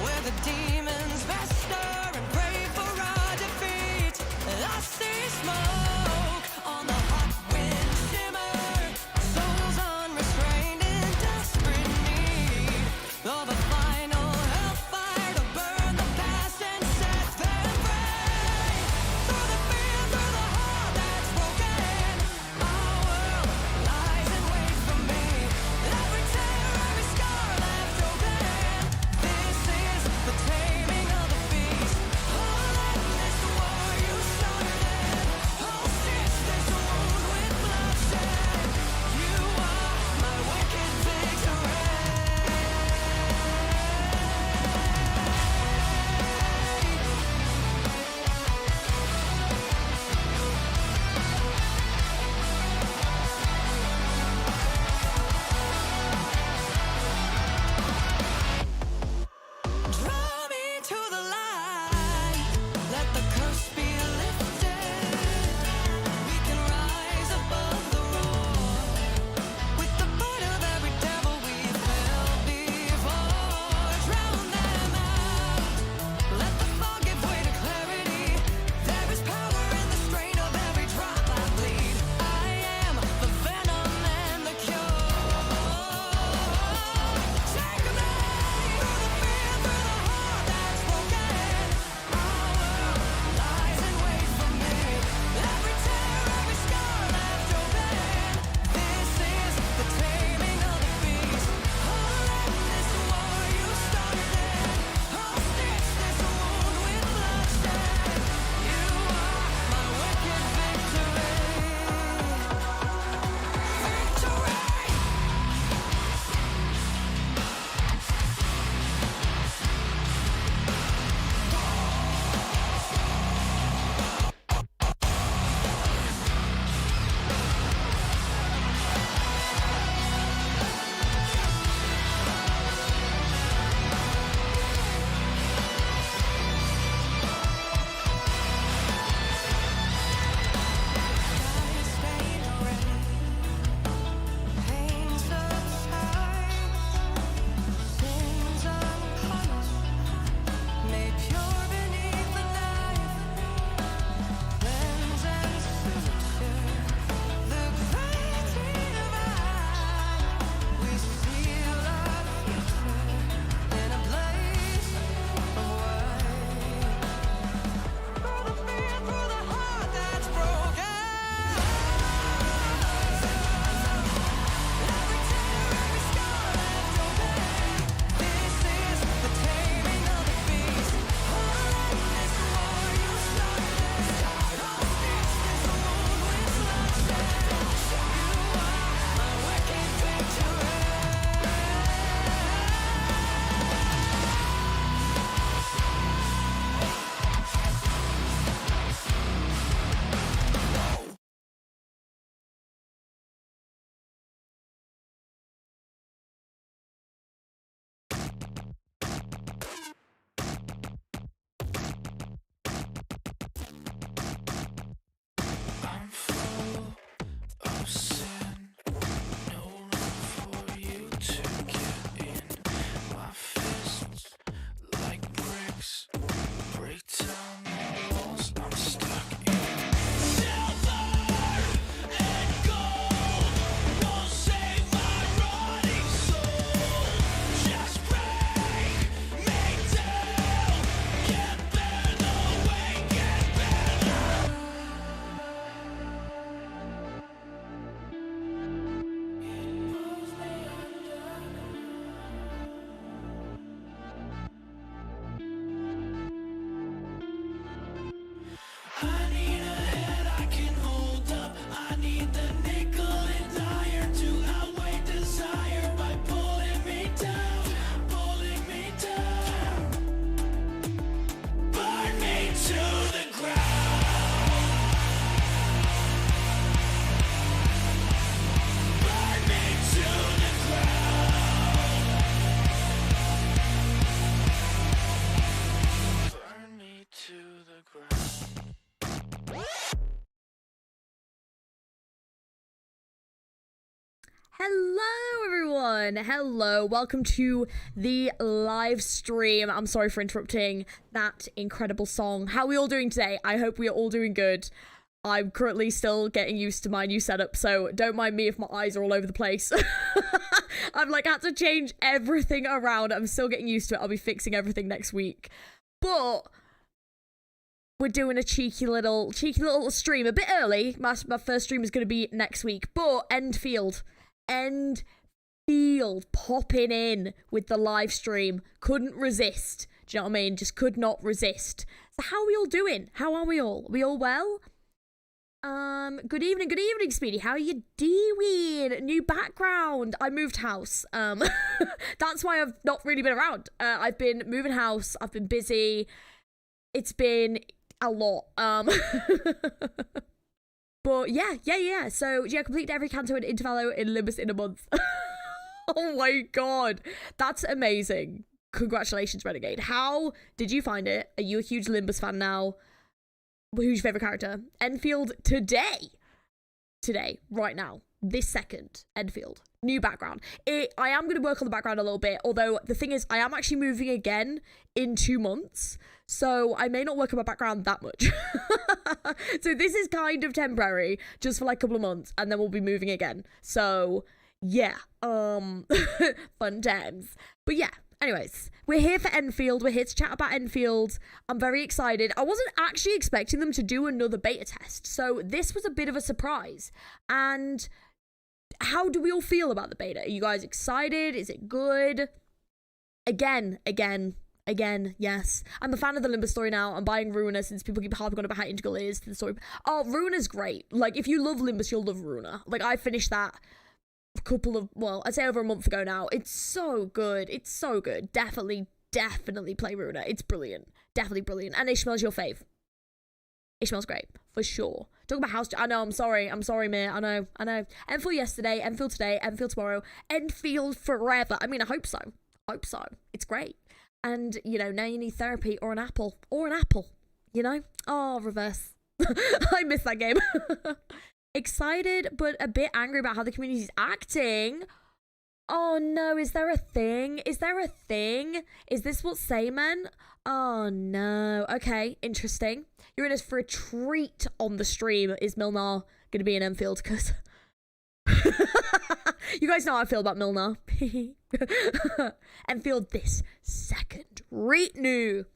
where the demons fester and pray for our defeat. I see smoke on the hot wind shimmer, souls unrestrained in desperate need of a final hellfire to burn the past and set them free. Through the fear, through the heart that's broken, our world lies in wait for me. Every tear, every scar left open. This is the tale Hello everyone, hello, welcome to the live stream. I'm sorry for interrupting that incredible song. How are we all doing today? I hope we are all doing good. I'm currently still getting used to my new setup, so don't mind me if my eyes are all over the place. I've like had to change everything around. I'm still getting used to it. I'll be fixing everything next week. But we're doing a cheeky little stream a bit early. My first stream is going to be next week, but Endfield popping in with the live stream. Couldn't resist. Do you know what I mean? Just could not resist. So how are we all doing? How are we all? Are we all well? Good evening, Speedy. How are you doing? New background. I moved house. That's why I've not really been around. I've been moving house. I've been busy. It's been a lot. But yeah. So yeah, completed every canto and intervallo in Limbus in a month. Oh my god, that's amazing. Congratulations, Renegade. How did you find it? Are you a huge Limbus fan now? Who's your favorite character? Enfield today, right now, this second. Enfield, new background. I am going to work on the background a little bit, although the thing is I am actually moving again in 2 months, so I may not work on my background that much. So this is kind of temporary, just for like a couple of months, and then we'll be moving again. So yeah, fun times. But yeah, anyways, we're here for Enfield. We're here to chat about Enfield. I'm very excited. I wasn't actually expecting them to do another beta test, so this was a bit of a surprise. And how do we all feel about the beta? Are you guys excited? Is it good? Again, yes. I'm a fan of the Limbus story now. I'm buying Ruiner since people keep harping on about how integral it is to the story. Oh, Ruiner's great. Like, if you love Limbus, you'll love Ruiner. Like, I finished that I'd say over a month ago now. It's so good. It's so good. Definitely play Ruiner. It's brilliant. Definitely brilliant. And Ishmael's your fave. Ishmael's great. For sure. Talk about house. I know, I'm sorry, mate. I know. Enfield yesterday, Enfield today, Enfield tomorrow, Enfield forever. I mean, I hope so. It's great. And, you know, now you need therapy or an apple. You know? Oh, reverse. I miss that game. Excited, but a bit angry about how the community's acting. Oh no, is there a thing? Is this what's saying? Oh no. Okay, interesting. You're in us for a treat on the stream. Is Milnar going to be in Enfield? Because you guys know how I feel about Milnar. Enfield this second. Reet new.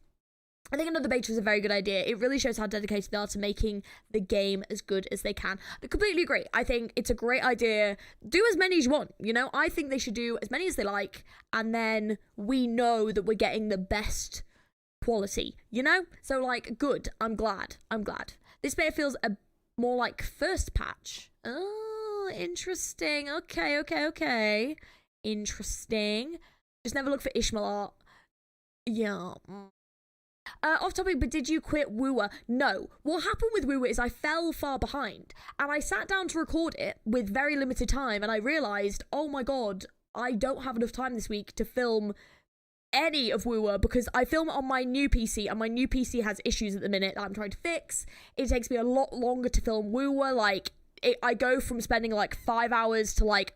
I think another beta is a very good idea. It really shows how dedicated they are to making the game as good as they can. I completely agree. I think it's a great idea. Do as many as you want, you know? I think they should do as many as they like, and then we know that we're getting the best quality, you know? So, like, good. I'm glad. This beta feels more like first patch. Oh, interesting. Okay. Interesting. Just never look for Ishmael art. Yeah. Off topic, but did you quit Wooer? No. What happened with Wooer is I fell far behind, and I sat down to record it with very limited time, and I realised, oh my god, I don't have enough time this week to film any of Wooer, because I film on my new PC, and my new PC has issues at the minute that I'm trying to fix. It takes me a lot longer to film Wooer. Like, I go from spending like 5 hours to like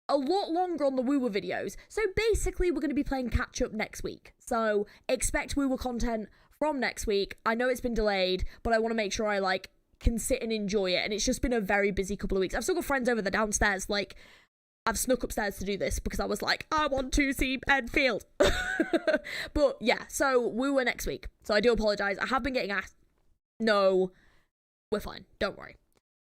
a lot longer on the Wooer videos. So basically, we're going to be playing catch up next week. So expect Wooer content from next week. I know it's been delayed, but I want to make sure I like can sit and enjoy it. And it's just been a very busy couple of weeks. I've still got friends over there downstairs. Like, I've snuck upstairs to do this because I was like, I want to see Endfield. But yeah, so Wooer next week. So I do apologize. I have been getting asked. No, we're fine. Don't worry.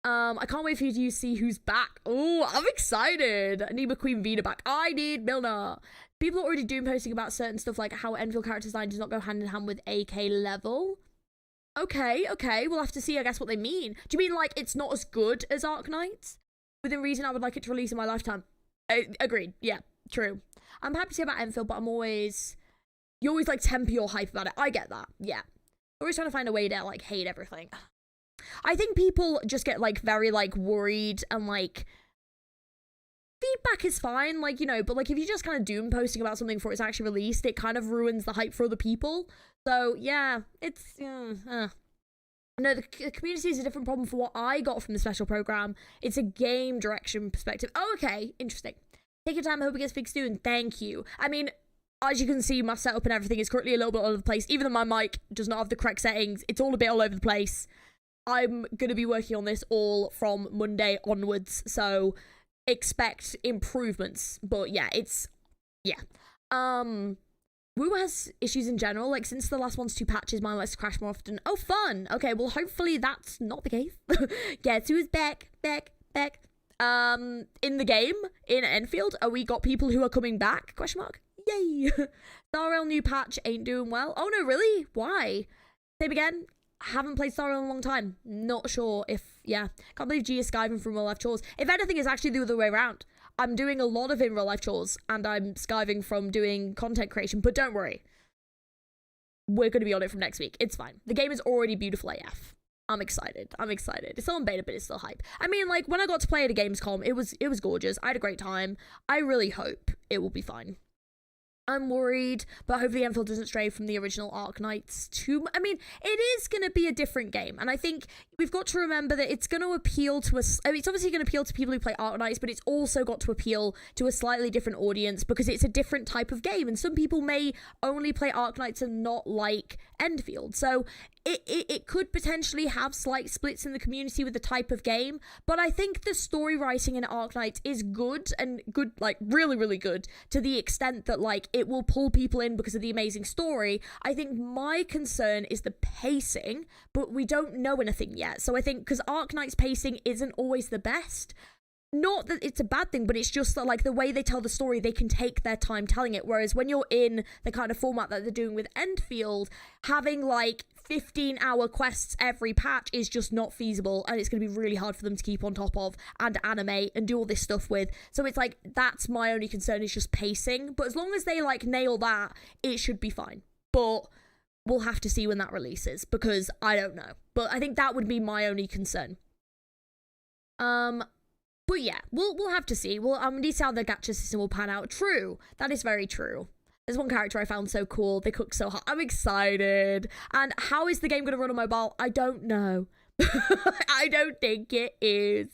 I can't wait for you to see who's back. Oh, I'm excited. I need my Queen Vina back. I need Milner. People are already doom posting about certain stuff like how Enfield character design does not go hand in hand with AK level. Okay. We'll have to see, I guess, what they mean. Do you mean like it's not as good as Arknights? Within reason, I would like it to release in my lifetime. Agreed. Yeah, true. I'm happy to say about Enfield, but you always like temper your hype about it. I get that. Yeah. Always trying to find a way to like hate everything. I think people just get like very like worried, and like feedback is fine, like, you know, but like if you just kind of doom posting about something before it's actually released, it kind of ruins the hype for other people. So yeah, it's No, the community is a different problem for what I got from the special program. It's a game direction perspective. Oh, okay. Interesting. Take your time. I hope it gets fixed soon. Thank you. I mean, as you can see, my setup and everything is currently a little bit all over the place. Even though my mic does not have the correct settings, it's all a bit all over the place. I'm going to be working on this all from Monday onwards, so expect improvements. But yeah, yeah. Woo has issues in general. Like, since the last 1 to 2 patches, mine likes to crash more often. Oh, fun! Okay, well, hopefully that's not the case. Guess who's back. In the game, in Endfield, we got people who are coming back, question mark? Yay! Starrail new patch ain't doing well. Oh, no, really? Why? Same again? Haven't played Starrail in a long time. Not sure if, yeah. Can't believe G is skiving from real life chores. If anything, it's actually the other way around. I'm doing a lot of in real life chores, and I'm skiving from doing content creation, but don't worry. We're going to be on it from next week. It's fine. The game is already beautiful AF. I'm excited. It's still on beta, but it's still hype. I mean, like, when I got to play at a Gamescom, it was gorgeous. I had a great time. I really hope it will be fine. I'm worried, but hopefully Endfield doesn't stray from the original Arknights too. I mean, it is going to be a different game, and I think we've got to remember that it's going to appeal to us. I mean, it's obviously going to appeal to people who play Arknights, but it's also got to appeal to a slightly different audience because it's a different type of game, and some people may only play Arknights and not like Endfield. So it could potentially have slight splits in the community with the type of game, but I think the story writing in Arknights is good, and good, like, really, really good, to the extent that, like, it will pull people in because of the amazing story. I think my concern is the pacing, but we don't know anything yet. So I think, because Arknight's pacing isn't always the best, not that it's a bad thing, but it's just that, like, the way they tell the story, they can take their time telling it, whereas when you're in the kind of format that they're doing with Endfield, having, like, 15-hour quests every patch is just not feasible, and it's going to be really hard for them to keep on top of and animate and do all this stuff with. So it's like, that's my only concern, is just pacing. But as long as they, like, nail that, it should be fine. But we'll have to see when that releases, because I don't know. But I think that would be my only concern. But yeah, we'll have to see. We'll need to see how the gacha system will pan out. True, that is very true. There's one character I found so cool. They cook so hot. I'm excited. And how is the game going to run on mobile? I don't know. I don't think it is.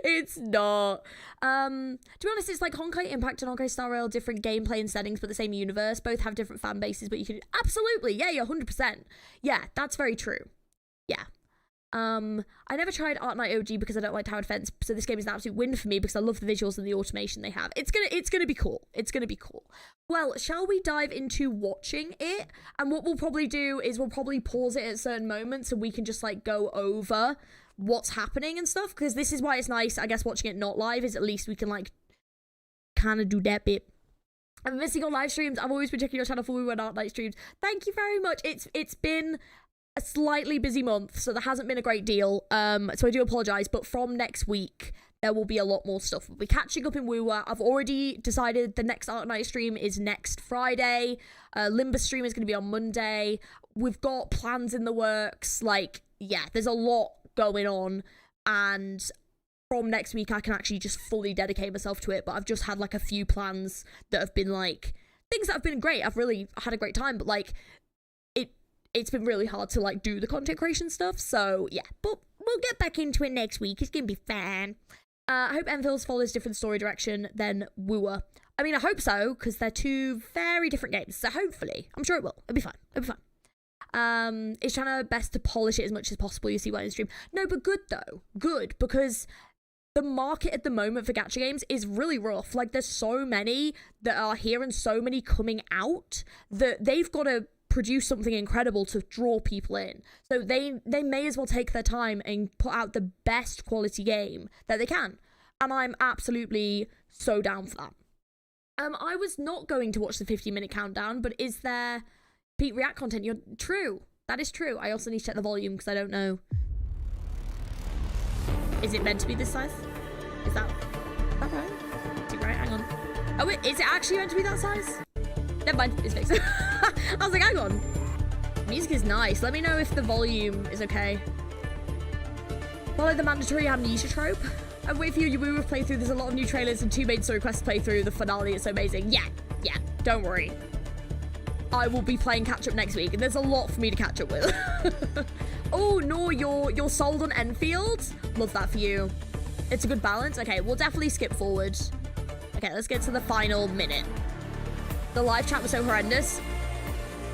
It's not. To be honest, it's like Honkai Impact and Honkai Star Rail, different gameplay and settings, but the same universe. Both have different fan bases, but you can... Absolutely. Yeah, 100%. Yeah, that's very true. Yeah. I never tried Arknight OG because I don't like tower defense, so this game is an absolute win for me because I love the visuals and the automation they have. It's gonna be cool. It's gonna be cool. Well, shall we dive into watching it? And what we'll probably do is we'll probably pause it at certain moments so we can just, like, go over what's happening and stuff, because this is why it's nice, I guess, watching it not live, is at least we can, like, kind of do that bit. I'm missing on live streams. I've always been checking your channel for We Went Arknight streams. Thank you very much. It's been a slightly busy month, so there hasn't been a great deal, so I do apologize, but from next week there will be a lot more stuff. We'll be catching up in Woowa. I've already decided the next Arknight stream is next Friday. Limbus stream is going to be on Monday. We've got plans in the works. Like, yeah, there's a lot going on, and from next week I can actually just fully dedicate myself to it. But I've just had, like, a few plans that have been, like, things that have been great. I've really had a great time, but, like, it's been really hard to, like, do the content creation stuff, so yeah, but we'll get back into it next week. It's gonna be fun. I hope Enfield follows different story direction than Woowa. I mean, I hope so, because they're two very different games, so hopefully, I'm sure it will. It'll be fun. It's trying our best to polish it as much as possible. You see why in the stream. No, but good though. Good, because the market at the moment for gacha games is really rough. Like, there's so many that are here and so many coming out that they've got to produce something incredible to draw people in. So they may as well take their time and put out the best quality game that they can. And I'm absolutely so down for that. I was not going to watch the 15-minute countdown, but is there Pete React content? You're true. That is true. I also need to check the volume because I don't know. Is it meant to be this size? Is that okay? Is it right? Hang on. Oh wait, is it actually meant to be that size? Never mind, it's fixed. I was like, hang on. Music is nice. Let me know if the volume is okay. Follow the mandatory amnesia trope. I'm waiting for your Woo playthrough. There's a lot of new trailers and 2 main story quests to play through. The finale is so amazing. Yeah, don't worry. I will be playing catch up next week. And there's a lot for me to catch up with. Oh, no, you're sold on Endfield? Love that for you. It's a good balance. Okay, we'll definitely skip forward. Okay, let's get to the final minute. The live chat was so horrendous.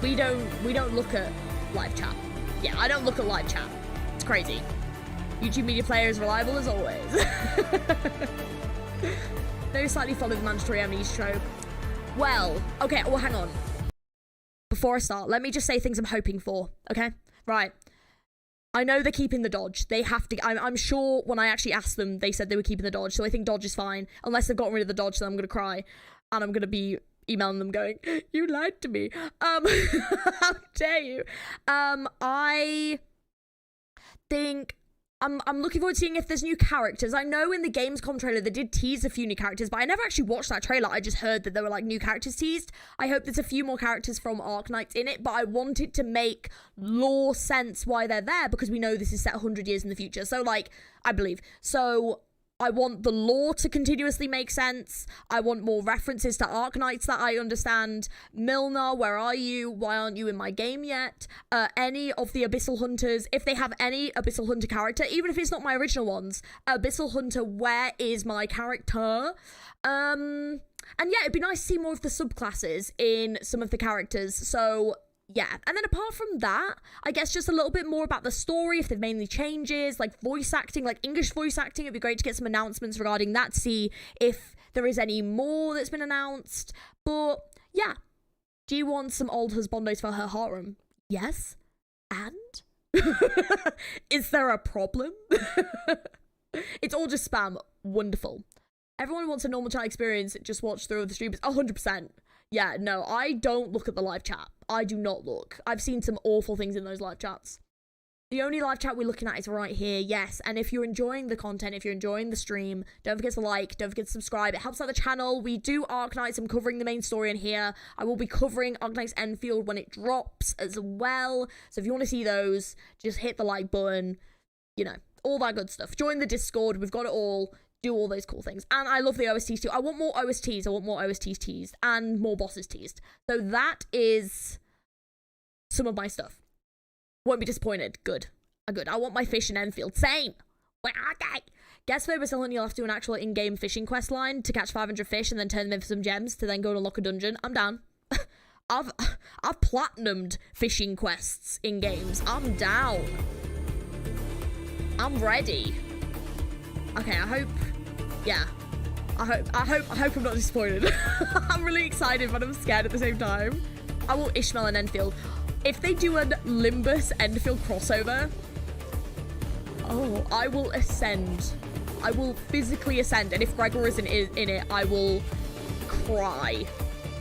We don't look at live chat. Yeah, I don't look at live chat. It's crazy. YouTube media player is reliable as always. No, slightly follow the mandatory amnesia trope. Well, okay, well, hang on. Before I start, let me just say things I'm hoping for, okay? Right. I know they're keeping the dodge. They have to. I'm sure when I actually asked them, they said they were keeping the dodge. So I think dodge is fine. Unless they've gotten rid of the dodge, then I'm going to cry. And I'm going to be emailing them going, you lied to me. How dare you? I think I'm looking forward to seeing if there's new characters. I know in the Gamescom trailer they did tease a few new characters, but I never actually watched that trailer. I just heard that there were like new characters teased. I hope there's a few more characters from Arknights in it, but I want it to make lore sense why they're there, because we know this is set 100 years in the future. So like, I believe. So I want the lore to continuously make sense. I want more references to Arknights that I understand. Milner, where are you? Why aren't you in my game yet? Any of the Abyssal Hunters, if they have any Abyssal Hunter character, even if it's not my original ones, Abyssal Hunter, where is my character? And yeah, it'd be nice to see more of the subclasses in some of the characters. So yeah, and then apart from that, I guess just a little bit more about the story, if they've made any changes, like voice acting, like English voice acting. It'd be great to get some announcements regarding that, see if there is any more that's been announced. But yeah, do you want some old husbandos for her harem? Yes. And? Is there a problem? It's all just spam. Wonderful. Everyone wants a normal chat experience, just watch through the streams. 100%. Yeah, no, I don't look at the live chat. I do not look. I've seen some awful things in those live chats. The only live chat we're looking at is right here, yes. And if you're enjoying the content, if you're enjoying the stream, don't forget to like, don't forget to subscribe. It helps out the channel. We do Arknights. I'm covering the main story in here. I will be covering Arknights Endfield when it drops as well. So if you want to see those, just hit the like button. You know, all that good stuff. Join the Discord. We've got it all. Do all those cool things. And I love the OSTs too. I want more OSTs. I want more OSTs teased and more bosses teased. So that is some of my stuff. Won't be disappointed. Good. Good. I want my fish in Endfield. Same. Where are they? Guess for Abyssal Hunt, you'll have to do an actual in-game fishing quest line to catch 500 fish and then turn them into some gems to then go and unlock a dungeon. I'm down. I've platinumed fishing quests in games. I'm down. I'm ready. Okay, I hope. Yeah. I hope I'm not disappointed. I'm really excited, but I'm scared at the same time. I will Ishmael and Endfield. If they do a Limbus Endfield crossover, oh, I will ascend. I will physically ascend, and if Gregor isn't in it, I will cry.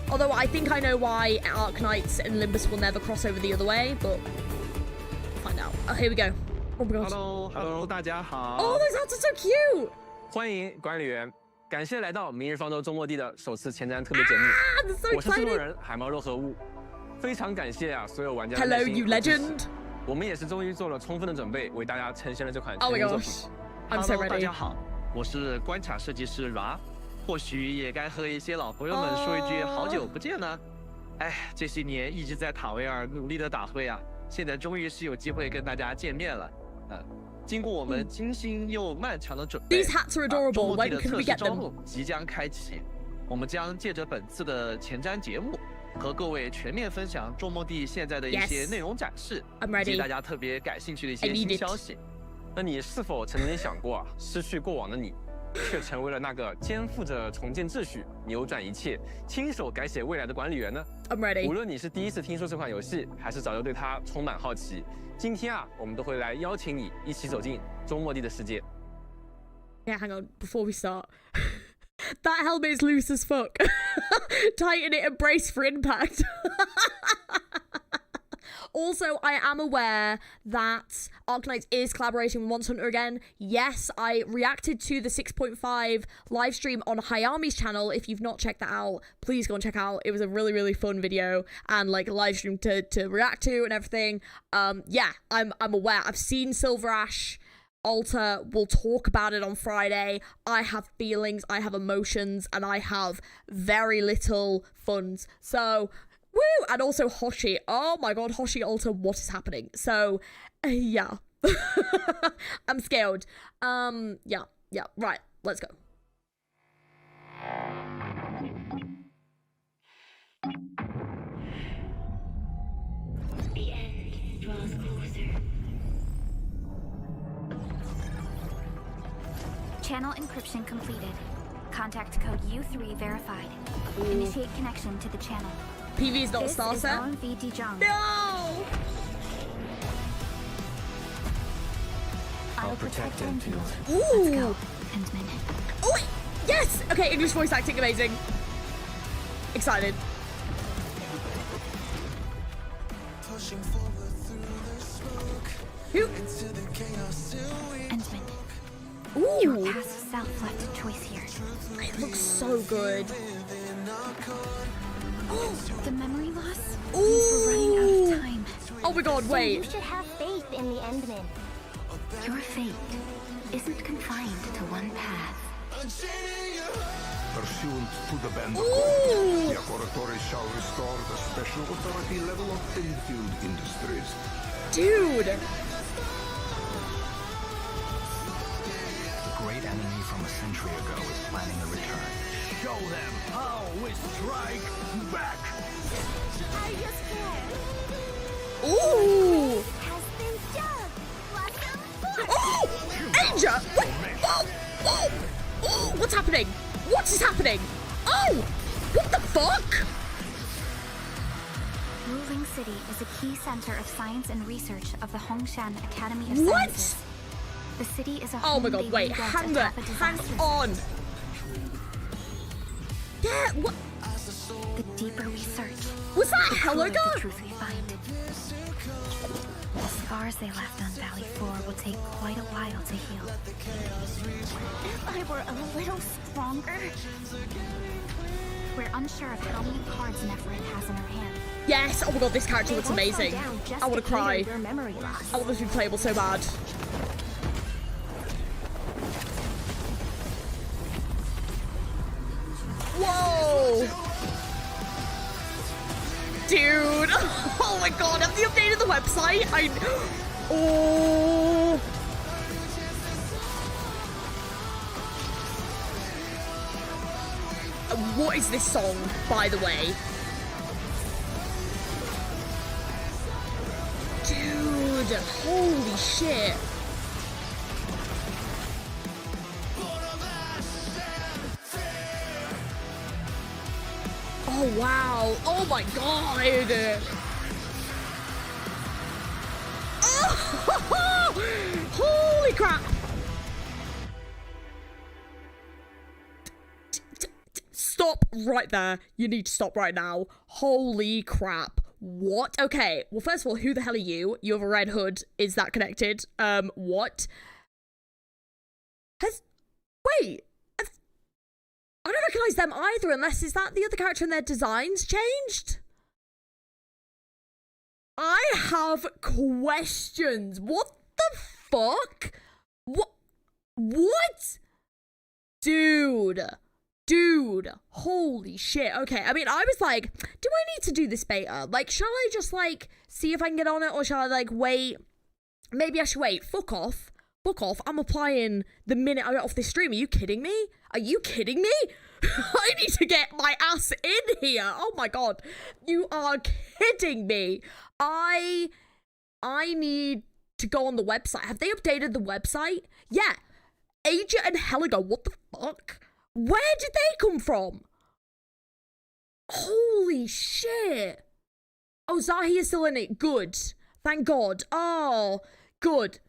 Although I think I know why Arknights and Limbus will never cross over the other way, but we'll find out. Oh, here we go. Oh my god. Hello， 大家好。 Oh, those hats are so cute. 欢迎管理员，感谢来到明日方舟周末地的首次前瞻特别节目。 That's so 我是制作 exciting. 人海猫肉和物，非常感谢所有玩家的 Hello, 耐心 you 和支持 legend. 我们也是终于做了充分的准备，为大家呈现了这款 Oh 全 my 新作品。 gosh. I'm so Hello， 大 ready. 家好，我是关卡设计师 Ra， 或许也该和一些老朋友们说一句好久不见呢。哎，这些年一直在塔维尔努力的打灰啊，现在终于是有机会跟大家见面了。经过我们精心又漫长的准备 These hats are 周 adorable. 末 When 地的 can 测 we 试 get 招 them? 募即将开启，我们将借着本次的前瞻节目，和各位全面分享周末地现在的一些 Yes. 内容展示， I'm 以及 ready. 大家特别感兴趣的一 I 些 need 新 it. 消息。那你是否曾经想过啊，失去过往的你，却成为了那个肩负着重建秩序、扭转一切、亲手改写未来的管理员呢？ I'm ready. 无论你是第一次听说这款游戏，还是早就对它充满好奇，今天啊，我们都会来邀请你一起走进周末地的世界。 Yeah, hang on. Before we start. That helmet is loose as fuck. Tighten it and brace for impact. Also, I am aware that Arknights is collaborating with Monster Hunter again. Yes, I reacted to the 6.5 live stream on Hayami's channel. If you've not checked that out, please go and check out. It was a really, really fun video and like a live stream to react to and everything. Yeah, I'm aware. I've seen Silver Ash Alter. We'll talk about it on Friday. I have feelings, I have emotions, and I have very little funds. So Woo! And also Hoshi. Oh my god, Hoshi Alter, what is happening? So, yeah. I'm scared. Yeah, right, let's go. The end draws closer. Channel encryption completed. Contact code U3 verified. Initiate connection to the channel. PV is not a This star is set. OMV Dijon. No! I'll protect Endfield. Let's Ooh! go, Endman. Oh, wait. Yes! Okay, English voice acting, amazing. Excited. Who? Endman. Your Ooh! past self left a choice here. It looks so good. The memory loss means we're running out Ooh! of time. Oh my god, You wait. should have faith in the Endman. Your fate isn't confined to one path. Pursuant to the band Ooh. accord, the Laboratory shall restore the special authority level of Endfield Industries. Dude! The great enemy from a century ago is planning a return. Show them how we strike back! I just can't. Ooh! Has been dug. Welcome. Oh! Asia! Wait! Oh! Oh! Oh! What's happening? What is happening? Oh! What the fuck? Ruling City is a key center of science and research of the Hongshan Academy of What? Sciences. The city is a Oh my home god, they wait, rebuilt hang atop a hang disaster on. Yeah, what? The deeper we search, Was that the truer the Helga? truth we find. The scars they left on Valley 4 will take quite a while to heal. If I were a little stronger. We're unsure of how many cards Neferit has in her hand. Yes, oh my god, this character looks amazing. I want to cry. Your memory loss. I want this to be playable so bad. Whoa! Dude! Oh my god, have they updated the website? Oh! What is this song, by the way? Dude, holy shit. Oh wow, oh my god. Oh, holy crap. Stop right there. You need to stop right now. Holy crap. What? Okay. Well, first of all, who the hell are you? You have a red hood. Is that connected? What? Wait. I don't recognize them either, unless is that the other character and their designs changed? I have questions. What the fuck? What? Dude, holy shit. Okay, I mean, I was like, do I need to do this beta? Like, shall I just, like, see if I can get on it, or shall I, like, wait? Maybe I should wait. Fuck off. I'm applying the minute I get off this stream. Are you kidding me? Are you kidding me? I need to get my ass in here. Oh my god. You are kidding me. I need to go on the website. Have they updated the website? Yeah. Aja and Helga, what the fuck? Where did they come from? Holy shit. Oh, Zahi is still in it. Good. Thank God. Oh, good.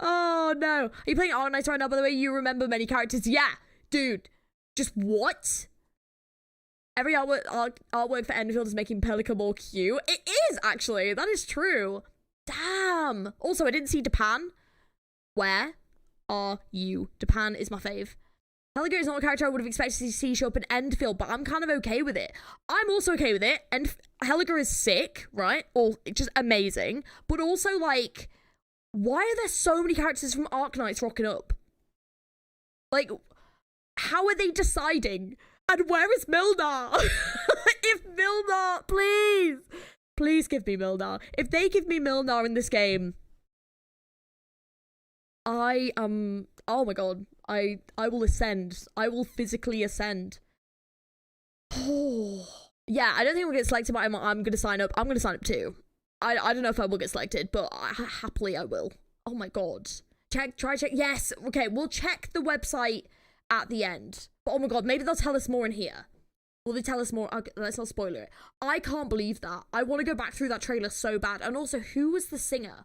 Oh, no. Are you playing Arknights right now, by the way? You remember many characters? Yeah. Dude. Just what? Every artwork for Endfield is making Pelican more cute. It is, actually. That is true. Damn. Also, I didn't see Japan. Where are you? Japan is my fave. Helga is not a character I would have expected to see show up in Endfield, but I'm kind of okay with it. I'm also okay with it. And Helga is sick, right? Or just amazing. But also, like, why are there so many characters from Arknights rocking up? Like, how are they deciding? And where is Mildar? If Mildar, please give me Mildar. If they give me Mildar in this game, I oh my god, I will ascend. I will physically ascend. Oh yeah, I don't think we'll get selected, but I'm gonna sign up. I'm gonna sign up too. I don't know if I will get selected, but happily I will. Oh my god. Try check. Yes. Okay, we'll check the website at the end. But oh my god, maybe they'll tell us more in here. Will they tell us more? Okay, let's not spoil it. I can't believe that. I want to go back through that trailer so bad. And also, who was the singer?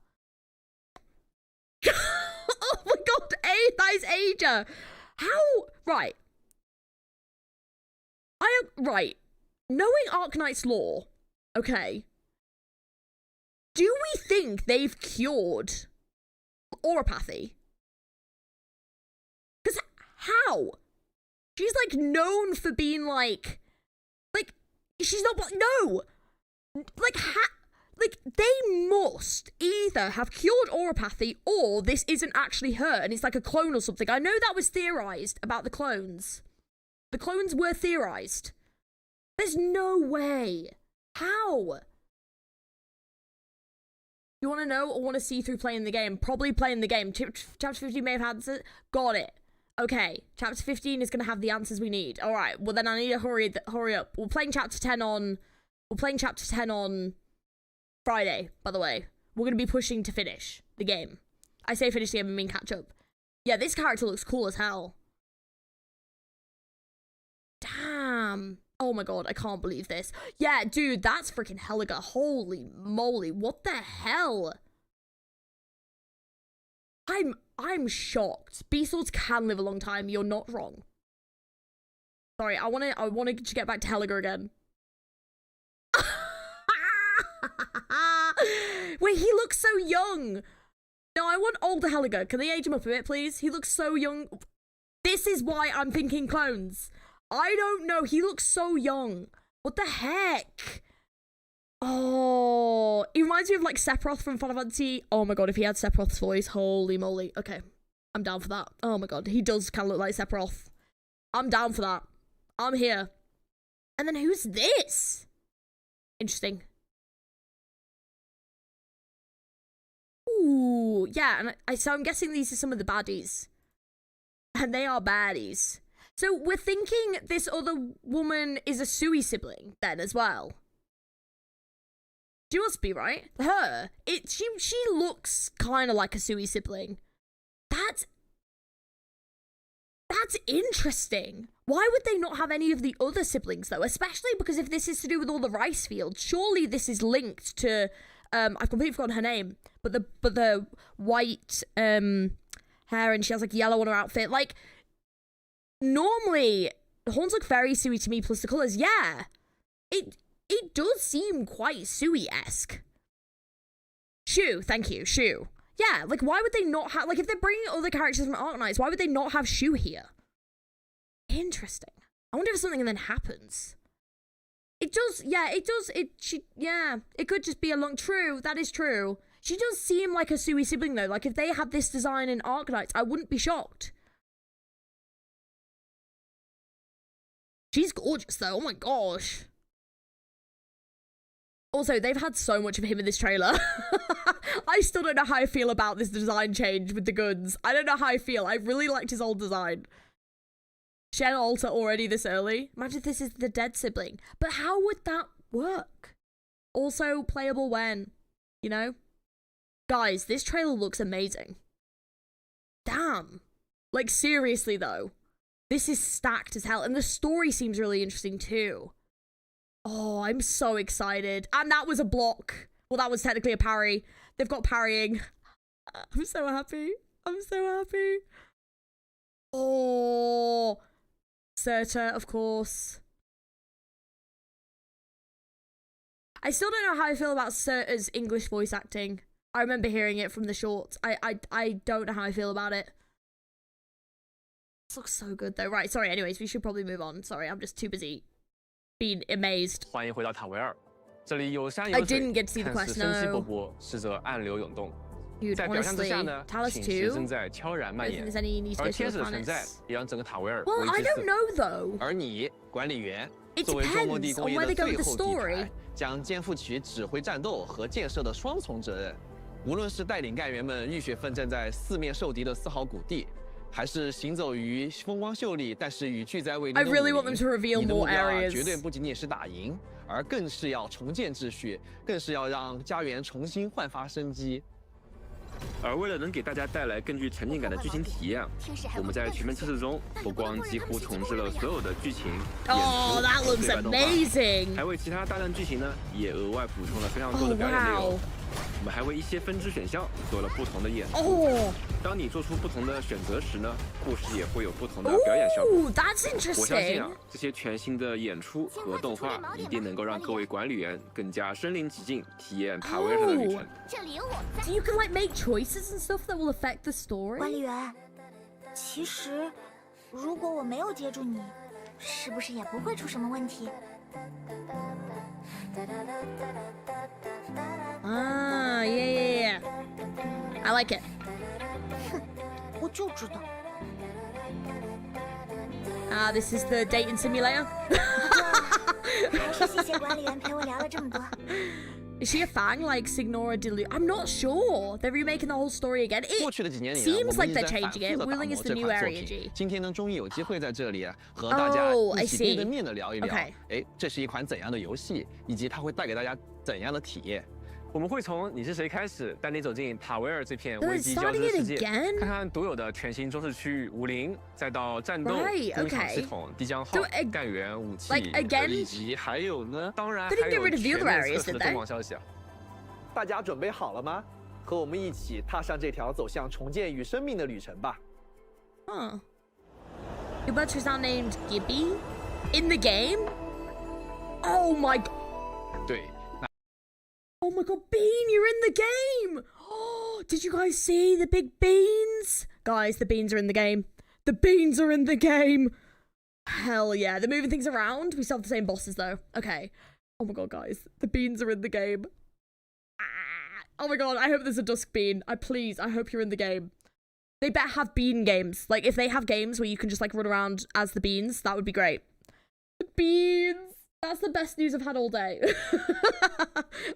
Oh my god, that is Aja. How? Right. Right. Knowing Arknights lore, okay. Do we think they've cured oropathy? Because how? She's like known for being like she's not, no, like they must either have cured oropathy or this isn't actually her and it's like a clone or something. I know that was theorized about the clones. The clones were theorized. There's no way. How? You want to know or want to see through playing the game? Probably playing the game. Chapter 15 may have answers. Got it. Okay. Chapter 15 is going to have the answers we need. All right. Well, then I need to hurry up. We're playing chapter 10 on Friday, by the way. We're going to be pushing to finish the game. I say finish the game, I mean catch up. Yeah, this character looks cool as hell. Damn. Oh my god, I can't believe this. Yeah, dude, that's freaking Helga. Holy moly, what the hell? I'm shocked. Beast swords can live a long time. You're not wrong. Sorry, I wanted to get back to Helga again. Wait, he looks so young. No, I want older Helga. Can they age him up a bit, please? He looks so young. This is why I'm thinking clones. I don't know. He looks so young. What the heck? Oh, he reminds me of like Sephiroth from Final Fantasy. Oh my god, if he had Sephiroth's voice, holy moly. Okay, I'm down for that. Oh my god, he does kind of look like Sephiroth. I'm down for that. I'm here. And then who's this? Interesting. Ooh, yeah, and so I'm guessing these are some of the baddies. And they are baddies. So we're thinking this other woman is a Sui sibling then as well. She must be, right? Her. She looks kind of like a Sui sibling. That's interesting. Why would they not have any of the other siblings though? Especially because if this is to do with all the rice fields, surely this is linked to I've completely forgotten her name, but the white hair and she has like yellow on her outfit. Like normally the horns look very Sui to me, plus the colours, yeah. It does seem quite Sui-esque. Shu, thank you, Shu. Yeah, like why would they not have, like if they're bringing other characters from Arknights, why would they not have Shu here? Interesting. I wonder if something then happens. It does, yeah, it does, yeah, it could just be a long, true, that is true. She does seem like a Sui sibling though, like if they had this design in Arknights, I wouldn't be shocked. She's gorgeous though, oh my gosh. Also, they've had so much of him in this trailer. I still don't know how I feel about this design change with the guns. I don't know how I feel. I really liked his old design. Shen alter already this early? Imagine if this is the dead sibling. But how would that work? Also, playable when? You know? Guys, this trailer looks amazing. Damn. Like, seriously, though. This is stacked as hell. And the story seems really interesting, too. Oh, I'm so excited. And that was a block. Well, that was technically a parry. They've got parrying. I'm so happy. I'm so happy. Oh. Serta, of course. I still don't know how I feel about Serta's English voice acting. I remember hearing it from the shorts. I don't know how I feel about it. This looks so good, though. Right, sorry. Anyways, we should probably move on. Sorry, I'm just too busy being amazed. 欢迎回到塔维尔，这里有山 I 有水， didn't get to see the 看似 quest, 生机 no. 勃勃，实则暗流涌动。 Dude, 在表象之 honestly, 下呢， Talos 侵蚀 2? 正在悄然 I 蔓 don't think 延， there's any need to 而 go to 天 the 使的存在 planets. 也让整个塔维尔 Well, 为 I 之 don't 四伏。 know, though. 而你管理员。 It 作为周末地 depends 工 on 业 where 的 they go 最 with the 后底 story. 牌，将肩负起指挥战斗和建设的双重责任。无论是带领干员们浴血奋战在四面受敌的丝毫谷地，还是行走于风光秀丽但是与巨灾为邻 I 的 really 武 want them 林， to reveal 你的目 more 标 areas. 绝对不仅仅是打赢，而更是要重建秩序，更是要让家园重新焕发生机。 而为了能给大家带来更具沉浸感的剧情体验，我们在全面测试中不光几乎重置了所有的剧情、演 Oh, 出 that 和 looks 对白动画， amazing. 还为其他大量剧情呢也额外补充了非常多的 Oh 表演内容。 wow. 我们还为一些分支选项做了不同的演出。 Oh. 当你做出不同的选择时呢，故事也会有不同的表演效果。 Ooh, that's 我相信 interesting. 啊，这些全新的演出和动画一定能够让各位管理员更加身临其境体验塔维尔上的旅程。 这里有我在。 So you can like make choices and stuff that will affect the 管 story. 理员，其实如果我没有接住你，是不是也不会出什么问题？ Ah, yeah. I like it. 我就知道。 Ah, this is the dating simulator. 还是谢谢管理员陪我聊了这么多。 Is she a fan like Signora Delu? I'm not sure. They're remaking the whole story again. 过 It 去的几年里呢， seems 我们 like 一直 they're 在反 changing 复 it. 的打 Willing 磨 is 这 the new 款作 area 品 G.。今天呢，终于有机会在这里和大家 Oh, 一 I 起面 see. 对面的聊一聊。 Okay. 哎，这是一款怎样的游戏，以及它会带给大家怎样的体验？ 我们会从你是谁开始，带你走进塔维尔这片 They're 危机交织的 starting 世 it 界， again? 看看独有的全新中式区域武林，再到战斗、 Right, 工厂 okay. 系统、地江号 So, 干员、武器 like again? 以及还有呢，当然 They didn't 还 get 有 rid of the 全 other 面 areas, 测试 did 的 they? 动网消息啊！大家准备好了吗？和我们一起踏上这条走向重建与生命的旅程吧。 Huh. Your butcher's now named Gibby? In the game? Oh my god. 对， Oh my god, Bean, you're in the game! Oh, did you guys see the big beans? Guys, the beans are in the game. The beans are in the game! Hell yeah, they're moving things around. We still have the same bosses though. Okay. Oh my god, guys, the beans are in the game. Ah. Oh my god, I hope there's a dusk bean. I hope you're in the game. They better have bean games. Like, if they have games where you can just like run around as the beans, that would be great. The beans! That's the best news I've had all day.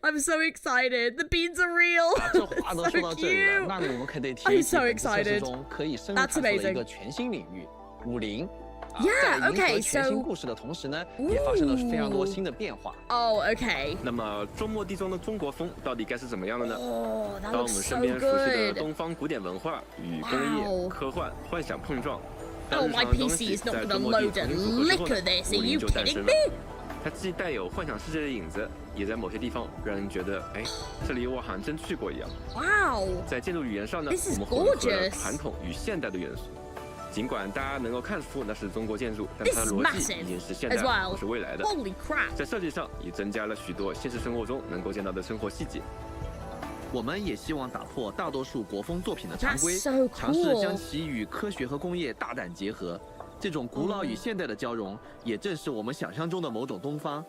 I'm so excited. The beans are real. 这话都说到这里了， So 那我们可得提 I'm 一提 so 本次测试 excited. 中可以深入 That's 探索的 amazing. 一个全新领域——武林。 Yeah, 在迎合 okay, 全 so- 新故事的同时呢，也发生了非常多 Ooh. 新的变化。 Oh, okay. 那么周末地中的中国风到底该是怎么样的呢？ Oh, that 当我 looks 们 so 身边熟悉的 good. 东方古典文化与工 Wow. 业、科幻、幻想碰撞， Oh, 当日 my 常的东 PC 西 is not 在 gonna 周末地 load a 重新组合之 lick 后 of 呢， this. Are 武林 you 就诞 kidding 生 me? 了。它既带有幻想世界的影子，也在某些地方让人觉得，哎，这里我好像真去过一样。 Wow. 在建筑语言上呢， This 我 is 们混合了 gorgeous. 传统与现代的元素。尽管大家能够看出那是中国建筑，但 This 它的 is 逻辑 massive 已经是现代 as well. 或是未来的。 Holy crap. 在设计上也增加了许多现实生活中能够见到的生活细节。我们也希望打破大多数国风作品的常规， That's so 尝试 cool. 将其与科学和工业大胆结合。这种古老与现代的交融，也正是我们想象中的某种东方。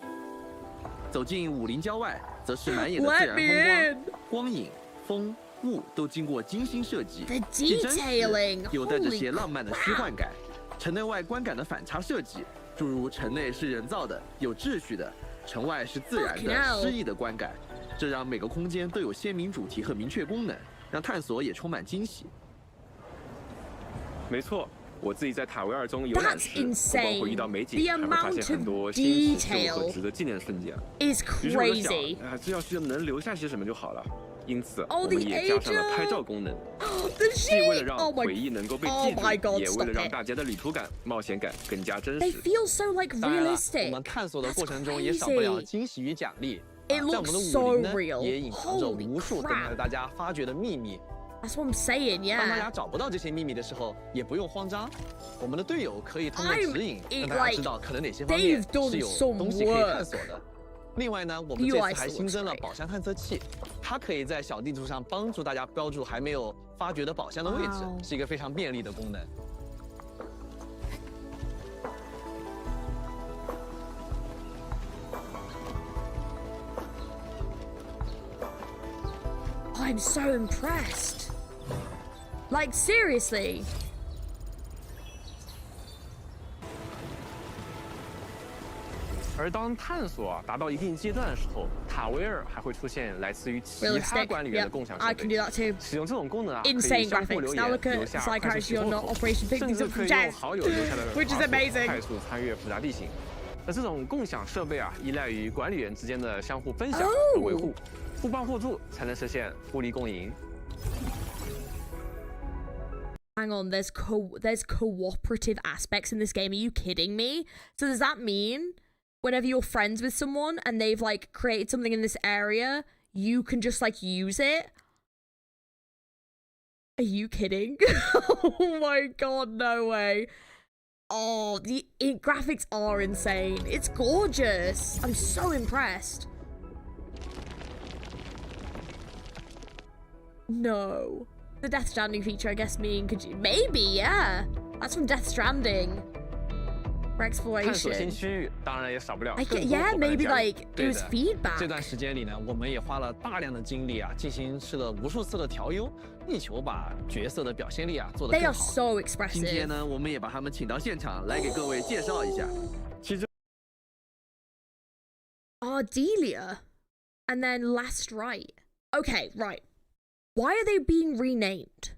走进武林郊外，则是满眼的自 Let 然 me 风 in. 光，光影、风、物都经过精心设计， The 既真实 detailing. 又带着 Holy 些浪漫的虚幻感。城内外观感的反差设计，诸如城内是人造的、有秩序的，城外是自然 Fucking 的、 hell. 诗意的观感，这让每个空间都有鲜明主题和明确功能，让探索也充满惊喜。没错，我自己在塔维尔中游览 That's 时，不光会遇到美景， insane. 还会发 The 现 amount 很多 of 新奇事物 detail 和值得纪念的瞬间。 Is 于是我就想， crazy. 这要是能留下些什么就好了。因此， Oh, 我 the 们也加上了 angel. 拍照功能， The 既为了 sheep. 让 Oh 回 my. 忆能够被 Oh 记 my 住， god, 也为了 stop 让 it. 大家的旅途感、冒险感更加真 They 实。 feel so like 当然了，我 realistic. 们探索的 That's 过程中也少不了 crazy. 惊喜与奖励。 It 在我们 looks 的 so 武林呢， real. 也隐藏着 Holy 无数等 crap. 待大家发掘的秘密。 That's what I'm saying. 当大 Yeah. 家找不到这些秘密的时候，也不用慌张，我们的队友可以通过 I'm 指引 it 让大家 like 知道可能哪些方面 they've done 是有 some 东西可以 work. 探索的。另外呢，我们 The 这 UI 次还 still 新增了 looks great. 宝箱探测器，它可以在小地图上帮助大家标注还没有发掘的宝箱的位置， Wow. 是一个非常便利的功能。 I'm so impressed. Like, seriously. 而当探索达到一定阶段的时候，塔维尔还会出现来自于其他管理员的共享设 I can do 备。 that too. 使用这种功能啊，可以 Insane 相互 graphics. 留 Now 言， look at 留下 side 快 characters 速 you're 截 not 图， Operation 甚 Picnic 至 of 可以 Jazz. 用好友留下的 Which is 滑索 amazing. 快速穿越复杂地形。而这种共享设备啊，依赖于管理员之间的相互分享和维护，互帮互助才能实现互利共赢。 Hang on, there's cooperative aspects in this game. Are you kidding me? So does that mean whenever you're friends with someone and they've like created something in this area, you can just like use it? Are you kidding? Oh my god, no way. Oh, the graphics are insane. It's gorgeous. I'm so impressed. No. The Death Stranding feature, I guess, maybe, yeah. That's from Death Stranding. For 探索新 exploration. 区域，当然也少不了 I 更 get, 多 yeah, 伙伴的 maybe 加入 like it 对 was 的 feedback. 这段时间里呢，我们也花了大量的精力啊，进行了无数次的调优，力求把角色的表现力啊做得 They 更 are 好。 so 今天 expressive. 呢，我们也把他们请到现场来给各位介绍一下。 Ardelia. And then Last Right. Okay, right. Why are they being renamed?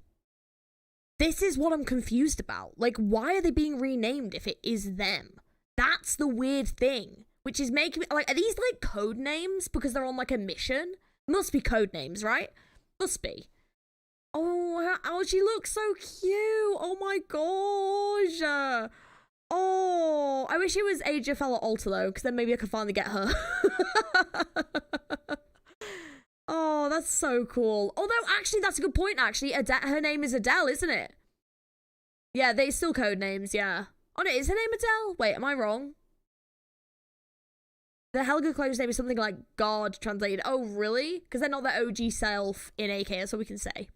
This is what I'm confused about. Like, why are they being renamed if it is them? That's the weird thing. Which is making me, like, are these, like, code names because they're on, like, a mission? Must be code names, right? Must be. Oh, she looks so cute. Oh, my gosh. Oh, I wish it was Aja Fella Alta, though, because then maybe I could finally get her. Oh, that's so cool. Although, actually, that's a good point, actually. Her name is Adele, isn't it? Yeah, they still code names, yeah. Oh, no, is her name Adele? Wait, am I wrong? The Helga Clove's name is something like God translated. Oh, really? Because they're not their OG self in AK, that's what we can say.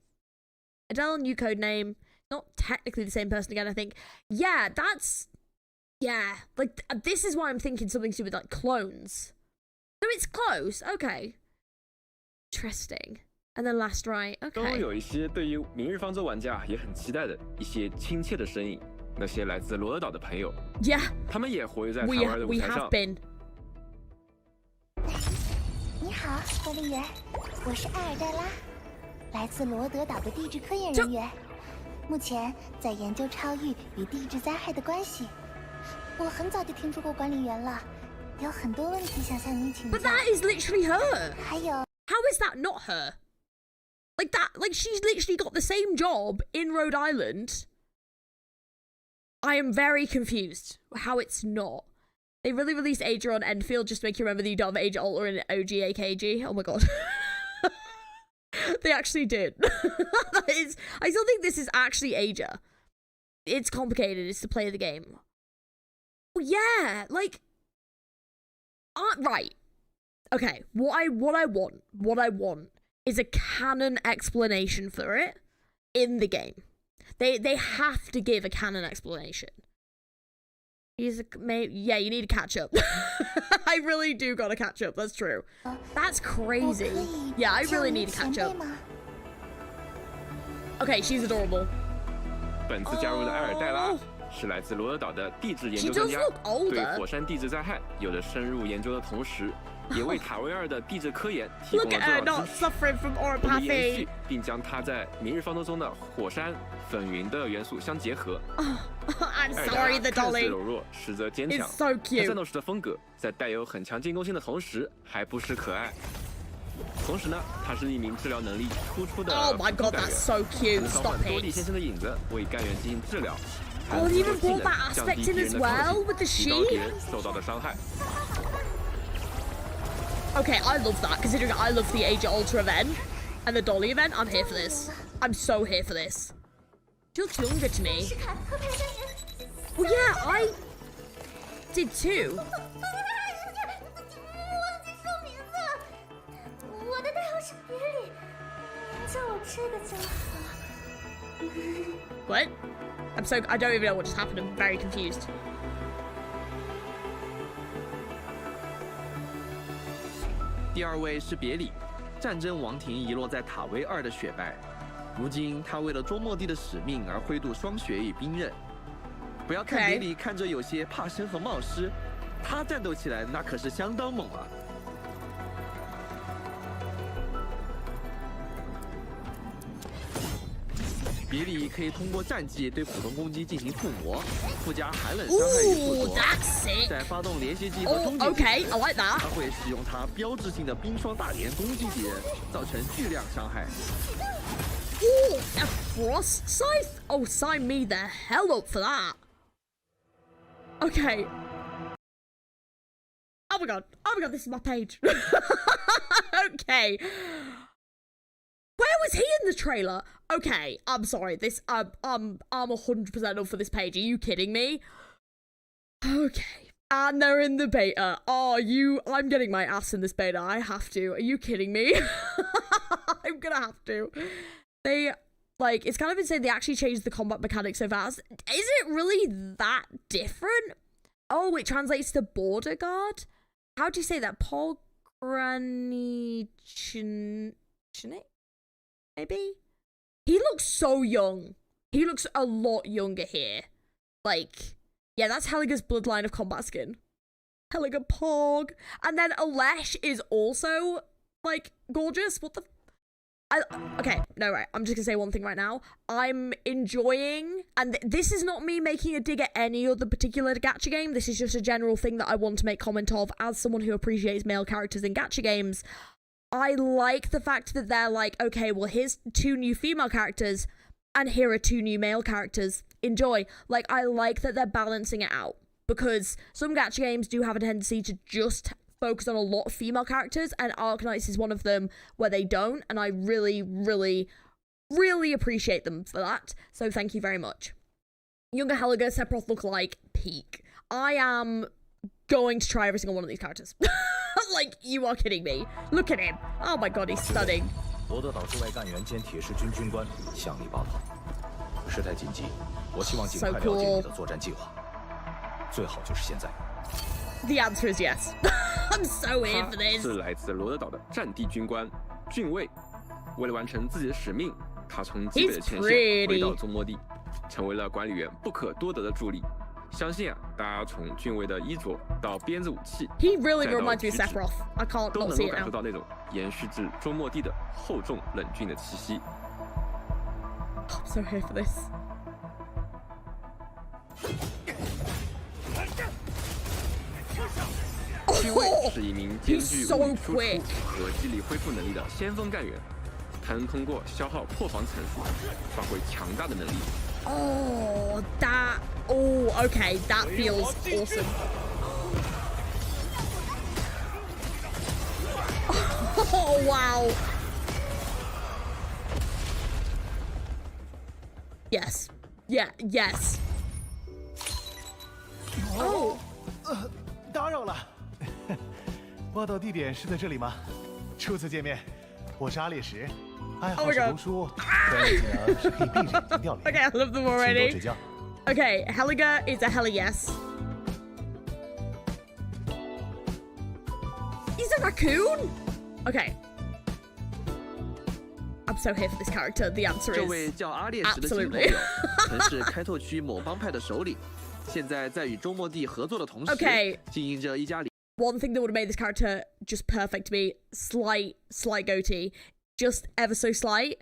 Adele, new code name. Not technically the same person again, I think. Yeah, that's... Yeah, like, this is why I'm thinking something to do with, like, clones. So it's close, okay. Interesting. And then Last Right, 都 okay. 有一些对于明日方舟玩家也很期待的一些亲切的身影，那些来自罗德岛的朋友， Yeah, 他们也活跃在台 we 湾的舞台 have 上。 been. 你好，管理员，我是艾尔黛拉，来自罗德岛的地质科研人员，目前在研究超域与地质灾害的关系。我很早就听说过管理员了，有很多问题想向您请教。 But that is literally her. 还有， How is that not her? Like that, like she's literally got the same job in Rhode Island. I am very confused how it's not. They really released Aja on Endfield just to make you remember that you don't have Aja Alter in OG AKG. Oh my god. They actually did. That is, I still think this is actually Aja. It's complicated, it's to play the game. Well, yeah, like... right. Okay, what I want is a canon explanation for it in the game. They have to give a canon explanation. Yeah, you need to catch up. I really do gotta catch up, that's true. That's crazy. Yeah, I really need to catch up. Okay, she's adorable. 本次加入的艾尔黛拉是来自罗德岛的地质研究专家，对火山地质灾害有着深入研究的同时，也为塔维尔的地质科研提供 Look 了 at her 重要 not 支持。 suffering from 我们延 oropathy. 续，并将它在明日方舟中的火山、粉云的元素相结合。 I'm 艾尔黛 sorry, 拉 the 看似 dolly. 柔弱，实则坚 It's 强。 so 她 cute. 战斗时的风格，在带有很强进攻性的同时，还不失可爱。同时呢，她是一名治疗能力突出的 Oh my 辅助 god, 干 that's 员， so cute. 能召 Stop 唤多利 it. 先生的影子，为干员进行治疗。 Oh, they even 技能 brought that 降 aspect 低 in 敌 as 人的抗 well 性 with the 提高敌 sheep. 人受到的伤害。 Okay, I love that, considering I love the Aja Ultra event and the Dolly event. I'm here for this. I'm so here for this. She looks younger to me. Well, yeah, I did too. 忘记说名字了，我的代号是别里，叫我这个就好。 What? I don't even know what just happened. I'm very confused. 第二位是别里，战争王庭遗落在塔维2的雪败。如今他为了捉莫蒂的使命而挥动霜雪与冰刃。不要看别里看着有些怕生和冒失，他战斗起来那可是相当猛啊！别里可以通过战技对普通攻击进行附魔，附加寒冷伤害与附着，再发动连续技和终结技时， I like that. 他会使用他标志性的冰霜大连攻击敌人，造成巨量伤害。 Ooh, a frost scythe? Oh, sign me the hell up for that. Okay. Oh my god, this is my page. Okay. Where was he in the trailer? Okay, I'm sorry. This I'm 100% up for this page. Are you kidding me? Okay. And they're in the beta. I'm getting my ass in this beta. I have to. Are you kidding me? I'm gonna have to. They, like, it's kind of insane they actually changed the combat mechanics so fast. Is it really that different? Oh, it translates to border guard? How do you say that? Maybe? He looks so young. He looks a lot younger here. Like, yeah, that's Helga's bloodline of combat skin. Helga Pog. And then Alesh is also, like, gorgeous. What the... okay, no, right. I'm just gonna say one thing right now. I'm enjoying, and this is not me making a dig at any other particular gacha game. This is just a general thing that I want to make comment of as someone who appreciates male characters in gacha games. I like the fact that they're like, okay, well, here's 2 new female characters, and here are 2 new male characters. Enjoy. Like, I like that they're balancing it out, because some gacha games do have a tendency to just focus on a lot of female characters, and Arknights is one of them where they don't, and I really, really, really appreciate them for that. So thank you very much. Younger Helga, Sephiroth look like peak. I am going to try every single one of these characters. Like, you are kidding me. Look at him. Oh my god, he's stunning. 罗德岛驻外干员兼铁石军军官向你报告，事态紧急，我希望尽快了解你的作战计划，最好就是现在。 The answer is yes. I'm so in for this. 是来自罗德岛的战地军官俊卫，为了完成自己的使命，他从基北的前线回到中末地，成为了管理员不可多得的助力。相信啊，大家从俊卫的衣着到编织武器， He really reminds me of Sephiroth. I can't 都 not 能 see 够 it 感受 now. 到那种延续至中末地的厚重冷峻的气息。 I'm so here for this. 俊卫是一名兼具 He's so 物理输出 quick. 和激励恢复能力的先锋干员，他能通过消耗破防层数发挥强大的能力。 Oh, that... Oh, okay. That feels awesome. Oh, wow. Yes. Yeah, yes. Oh. 打扰了。报道地点是在这里吗？初次见面，我是阿烈石，爱好是读书，专业技能是可以闭着眼睛掉脸。 Okay, I love them 请多 already. 指教。 Okay, Helga is a hella yes. He's a raccoon? Okay. I'm so here for this character. The answer 这 is 位叫阿烈石的新朋 absolutely. 友，曾是开拓区某帮派的首领，现在在与周末地合作的同时， Okay. 经营着一家。 One thing that would have made this character just perfect to me, slight goatee. Just ever so slight.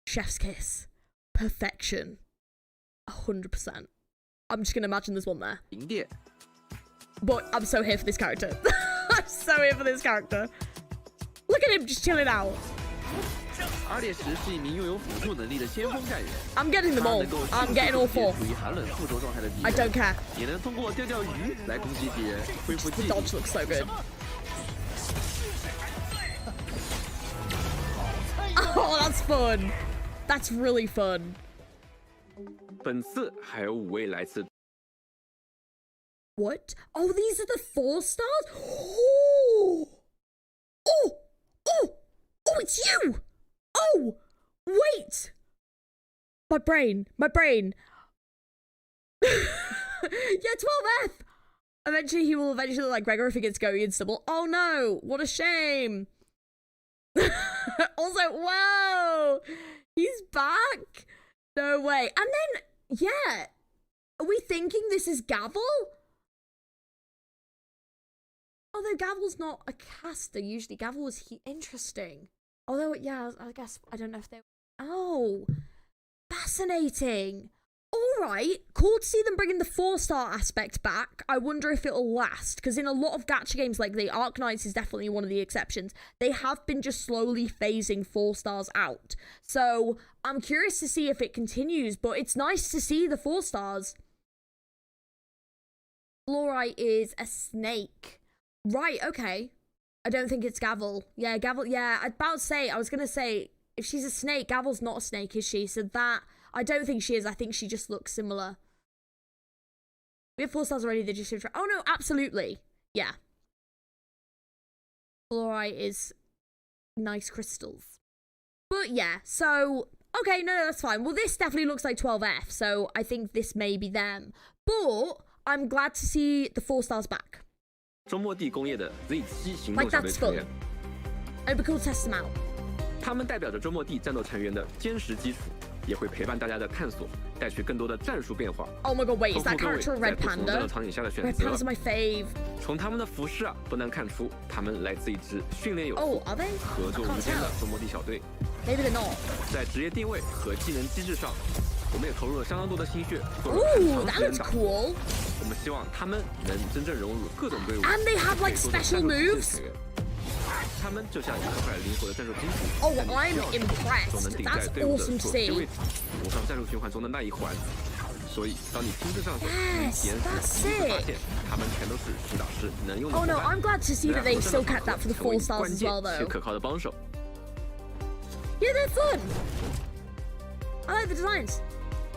Chef's kiss. Perfection. 100%. I'm just going to imagine there's one there. 营店 But I'm so here for this character. I'm so here for this character. Look at him just chilling out. 阿烈石是一名拥有辅助能力的先锋干员。 I'm getting them all. I'm getting all 4. 处于寒冷附着状态的敌人 I don't care. 也能通过钓鱼来攻击敌人，恢复 The 记忆。 dodge looks so good. Oh, that's fun. That's really fun. 本次还有5位来自 What? Oh, these are the 4 stars? Oh! Oh! Oh! Oh, it's you! Oh! Wait! My brain. Yeah, 12F! Eventually, he will eventually look like Gregor if he gets Goaty and Stubble. Oh no! What a shame! Also, whoa! He's back! No way. And then, yeah. Are we thinking this is Gavel? Although Gavel's not a caster, usually Gavel was interesting. Although, yeah, I guess, I don't know if they... Oh, fascinating. All right, cool to see them bringing the 4-star aspect back. I wonder if it'll last, because in a lot of gacha games like the Arknights is definitely one of the exceptions. They have been just slowly phasing 4 stars out. So I'm curious to see if it continues, but it's nice to see the 4 stars. Fluorite is a snake. Right, okay. I don't think it's Gavel. Yeah, Gavel, yeah, I was going to say, if she's a snake, Gavel's not a snake, is she? So that... I don't think she is. I think she just looks similar. We have 4 stars already. They just... Oh, no, absolutely. Yeah. Fluorite is nice crystals. But, yeah, so... Okay, no, that's fine. Well, this definitely looks like 12F, so I think this may be them. But I'm glad to see the 4 stars back. 周末地工业的 Z7 行 Like 动小队 that's 成 fun. 员， It'd be cool to test them out. 他们代表着周末地战斗成员的坚实基础，也会陪伴大家的探索，带去更多的战术变化。 Oh my god, wait, is 丰 that 富各位 character a 在 red 不同战 panda? 斗场景下的选 Red 择。 panda's my fave. 从他们的服饰不难看出，他们来自一支训练有素、 Oh, are they? 合作 I 无 can't 间的 tell. 周末地小队。 Maybe they're not. 在职业定位和技能机制上，我们也投入了相当多的心血，做了 Ooh, 很长 that 时间 looks 打。 cool. 我们希望他们能真正融入各种队伍， And they have, like, 可以做成 special 战斗机制 moves. 成员。他们就像一块灵活的战术拼图， Oh, 在你 I'm 需要时 impressed. 都能顶在 That's 队伍的 awesome to 所需 see. 位置，补上战术循环中的那一环。所以，当你亲自上手， Yes, 你体验时， that's 你会发 it. 现，他们全都是实打实能用的 Oh 伙 no, 伴。 I'm glad to see that they 让 still 合作 kept that for the 成为 4 stars 关 as 键 well, 且 though. 可靠的帮手。 Yeah, they're fun. I like the designs.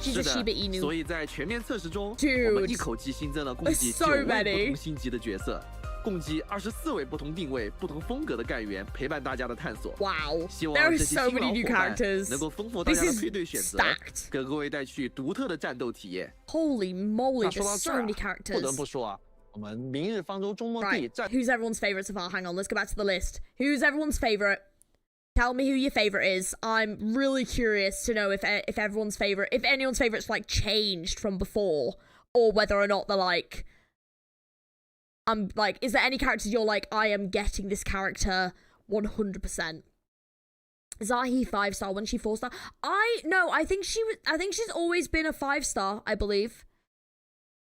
She's 是 a 的 Shiba Inu. 所以在全面测试中 Dude. 我们一口气新增了共计 So 9位 many. 不同星级的角色，共计24位不同定位、不同风格的干员陪伴大家的探索。 Wow. 希 There 望 are 这些 so 新 many 老 new 伙伴 characters. 能够丰富大 This 家的 is 配对选择， stacked. 给各位带去独特的战斗体验。 Holy moly, 那说 there's 到 so 这儿 many 啊，不得 characters. 不说啊，我们明日方舟周末地 Right, 战 who's everyone's favourite so far? Hang on, let's go back to the list. Who's everyone's favourite? Tell me who your favourite is. I'm really curious to know if everyone's favourite, if anyone's favourite's like changed from before, or whether or not they're like, I'm like, is there any characters you're like, I am getting this character 100%? Zahi 5-star, when she 4-star? I think she's always been a 5-star, I believe.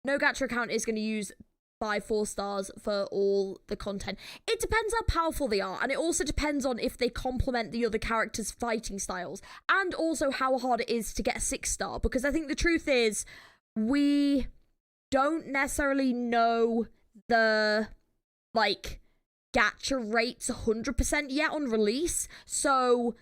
No gacha account is going to use 4 stars for all the content. It depends how powerful they are, and it also depends on if they complement the other characters' fighting styles, and also how hard it is to get a 6-star, because I think the truth is, we don't necessarily know the, like, gacha rates 100% yet on release, so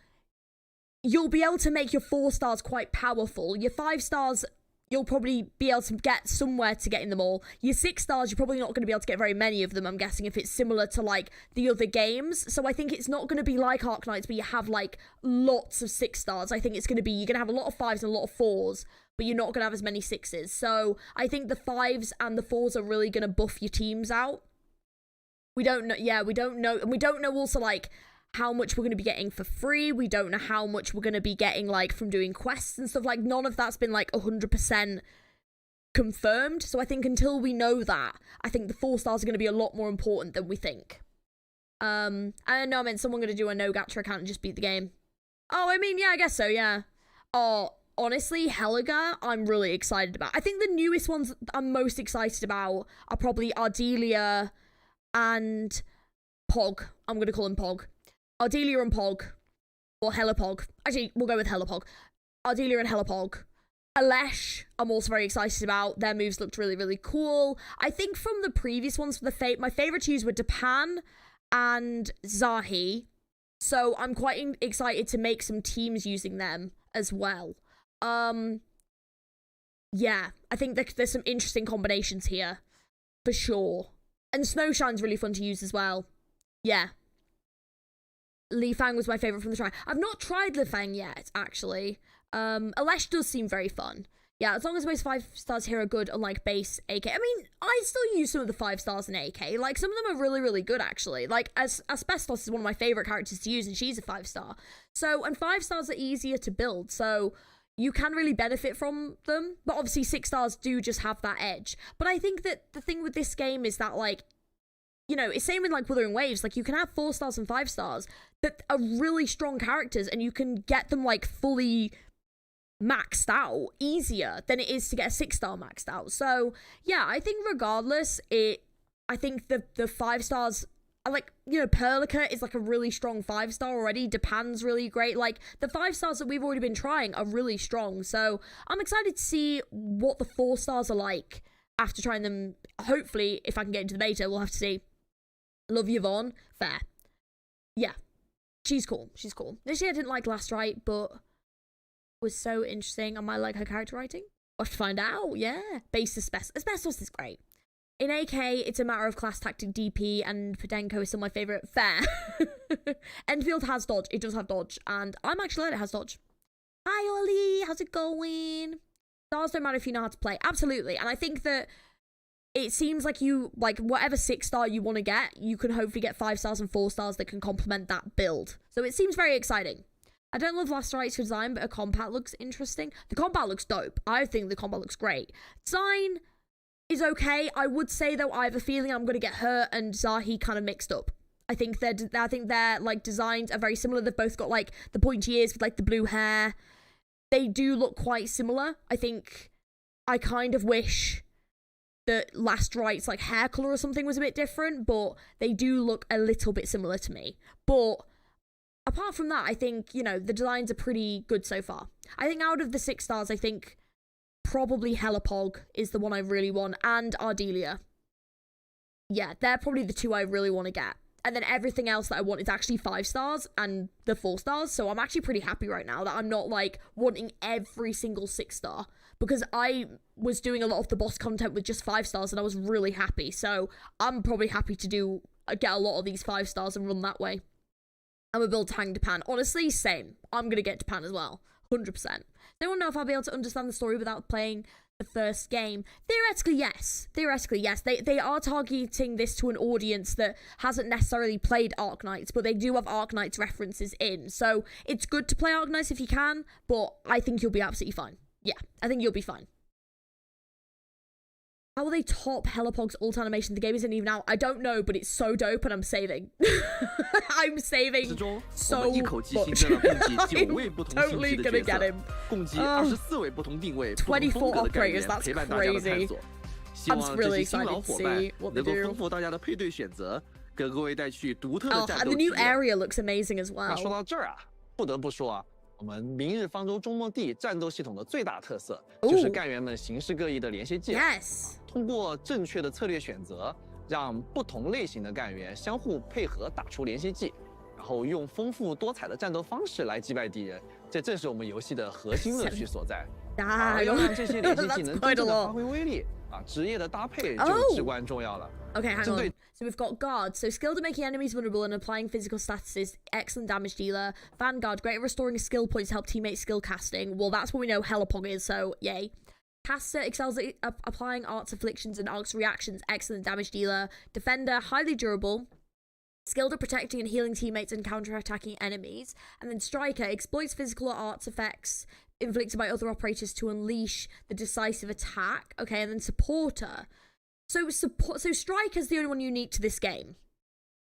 you'll be able to make your 4 stars quite powerful. Your 5 stars, you'll probably be able to get somewhere to getting them all. Your 6 stars, you're probably not going to be able to get very many of them, I'm guessing, if it's similar to, like, the other games. So I think it's not going to be like Arknights, where you have, like, lots of 6 stars. I think it's going to be, you're going to have a lot of 5s and a lot of 4s, but you're not going to have as many 6s. So I think the 5s and the 4s are really going to buff your teams out. We don't know, yeah, we don't know, and we don't know also, like, how much we're going to be getting for free. We don't know how much we're going to be getting, like, from doing quests and stuff. Like, none of that's been, like, 100% confirmed. So I think until we know that, I think the 4 stars are going to be a lot more important than we think. I don't know, I meant someone going to do a no gacha account and just beat the game. Oh, I mean, yeah, I guess so, yeah. Oh, honestly, Helga, I'm really excited about. I think the newest ones I'm most excited about are probably Ardelia and Pog. I'm going to call him Pog. Ardelia and Pog. Or Helipog. Actually, we'll go with Helipog. Ardelia and Helipog. Alesh, I'm also very excited about. Their moves looked really, really cool. I think from the previous ones, for the my favourite twos were Dapan and Zahi. So I'm quite excited to make some teams using them as well. Yeah, I think there's some interesting combinations here. For sure. And Snowshine's really fun to use as well. Yeah. Li Fang was my favourite from the try. I've not tried Li Fang yet, actually. Alesh does seem very fun. Yeah, as long as most 5 stars here are good, unlike base AK. I mean, I still use some of the 5 stars in AK. Like, some of them are really, really good, actually. Like, Asbestos is one of my favourite characters to use, and she's a 5-star. So, and 5 stars are easier to build, so you can really benefit from them. But obviously, 6 stars do just have that edge. But I think that the thing with this game is that, like, you know, it's same with like Wuthering Waves. Like, you can have 4 stars and 5 stars that are really strong characters, and you can get them like fully maxed out easier than it is to get a 6-star maxed out. So yeah, I think regardless, I think the 5 stars are like, you know, Perlica is like a really strong 5-star already. Depan's really great. Like, the 5 stars that we've already been trying are really strong. So I'm excited to see what the 4 stars are like after trying them. Hopefully, if I can get into the beta, we'll have to see. Love Yvonne, fair. Yeah, she's cool. She's cool. This year I didn't like Last Right, but was so interesting. I might like her character writing. We'll have to find out. Yeah, base Asbestos is great. In AK, it's a matter of class tactic DP, and Podenko is still my favourite. Fair. Endfield has dodge. It does have dodge, and I'm actually glad it has dodge. Hi, Ollie. How's it going? Stars don't matter if you know how to play. Absolutely. And I think that it seems like you, like, whatever 6-star you want to get, you can hopefully get 5 stars and 4 stars that can complement that build. So it seems very exciting. I don't love Last Right's design, but a combat looks interesting. The combat looks dope. I think the combat looks great. Design is okay. I would say, though, I have a feeling I'm going to get her and Zahi kind of mixed up. I think their like designs are very similar. They've both got like the pointy ears with like the blue hair. They do look quite similar. I think I kind of wish that Last Right's like hair color or something was a bit different, but they do look a little bit similar to me. But apart from that, I think, you know, the designs are pretty good so far. I think out of the 6 stars, I think probably Helipog is the one I really want, and Ardelia. Yeah, they're probably the 2 I really want to get. And then everything else that I want is actually 5 stars and the 4 stars. So I'm actually pretty happy right now that I'm not like wanting every single 6-star, because I was doing a lot of the boss content with just 5 stars and I was really happy. So I'm probably happy to get a lot of these 5 stars and run that way. I'm gonna build Tang Japan. Honestly, same. I'm gonna get Japan as well. 100%. They want to know if I'll be able to understand the story without playing the first game. Theoretically, yes. Theoretically, yes. They are targeting this to an audience that hasn't necessarily played Arknights, but they do have Arknights references in. So it's good to play Arknights if you can, but I think you'll be absolutely fine. Yeah, I think you'll be fine. How will they top Helipog's ult animation? The game isn't even out. I don't know, but it's so dope, and I'm saving. I'm saving so much. I'm totally gonna get him. 24 operators, that's crazy. I'm really excited to see what they do. And the new area looks amazing as well. 说到这儿啊，不得不说啊，我们明日方舟中末地战斗系统的最大特色就是干员们形式各异的连接技。Yes。通过正确的策略选择，让不同类型的干员相互配合打出连接技，然后用丰富多彩的战斗方式来击败敌人，这正是我们游戏的核心乐趣所在。而要让这些连接技能真正的发挥威力啊，职业的搭配就至关重要了。Okay, hang on. So we've got Guard. So skilled at making enemies vulnerable and applying physical statuses. Excellent damage dealer. Vanguard. Great at restoring skill points to help teammates skill casting. Well, that's what we know Helipog is, so yay. Caster excels at applying arts, afflictions, and arcs reactions. Excellent damage dealer. Defender. Highly durable. Skilled at protecting and healing teammates and counter-attacking enemies. And then Striker. Exploits physical or arts effects inflicted by other operators to unleash the decisive attack. Okay, and then Supporter. So Striker's the only one unique to this game,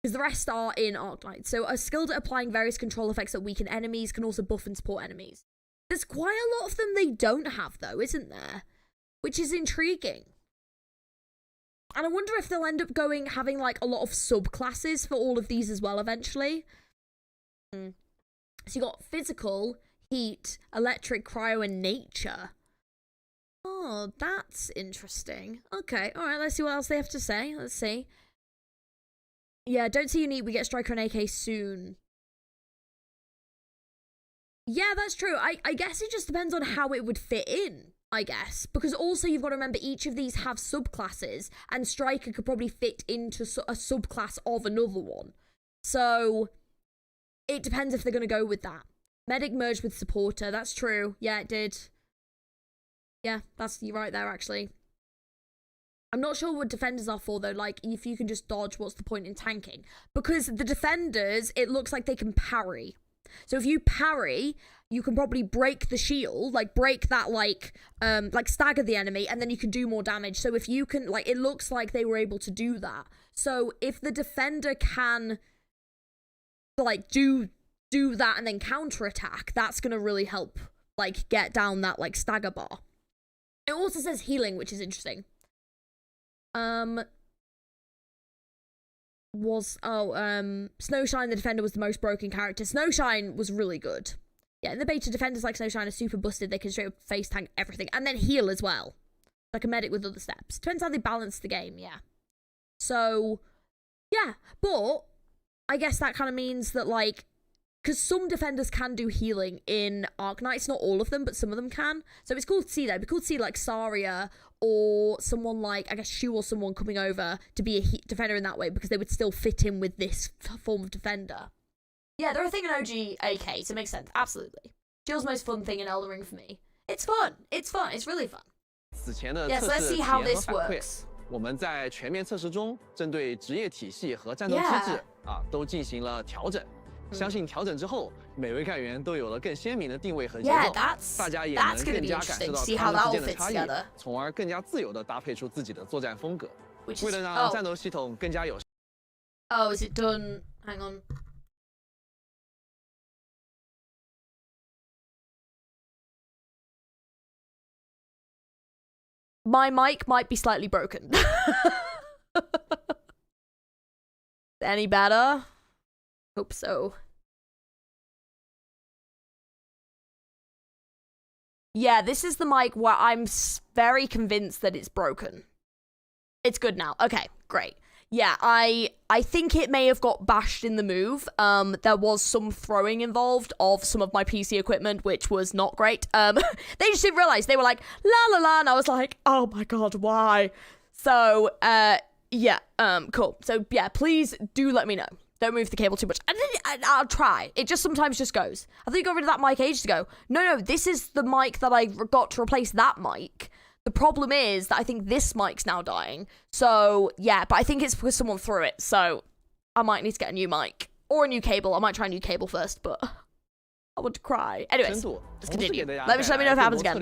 because the rest are in Arknights. So are skilled at applying various control effects that weaken enemies, can also buff and support enemies. There's quite a lot of them they don't have, though, isn't there? Which is intriguing. And I wonder if they'll end up having like a lot of subclasses for all of these as well eventually. So you got physical, heat, electric, cryo, and nature. Oh, that's interesting. Okay, alright, let's see what else they have to say. Let's see. Yeah, don't see unique. We get Striker and AK soon. Yeah, that's true. I guess it just depends on how it would fit in, I guess. Because also you've got to remember each of these have subclasses, and Striker could probably fit into a subclass of another one. So it depends if they're going to go with that. Medic merged with Supporter. That's true. Yeah, it did. Yeah, you're right there, actually. I'm not sure what defenders are for, though. Like, if you can just dodge, what's the point in tanking? Because the defenders, it looks like they can parry. So if you parry, you can probably break the shield, like break that, like stagger the enemy, and then you can do more damage. So if you can, like, it looks like they were able to do that. So if the defender can like do that and then counterattack, that's gonna really help like get down that like stagger bar. It also says healing, which is interesting. Snowshine the defender was the most broken character. Snowshine was really good. Yeah, in the beta, defenders like Snowshine are super busted. They can straight up face tank everything and then heal as well, like a medic with other steps. Depends how they balance the game. Yeah. So yeah, but I guess that kind of means that like, because some defenders can do healing in Arknights, not all of them, but some of them can. So it's cool to see that. It'd be cool to see like Saria or someone like, I guess Shu or someone coming over to be a defender in that way, because they would still fit in with this form of defender. Yeah, they're a thing in OG AK, so it makes sense. Absolutely. Jill's most fun thing in Elden Ring for me. It's fun. It's fun. It's really fun. Yeah, so let's see how this works. 我们在全面测试中，针对职业体系和战斗机制都进行了调整。相信调整之后，每位干员都有了更鲜明的定位和节奏，大家也能更加感受到他们之间的差异，从而更加自由地搭配出自己的作战风格。为了让战斗系统更加有。Oh, is it done? Hang on. My mic might be slightly broken. Any better? Hope so. Yeah, this is the mic where I'm very convinced that it's broken. It's good now. Okay, great. Yeah, I think it may have got bashed in the move. There was some throwing involved of some of my PC equipment, which was not great. They just didn't realize. They were like, la la la, and I was like, oh my god, why? So, yeah, cool. So, yeah, please do let me know. Don't move the cable too much. I'll try. It just sometimes just goes. I think I got rid of that mic ages ago. No, this is the mic that I got to replace that mic. The problem is that I think this mic's now dying. So, yeah, but I think it's because someone threw it. So, I might need to get a new mic. Or a new cable. I might try a new cable first, but I want to cry. Anyways, let's continue. Let me know if it happens again.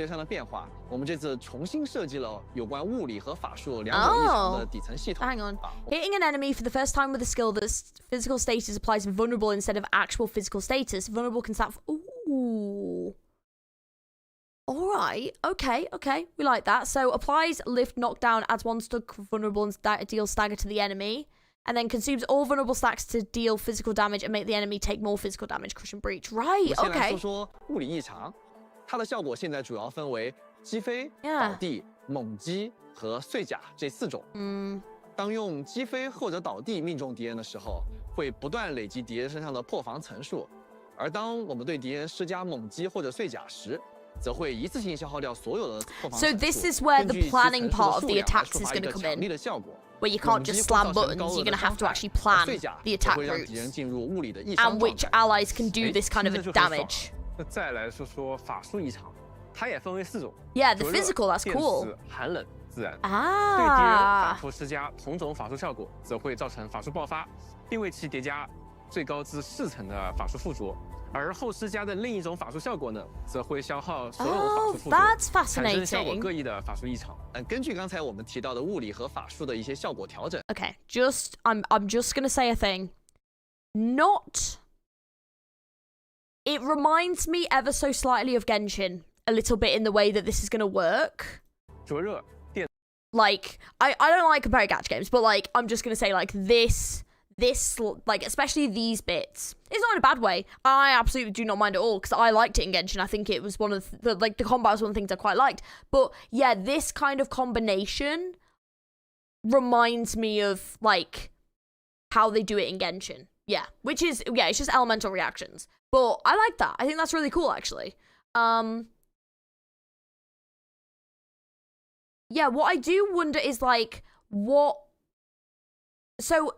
我们这次重新设计了有关物理和法术两种异常的底层系统。 Hang on. Hitting an enemy for the first time with a skill that's physical status applies vulnerable instead of actual physical status. Vulnerable can start... Ooh. Alright, okay, we like that. So, applies lift knockdown, adds one stack vulnerable and deals stagger to the enemy. And then consumes all vulnerable stacks to deal physical damage and make the enemy take more physical damage, crush and breach. Right, okay. 我先来说说物理异常，它的效果现在主要分为击飞、倒地、猛击和碎甲这4种。当用击飞或者倒地命中敌人的时候，会不断累积敌人身上的破防层数，而当我们对敌人施加猛击或者碎甲时， 则会一次性消耗掉所有的破防层数。 So this is where the planning part of the attacks is going to come in, where you can't just slam buttons. You're going to have to actually plan the attack routes and which allies can do this kind of damage. 再来说说法术异常，它也分为4种。 Yeah, the physical, that's cool. 电磁、寒冷、自然。啊。对敌人反复施加同种法术效果，则会造成法术爆发，并为其叠加最高至4层的法术附着。 而后施加的另一种法术效果呢，则会消耗所有法术附着，产生效果各异的法术异常。根据刚才我们提到的物理和法术的一些效果调整。Okay, I'm just gonna say a thing. It reminds me ever so slightly of Genshin a little bit in the way that this is gonna work. 灼热电。Like I don't like comparing gacha games, but like I'm just gonna say like this like especially these bits, it's not in a bad way. I absolutely do not mind at all because I liked it in Genshin. I think it was one of the combat was one of the things I quite liked. But yeah, this kind of combination reminds me of like how they do it in Genshin. Yeah, which is it's just elemental reactions. But I like that. I think that's really cool actually. Yeah, what I do wonder is like so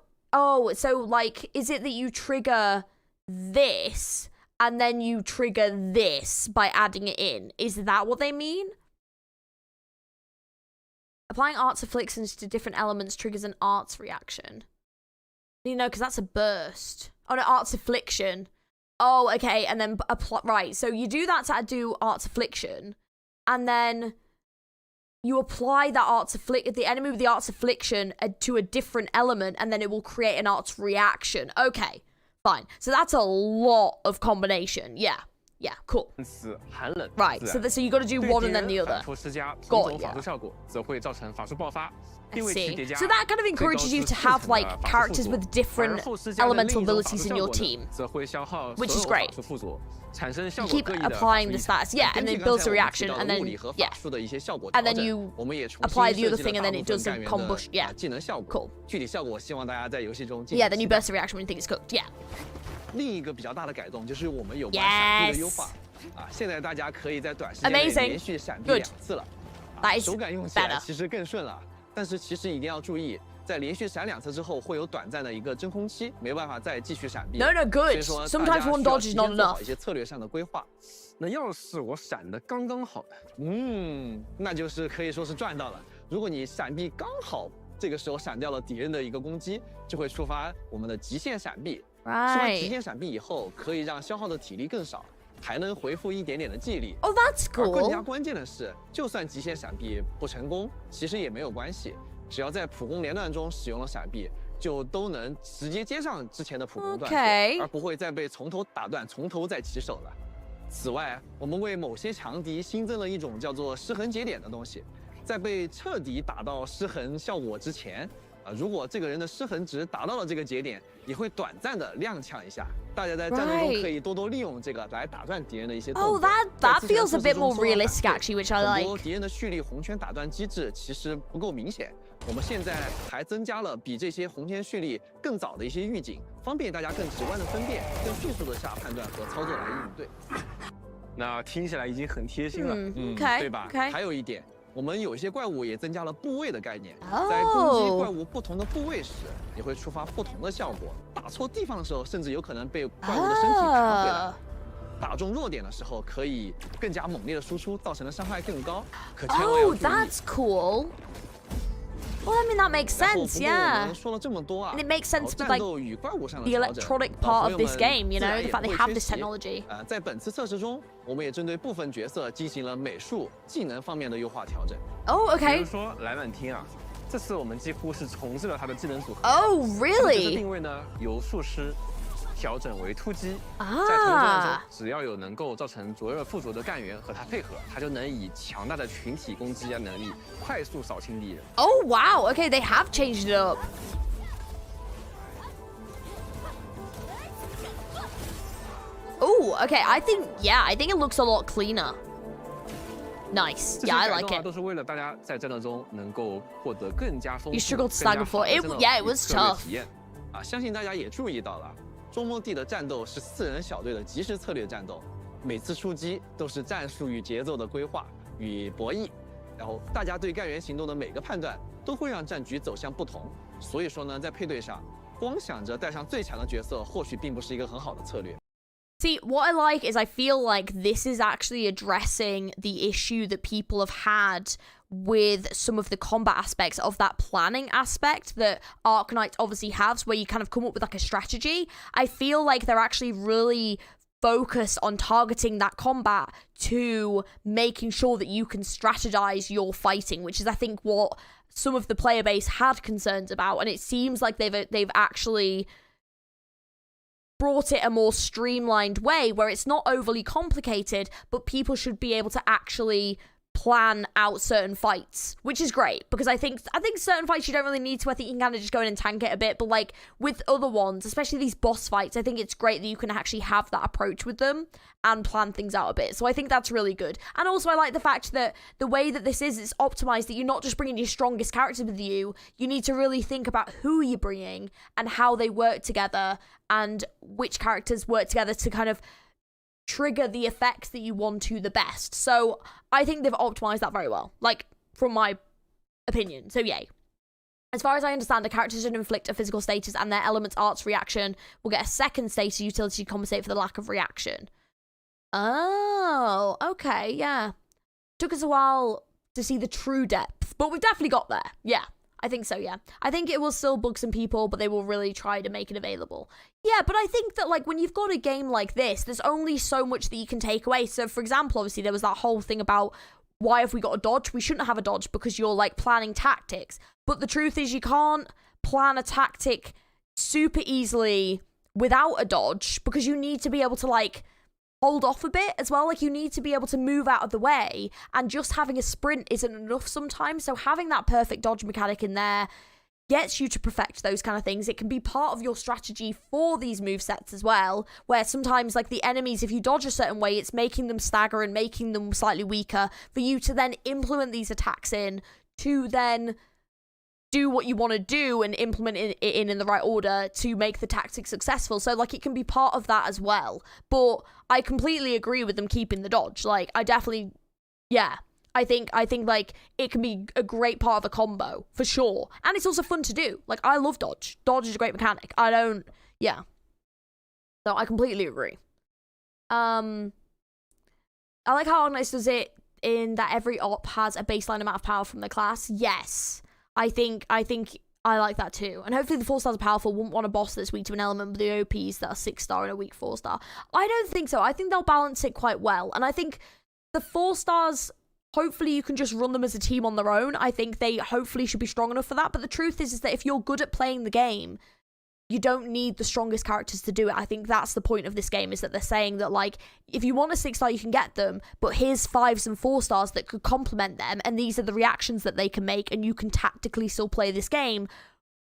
like, is it that you trigger this and then you trigger this by adding it in? Is that what they mean? Applying arts afflictions to different elements triggers an arts reaction. You know, because that's a burst. Oh no, arts affliction. Oh, okay, and then apply. Right, so you do that to do arts affliction, and then you apply that art's the enemy with the art's affliction to a different element, and then it will create an art's reaction. Okay, fine. So that's a lot of combination. Yeah, cool. Right, so you got to do one and then the other. Got it, yeah. I see. So that kind of encourages you to have like characters with different elemental abilities in your team, which is great. You keep applying the stats, yeah, and then it builds a reaction, and then and then you apply the other thing, and then it does the combustion. Yeah, cool. Yeah, then you burst the reaction when you think it's cooked. Yeah. 另一个比较大的改动就是我们有关闪避的优化现在大家可以在短时间内连续闪避2次了手感用起来其实更顺了，但是其实一定要注意，在连续闪2次之后会有短暂的一个真空期，没办法再继续闪避。No, good. Sometimes one dodge is not enough. 一些策略上的规划。那要是我闪的刚刚好的，那就是可以说是赚到了。如果你闪避刚好，这个时候闪掉了敌人的一个攻击，就会触发我们的极限闪避。 吃完极限闪避以后，可以让消耗的体力更少，还能回复一点点的记忆力。Oh, that's cool. 更加关键的是，就算极限闪避不成功，其实也没有关系，只要在普攻连段中使用了闪避，就都能直接接上之前的普攻段数，而不会再被从头打断，从头再起手了。此外，我们为某些强敌新增了一种叫做失衡节点的东西，在被彻底打到失衡效果之前。 如果这个人的失衡值达到了这个节点，也会短暂的踉跄一下。大家在战斗中可以多多利用这个来打断敌人的一些动作。Oh, that feels a bit more realistic actually, which I like. 很多敌人的蓄力红圈打断机制其实不够明显，我们现在还增加了比这些红圈蓄力更早的一些预警，方便大家更直观的分辨，更迅速的下判断和操作来应对。那听起来已经很贴心了，对吧？还有一点。 我们有一些怪物也增加了部位的概念，在攻击怪物不同的部位时，也会触发不同的效果。打错地方的时候，甚至有可能被怪物的身体弹回来；打中弱点的时候，可以更加猛烈的输出，造成的伤害更高。可千万要注意。Oh, that's cool. Well, I mean that makes sense, yeah. And it makes sense with like the electronic part of this game, you know, the fact they have this technology. 在本次测试中，我们也针对部分角色进行了美术、技能方面的优化调整。Oh, okay. 比如说莱万汀啊，这次我们几乎是重置了他的技能组合。Oh, really? 定位呢由术师调整为突击，在同战中，只要有能够造成灼热附着的干员和他配合，他就能以强大的群体攻击能力快速扫清敌人。Oh wow, okay, they have changed it up. Oh, okay, I think it looks a lot cleaner. Nice, yeah, I like it. 都是为了大家在战斗中能够获得更加丰富、 You struggled to stand before it, yeah, it was tough. 相信大家也注意到了。 中末地的战斗是4人小队的即时策略战斗，每次出击都是战术与节奏的规划与博弈，然后大家对干员行动的每个判断都会让战局走向不同。所以说呢，在配对上，光想着带上最强的角色，或许并不是一个很好的策略。 See, what I like is I feel like this is actually addressing the issue that people have had with some of the combat aspects of that planning aspect that Arknights obviously has, where you kind of come up with like a strategy. I feel like they're actually really focused on targeting that combat to making sure that you can strategize your fighting, which is I think what some of the player base had concerns about, and it seems like they've actually brought it a more streamlined way where it's not overly complicated, but people should be able to actually plan out certain fights, which is great, because I think certain fights you don't really need to. I think you can kind of just go in and tank it a bit, but like with other ones, especially these boss fights, I think it's great that you can actually have that approach with them and plan things out a bit. So I think that's really good. And also I like the fact that the way that this is, it's optimized that you're not just bringing your strongest characters with you. You need to really think about who you're bringing and how they work together and which characters work together to kind of trigger the effects that you want to the best. So I think they've optimized that very well, like from my opinion. So yay. As far as I understand, the characters should inflict a physical status and their element's arts reaction will get a second status utility to compensate for the lack of reaction. Oh, okay, yeah. Took us a while to see the true depth, but we've definitely got there. Yeah, I think so, yeah. I think it will still bug some people, but they will really try to make it available. Yeah, but I think that, like, when you've got a game like this, there's only so much that you can take away. So, for example, obviously, there was that whole thing about why have we got a dodge? We shouldn't have a dodge because you're like planning tactics. But the truth is you can't plan a tactic super easily without a dodge because you need to be able to like hold off a bit as well. Like you need to be able to move out of the way, and just having a sprint isn't enough sometimes. So having that perfect dodge mechanic in there gets you to perfect those kind of things. It can be part of your strategy for these movesets as well, where sometimes like the enemies, if you dodge a certain way, it's making them stagger and making them slightly weaker for you to then implement these attacks in to then do what you want to do and implement it in the right order to make the tactic successful. So like it can be part of that as well. But I completely agree with them keeping the dodge. Like I definitely, yeah. I think like it can be a great part of a combo for sure. And it's also fun to do. Like I love dodge. Dodge is a great mechanic. Yeah. So I completely agree. I like how Arknights does it in that every op has a baseline amount of power from the class. Yes. I think I like that too. And hopefully the 4-stars are powerful. Wouldn't want a boss that's weak to an element, but the OPs that are 6-star and a weak 4-star. I don't think so. I think they'll balance it quite well. And I think the 4-stars, hopefully you can just run them as a team on their own. I think they hopefully should be strong enough for that. But the truth is that if you're good at playing the game, you don't need the strongest characters to do it. I think that's the point of this game, is that they're saying that, like, if you want a 6-star, you can get them, but here's 5s and 4-stars that could complement them, and these are the reactions that they can make, and you can tactically still play this game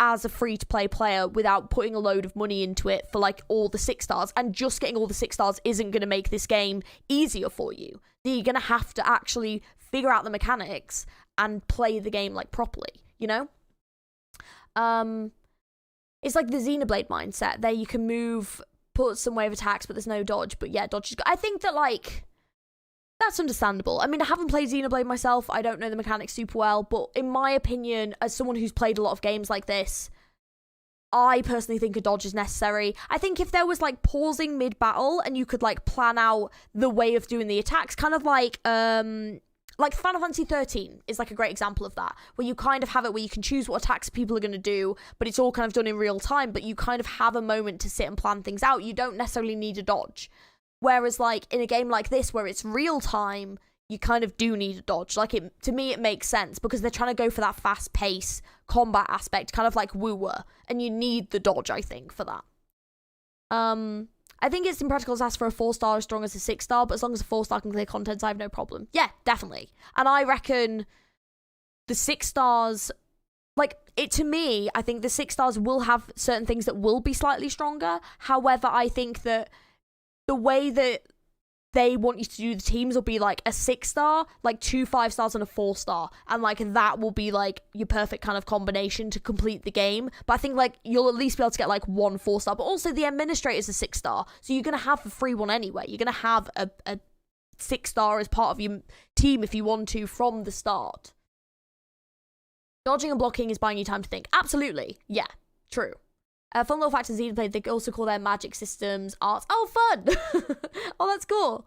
as a free-to-play player without putting a load of money into it for, like, all the 6-stars. And just getting all the 6-stars isn't going to make this game easier for you. You're going to have to actually figure out the mechanics and play the game, like, properly, you know? It's like the Xenoblade mindset. There you can move, put some wave attacks, but there's no dodge. But yeah, dodge is good. I think that, like, that's understandable. I mean, I haven't played Xenoblade myself. I don't know the mechanics super well. But in my opinion, as someone who's played a lot of games like this, I personally think a dodge is necessary. I think if there was, like, pausing mid-battle and you could, like, plan out the way of doing the attacks, kind of like Final Fantasy 13 is like a great example of that, where you kind of have it where you can choose what attacks people are going to do, but it's all kind of done in real time, but you kind of have a moment to sit and plan things out. You don't necessarily need a dodge. Whereas, like, in a game like this, where it's real time, you kind of do need a dodge. Like, to me, it makes sense, because they're trying to go for that fast-paced combat aspect, kind of like WoW, and you need the dodge, I think, for that. I think it's impractical to ask for a 4-star as strong as a 6-star, but as long as a 4-star can clear contents, I have no problem. Yeah, definitely. And I reckon the 6-stars, like, to me, I think the 6-stars will have certain things that will be slightly stronger. However, I think that the way that they want you to do the teams will be like a 6-star, like 2 5-stars and a 4-star, and like that will be like your perfect kind of combination to complete the game. But I think like you'll at least be able to get like 1 4-star, but also the administrator is a 6-star, so you're gonna have a free one anyway. You're gonna have a 6-star as part of your team if you want to from the start. Dodging and blocking is buying you time to think. Absolutely, yeah, true. Fun little fact in Xenoblade, they also call their magic systems arts. Oh, fun! Oh, that's cool.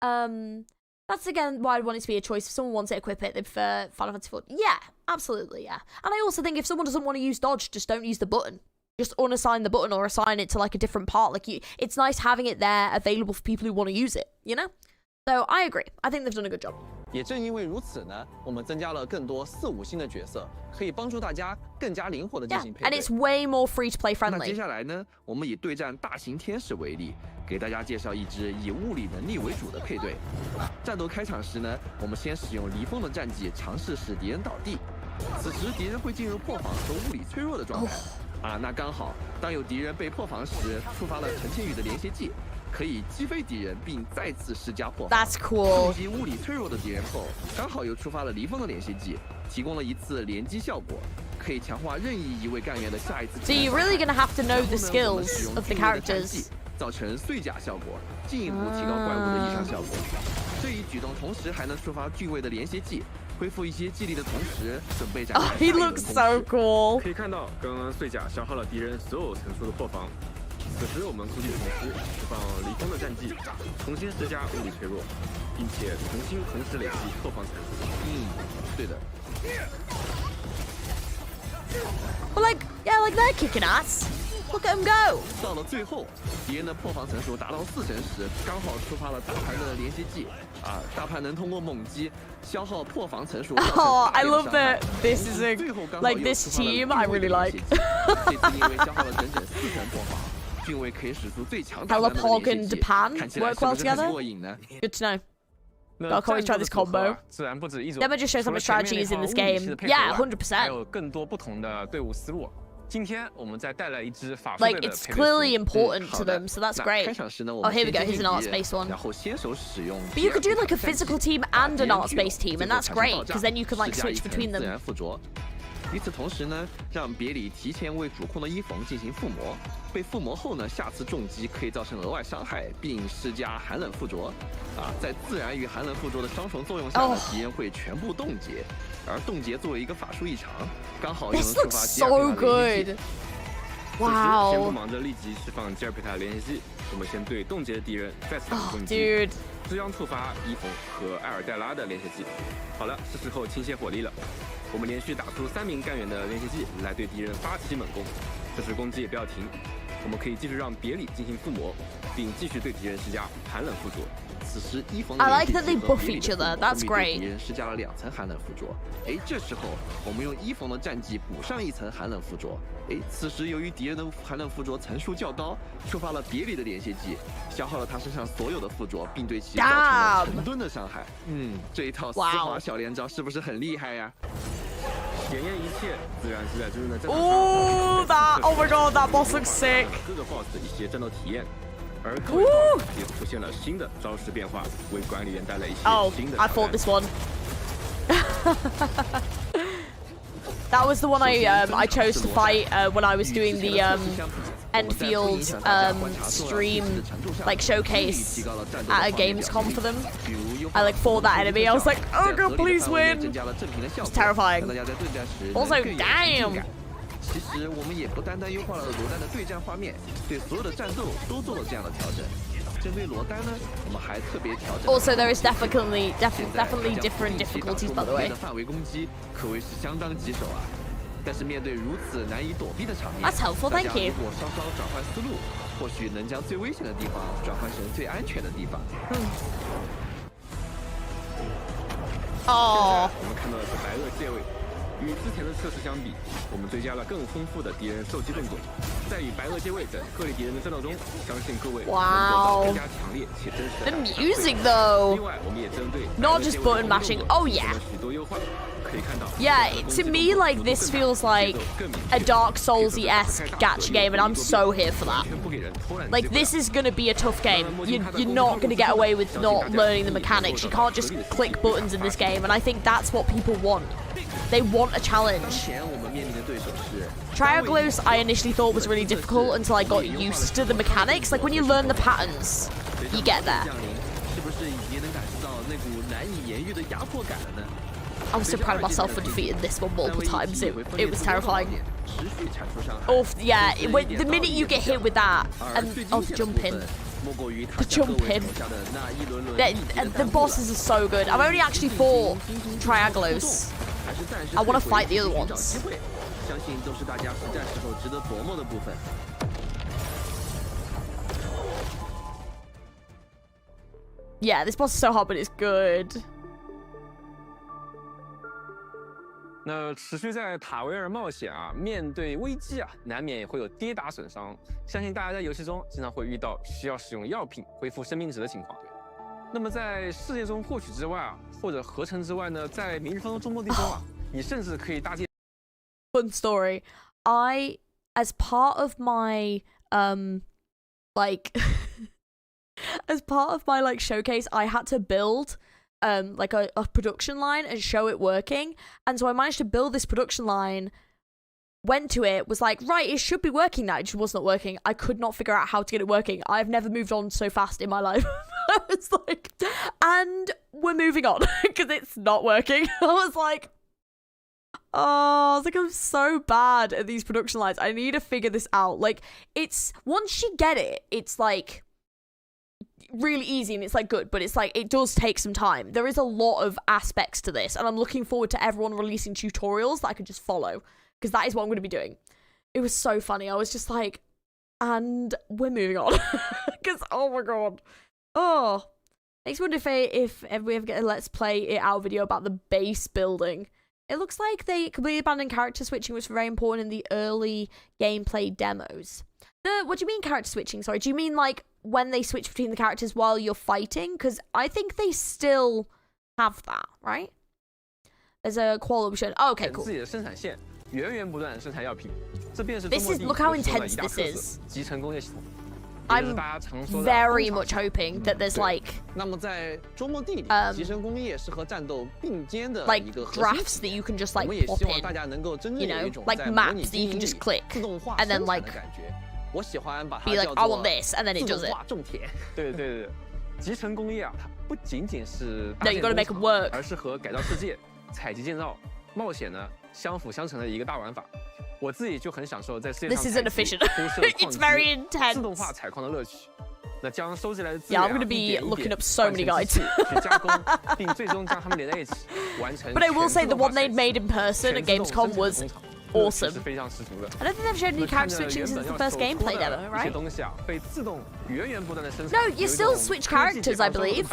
That's, again, why I'd want it to be a choice. If someone wants to equip it, they prefer Final Fantasy 4. Yeah, absolutely, yeah. And I also think if someone doesn't want to use dodge, just don't use the button. Just unassign the button or assign it to, like, a different part. Like, it's nice having it there available for people who want to use it, you know? So, I agree. I think they've done a good job. 也正因为如此呢，我们增加了更多4、5星的角色，可以帮助大家更加灵活的进行配对。And it's way more free to play friendly. 那接下来呢，我们以对战大型天使为例，给大家介绍一支以物理能力为主的配对。战斗开场时呢，我们先使用离风的战技尝试使敌人倒地，此时敌人会进入破防和物理脆弱的状态。那刚好，当有敌人被破防时，触发了陈千羽的连携技。 可以击飞敌人，并再次施加破防。 That's cool. 触及物理脆弱的敌人后，刚好又触发了离风的连续技，提供了一次连击效果，可以强化任意一位干员的下一次。So you're really gonna have to know the skills of the characters. 造成碎甲效果，进一步提高怪物的异常效果。这一举动同时还能触发巨位的连携技，恢复一些技力的同时，准备展开。He looks so cool. 可以看到，刚刚碎甲消耗了敌人所有层数的破防。 此时我们估计同时释放离风的战技，重新施加物理脆弱，并且同时累积破防参数。对的。But like, yeah, like they're kicking ass. Look at them go. 到了最后，敌人的破防层数达到4000时，刚好触发了大盘的连接技啊！大盘能通过猛击消耗破防层数。Oh, I love that this is a like this team I really like. 这次因为消耗了整整4层破防，俊卫可以使出最强大的连接技，看起来是不是很过瘾呢？ Good to know. I can't wait to try this combo. 自然不止一种。 Let me just show some strategies in this game. Yeah, 100%. 还有更多不同的队伍思路。今天我们再带来一支法术 Like it's clearly important to them, so that's great. 开场时呢， Oh, here we go. Here's an arts-based one. 然后先手使用。 But you could do like a physical team and an arts-based team, and that's great because then you could like switch between 自 them. 然附着。与此同时呢，让别里提前为主控的伊冯进行附魔，被附魔后呢，下次重击可以造成额外伤害，并施加寒冷附着。啊，在自然与寒冷附着的双重作用下呢，敌人会全部冻结，而冻结作为一个法术异常，刚好又能 This 触 looks 发 so good. 先不 Wow. 忙着立即释放吉尔佩塔连续技，我们先对冻结的敌人再次 Oh, 攻击， dude. 这将触发伊冯和艾尔黛拉的连续技。好了，是时候倾泻火力了。我们连续打出3名干员的连续技来对敌人发起猛攻，这时攻击也不要停，我们可以继续让别里进行附魔，并继续对敌人施加寒冷附着。此时伊冯 I like that they buff each other. That's 对 great. 敌人施加了2层寒冷附着。哎，这时候我们用伊冯的战绩补上1层寒冷附着。哎，此时由于敌人的寒冷附着层数较高，触发了别里的连续技，消耗了他身上所有的附着，并对其造成了成吨的伤害。这一套丝滑小连招是不是很厉害呀？ 检验一切，自然是在真正的战场上。 Oh, that! Oh my god, that boss looks sick. 各个 boss 的一些战斗体验，而各位 boss 也出现了新的招式变化，为管理员带来一些 Oh, 新的 I 挑 fought 战。 this one. That was the one I chose to fight when I was doing the Endfield stream like showcase at a Gamescom for them. I like fought that enemy. I was like, oh god, please win. It's terrifying. Also, damn. 其实我们也不单单优化了罗丹的对战画面，对所有的战斗都做了这样的调整。针对罗丹呢，我们还特别调整。 Also, there is definitely different difficulties, by the way. 的范围攻击可谓是相当棘手啊。但是面对如此难以躲避的场面， That's helpful, thank you. 如果稍稍转换思路，或许能将最危险的地方转换成最安全的地方。Oh. 我们看到的是白垩借位。与之前的测试相比，我们追加了更丰富的敌人受击动作。在与白垩借位等各类敌人的战斗中，相信各位能得到更加强烈且真实的 The music, though. 另外，我们也针对 Not just button mashing. Oh yeah. 许多优化。可以看到 Yeah, to me, like, this feels like a Dark Souls-esque gacha game, and I'm so here for that. Like, this is gonna be a tough game. You're not gonna get away with not learning the mechanics. You can't just click buttons in this game, and I think that's what people want. They want a challenge. Triangulus I initially thought was really difficult until I got used to the mechanics. Like, when you learn the patterns, you get there. I was so proud of myself for defeating this one multiple times. It was terrifying. Oh, yeah. The minute you get hit with that, and the jumping. The jumping. The bosses are so good. I've only actually fought Triangulus. I want to fight the other ones. Yeah, this boss is so hard, but it's good. 那持续在塔维尔冒险啊，面对危机啊，难免也会有跌打损伤。相信大家在游戏中经常会遇到需要使用药品恢复生命值的情况。那么在世界中获取之外啊，或者合成之外呢，在明日方舟周末地中啊，你甚至可以搭建。Fun story. As part of my like as part of my like showcase, I had to build like a production line and show it working, and so I managed to build this production line, went to it, was like, right, it should be working now. It just was not working. I could not figure out how to get it working. I've never moved on so fast in my life. I was like, and we're moving on because it's not working. I was like, oh, I'm so bad at these production lines. I need to figure this out. Like, it's once you get it, it's like really easy and it's like good, but it's like it does take some time. There is a lot of aspects to this, and I'm looking forward to everyone releasing tutorials that I can just follow, because that is what I'm going to be doing. It was so funny. I was just like, and we're moving on. Because, oh my god. Oh. Makes me wonder if we ever get a Let's Play It Out video about the base building. It looks like they completely abandoned character switching, which was very important in the early gameplay demos. What do you mean character switching? Sorry, do you mean like when they switch between the characters while you're fighting? Because I think they still have that, right? There's a qual option. Oh, okay, cool. This is, look how intense this is. I'm very much hoping that there's like graphs that you can just like pop in, you know, like maps that you can just click and then like be like, I want this, and then it does it. No, you gotta make it work. 采集建造、冒险呢相辅相成的一个大玩法。我自己就很享受在世界上 This isn't efficient. It's very intense. 自动化采矿的乐趣。那将收集来的资 Yeah, 源 I'm gonna be looking up so many guides. 去加工，并最终将它们连在一起，完成。But I will say the one they'd made in person at Gamescom was awesome. 是非常十足的。I don't think they've showed any character switching since the first gameplay demo, right? 东西啊，被自动源源不断的生产。 No, you still switch characters, I believe.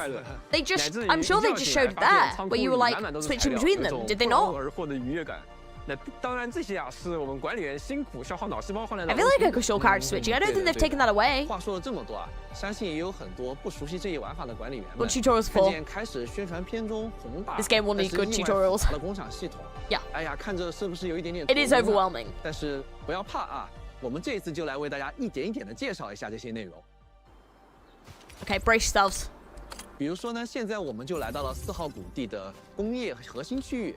They just, I'm sure they just showed it there, where you were like switching between them. Did they not? 而获得愉悦感。那当然，这些啊是我们管理员辛苦消耗脑细胞换来的。 I feel like I could show character switching. I don't think they've taken that away. 话说了这么多啊，相信也有很多不熟悉这一玩法的管理员们。 What tutorials for? 看见开始宣传片中宏大 This game will need good tutorials. 的工厂系统。Yeah. 哎呀，看着是不是有一点点 It is overwhelming. 但是不要怕啊，我们这一次就来为大家一点一点的介绍一下这些内容。 Okay, brace yourselves. 比如说呢，现在我们就来到了4号谷地的工业核心区域。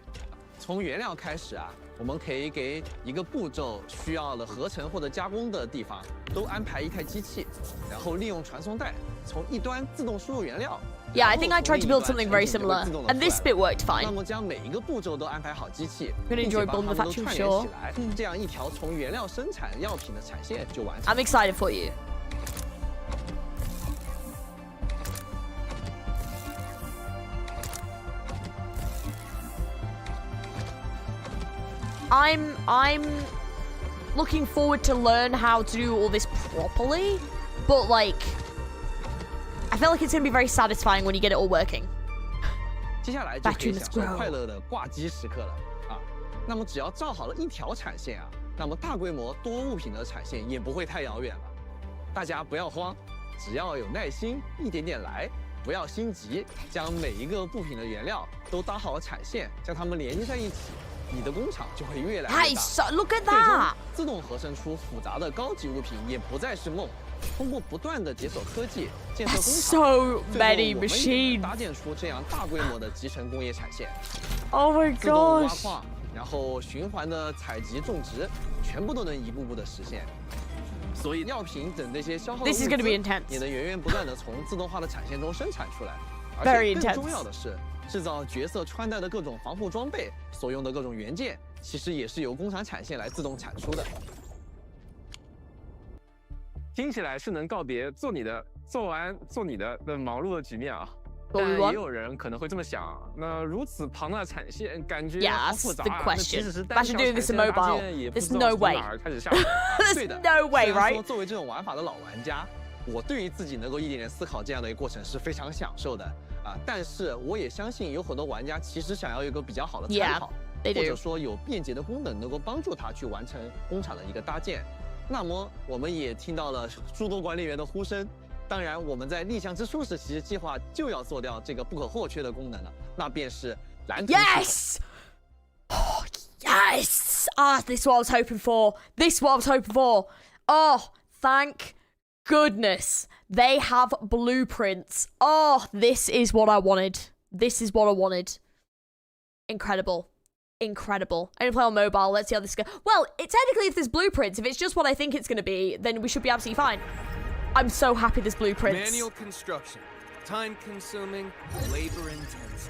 从原料开始啊，我们可以给一个步骤需要的合成或者加工的地方都安排一台机器，然后利用传送带从一端自动输入原料。 Yeah, I think I tried to build something very similar, and this bit worked 那 fine. 么将每一个步骤都安排好机器， Gonna 并 enjoy 且把它 building 们 the 都 factory, 串联 sure. 起来，这样一条从原料生产药品的产线就完成。 I'm excited for you. I'm looking forward to learn how to do all this properly, but like, I feel like it's gonna be very satisfying when you get it all working. 接下来就可以享受快乐的挂机时刻了啊！那么只要造好了一条产线啊，那么大规模多物品的产线也不会太遥远了。大家不要慌，只要有耐心，一点点来，不要心急，将每一个部品的原料都搭好产线，将它们连接在一起。 你的工厂就会越来越大。Look at that！ 自动合成出复杂的高级物品也不再是梦。通过不断的解锁科技，建设工厂， so many machines， 搭建出这样大规模的集成工业产线。Oh my 自动挖 gosh！ 矿，然后循环的采集种植，全部都能一步步的实现。所以药品等这些消耗的物资 This is gonna be intense. 也能源源不断的从自动化的产线中生产出来。Very 而且 intense. 更重要的是。 制造角色穿戴的各种防护装备所用的各种元件，其实也是由工厂产线来自动产出的。听起来是能告别做你的、做完做你的忙碌的局面啊。 But 但 we want- 也有人可能会这么想，那如此庞大的产线，感觉 Yeah, 好复杂 that's 啊。 the 那即使是 question. 单 Imagine 条 doing this 产 in 线搭 mobile. 建，也不 There's 知道 no 从 way. 哪儿开始下手。对的 no way, 虽然 right? 说作为这种玩法的老玩家，我对于自己能够一点点思考这样的一个过程是非常享受的啊。但是我也相信有很多玩家其实想要有一个比较好的参考， they do. 或者说有便捷的功能能够帮助他去完成工厂的一个搭建。那么我们也听到了诸多管理员的呼声。 当然，我们在立项之初时，其实计划就要做掉这个不可或缺的功能了，那便是蓝图系统。 Yes! Oh, yes! Ah, this is what I was hoping for. This is what I was hoping for. Oh, thank goodness. They have blueprints. Oh, this is what I wanted. This is what I wanted. Incredible. Incredible. I'm gonna play on mobile. Let's see how this goes. Well, technically, if there's blueprints, if it's just what I think it's gonna be, then we should be absolutely fine. I'm so happy there's blueprints. Manual construction, time-consuming, labor-intensive,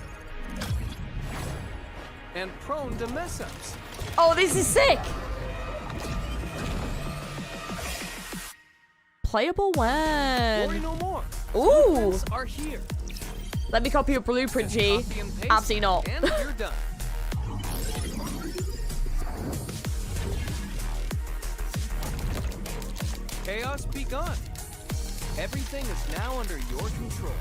and prone to mess-ups. Oh, this is sick. Playable when? Worry no more. Ooh. Blueprints are here. Let me copy your blueprint, G. Copy and paste, Absolutely not. And you're done. chaos begun. Everything is now under your control.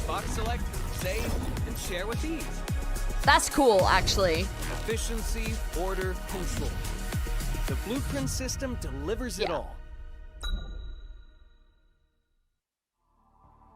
Box select, save, and share with ease. That's cool, actually. Efficiency, order, control. The blueprint system delivers it all.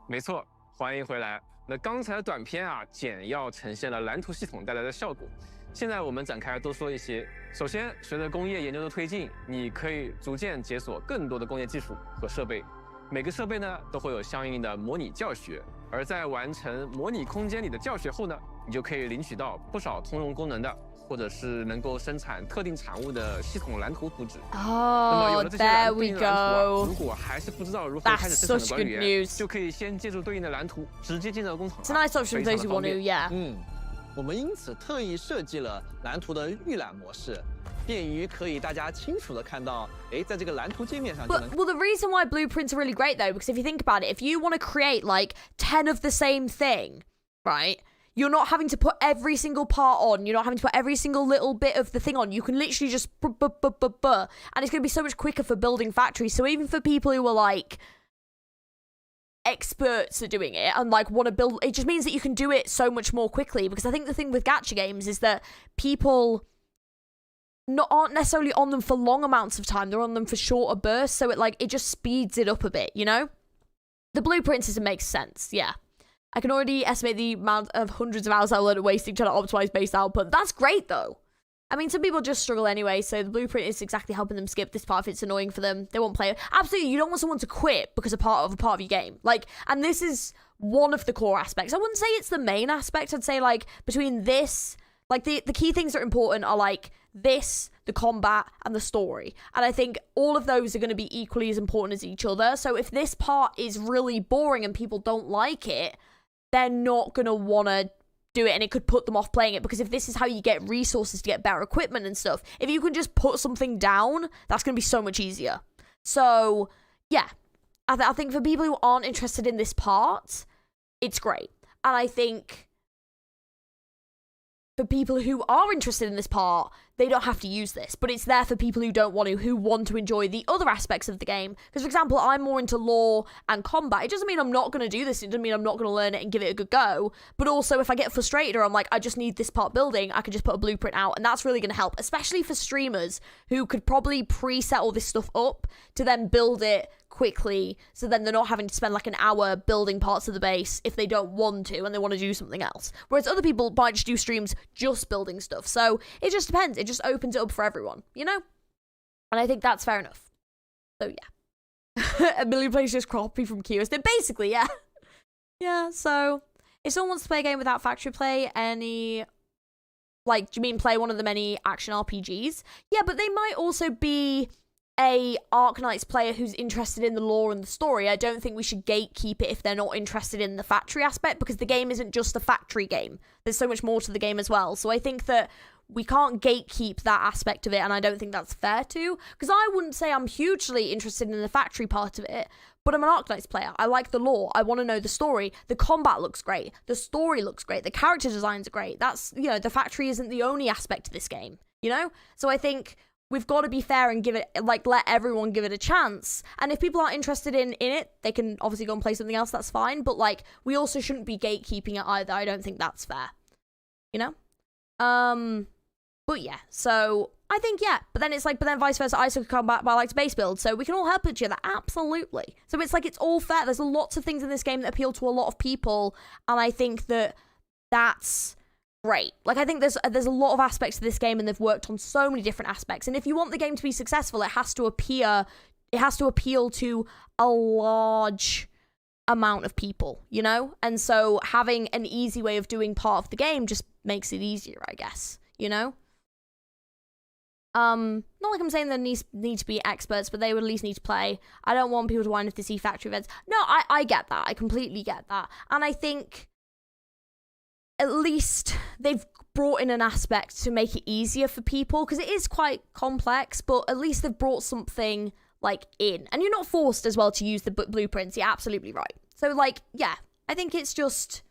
没错，欢迎回来。那刚才的短片啊，简要呈现了蓝图系统带来的效果。现在我们展开多说一些。首先，随着工业研究的推进，你可以逐渐解锁更多的工业技术和设备。每个设备呢，都会有相应的模拟教学。而在完成模拟空间里的教学后呢，你就可以领取到不少通用功能的，或者是能够生产特定产物的系统蓝图图纸。那么有了这些对应的蓝图啊，如果还是不知道如何开始生产的管理员，就可以先借助对应的蓝图，直接进入工厂。It's a nice option for those who want to, yeah. 我们因此特意设计了蓝图的预览模式。便于可以大家清楚的看到，在这个蓝图界面上就能。Well, the reason why blueprints are really great though, because if you think about it, if you want to create like 10 of the same thing, right? You're not having to put every single part on. You're not having to put every single little bit of the thing on. You can literally just and it's going to be so much quicker for building factories. So even for people who are like experts at doing it and like want to build, it just means that you can do it so much more quickly. Because I think the thing with gacha games is that people aren't necessarily on them for long amounts of time. They're on them for shorter bursts, so it just speeds it up a bit, you know? The blueprint system makes sense, yeah. I can already estimate the amount of hundreds of hours I learned wasting trying to optimize base output. That's great, though. I mean, some people just struggle anyway, so the blueprint is exactly helping them skip this part if it's annoying for them. They won't play it. Absolutely, you don't want someone to quit because of a part of your game. Like, and this is one of the core aspects. I wouldn't say it's the main aspect. I'd say, like, between this, like, the key things that are important are, like, this, the combat, and the story. And I think all of those are going to be equally as important as each other. So if this part is really boring and people don't like it, they're not going to want to do it, and it could put them off playing it, because if this is how you get resources to get better equipment and stuff, if you can just put something down, that's going to be so much easier. So, yeah. I think for people who aren't interested in this part, it's great. And I think for people who are interested in this part, they don't have to use this, but it's there for people who don't want to, who want to enjoy the other aspects of the game. Because, for example, I'm more into lore and combat. It doesn't mean I'm not going to do this. It doesn't mean I'm not going to learn it and give it a good go. But also, if I get frustrated or I'm like, I just need this part building, I can just put a blueprint out, and that's really going to help, especially for streamers who could probably preset all this stuff up to then build it quickly, so then they're not having to spend like an hour building parts of the base if they don't want to and they want to do something else. Whereas other people might just do streams just building stuff. So it just depends. It just opens it up for everyone, you know? And I think that's fair enough. So yeah. A million players just copy from Kiosk. Basically, yeah. Yeah, so if someone wants to play a game without factory play, like, do you mean play one of the many action RPGs? Yeah, but they might also be a Arknights player who's interested in the lore and the story. I don't think we should gatekeep it if they're not interested in the factory aspect, because the game isn't just a factory game. There's so much more to the game as well. So I think that we can't gatekeep that aspect of it, and I don't think that's fair to, because I wouldn't say I'm hugely interested in the factory part of it, but I'm an Arknights player. I like the lore. I want to know the story. The combat looks great. The story looks great. The character designs are great. That's, you know, the factory isn't the only aspect of this game, you know? So I think we've got to be fair and give it, like, let everyone give it a chance. And if people aren't interested in it, they can obviously go and play something else, that's fine. But, like, we also shouldn't be gatekeeping it either. I don't think that's fair. You know? But yeah, so I think, yeah. But then it's like, but then vice versa, I suck at combat, but I like to base build. So we can all help each other. Absolutely. So it's like, it's all fair. There's lots of things in this game that appeal to a lot of people. And I think that that's great. Like, I think there's a lot of aspects to this game, and they've worked on so many different aspects. And if you want the game to be successful, it has to appeal to a large amount of people, you know? And so having an easy way of doing part of the game just makes it easier, I guess, you know? Not like I'm saying there need to be experts, but they would at least need to play. I don't want people to wind up to see factory events. No, I get that. I completely get that. And I think at least they've brought in an aspect to make it easier for people, because it is quite complex, but at least they've brought something, like, in. And you're not forced as well to use the blueprints. You're absolutely right. So, like, yeah, I think it's just,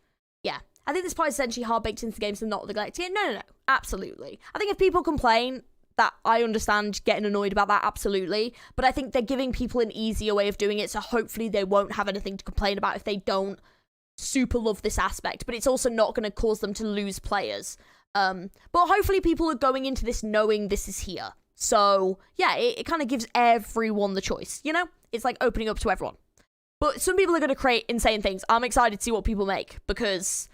yeah. I think this part is essentially hard baked into the game, so not neglecting it. No. Absolutely. I think if people complain, that I understand getting annoyed about that, absolutely. But I think they're giving people an easier way of doing it, so hopefully they won't have anything to complain about if they don't super love this aspect. But it's also not going to cause them to lose players. But hopefully people are going into this knowing this is here. So, yeah, it kind of gives everyone the choice, you know? It's like opening up to everyone. But some people are going to create insane things. I'm excited to see what people make, because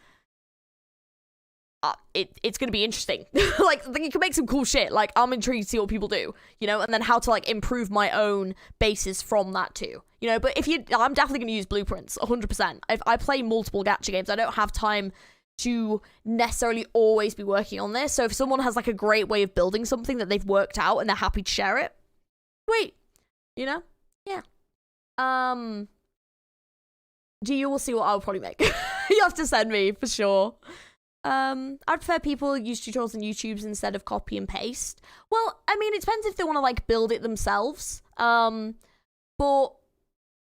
it's going to be interesting. Like, you can make some cool shit. Like, I'm intrigued to see what people do, you know? And then how to, like, improve my own bases from that, too. You know, but I'm definitely going to use blueprints, 100%. If I play multiple gacha games, I don't have time to necessarily always be working on this. So if someone has like a great way of building something that they've worked out and they're happy to share it, sweet, you know? Yeah. You will see what I'll probably make. You have to send me for sure. I'd prefer people use tutorials on YouTube instead of copy and paste. Well, I mean, it depends if they want to like build it themselves. But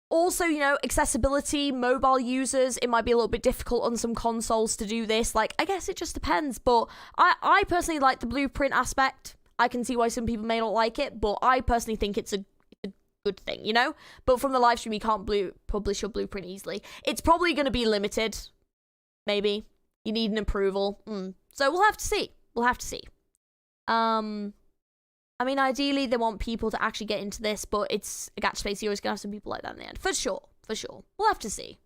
also, you know, accessibility, mobile users, it might be a little bit difficult on some consoles to do this. Like, I guess it just depends. But I personally like the blueprint aspect. I can see why some people may not like it, but I personally think it's a good thing, you know? But from the live stream, you can't publish your blueprint easily. It's probably going to be limited, maybe. You need an approval. So we'll have to see. We'll have to see. I mean, ideally, they want people to actually get into this, but it's a gacha space. You're always going to have some people like that in the end. For sure. For sure. We'll have to see.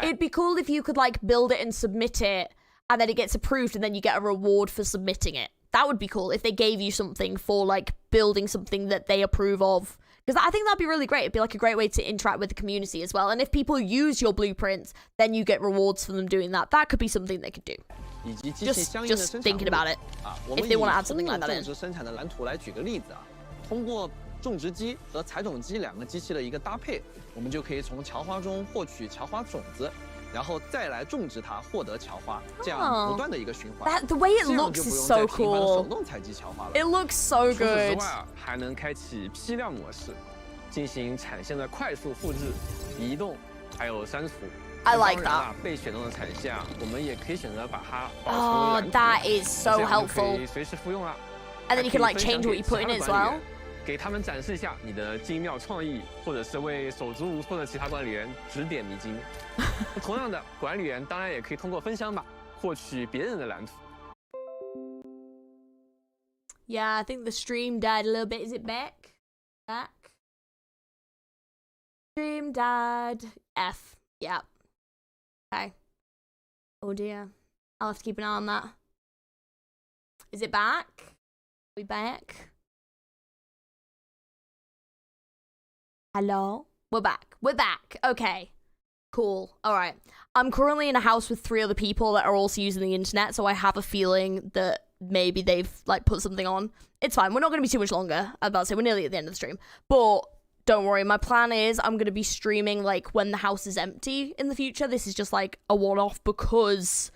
It'd be cool if you could, like, build it and submit it, and then it gets approved, and then you get a reward for submitting it. That would be cool if they gave you something for, like, building something that they approve of. Because I think that'd be really great. It'd be, like, a great way to interact with the community as well. And if people use your blueprints, then you get rewards for them doing that. That could be something they could do. Just thinking about it. If they want to add something like that in. 通过种植机和采种机两个机器的一个搭配，我们就可以从荞花中获取荞花种子，然后再来种植它，获得荞花，这样不断的一个循环。The way it looks is so cool. It looks so good. 除此之外，还能开启批量模式，进行产线的快速复制、移动，还有删除。 I like that. 被选中的产线啊，我们也可以选择把它 Oh, that is so helpful. 可以随时复用啊。And then you can like change what you put in it as well. 给他们展示一下你的精妙创意，或者是为手足无措的其他管理员指点迷津。同样的，管理员当然也可以通过分享码获取别人的蓝图。Yeah, I think the stream died a little bit. Is it back? Back? Stream died. F. Yeah. Okay. Oh dear. I'll have to keep an eye on that. Is it back? Are we back? Hello? We're back. We're back. Okay. Cool. Alright. I'm currently in a house with 3 other people that are also using the internet, so I have a feeling that maybe they've like put something on. It's fine. We're not going to be too much longer. I was about to say, we're nearly at the end of the stream. But don't worry, my plan is I'm going to be streaming, like, when the house is empty in the future. This is just, like, a one-off because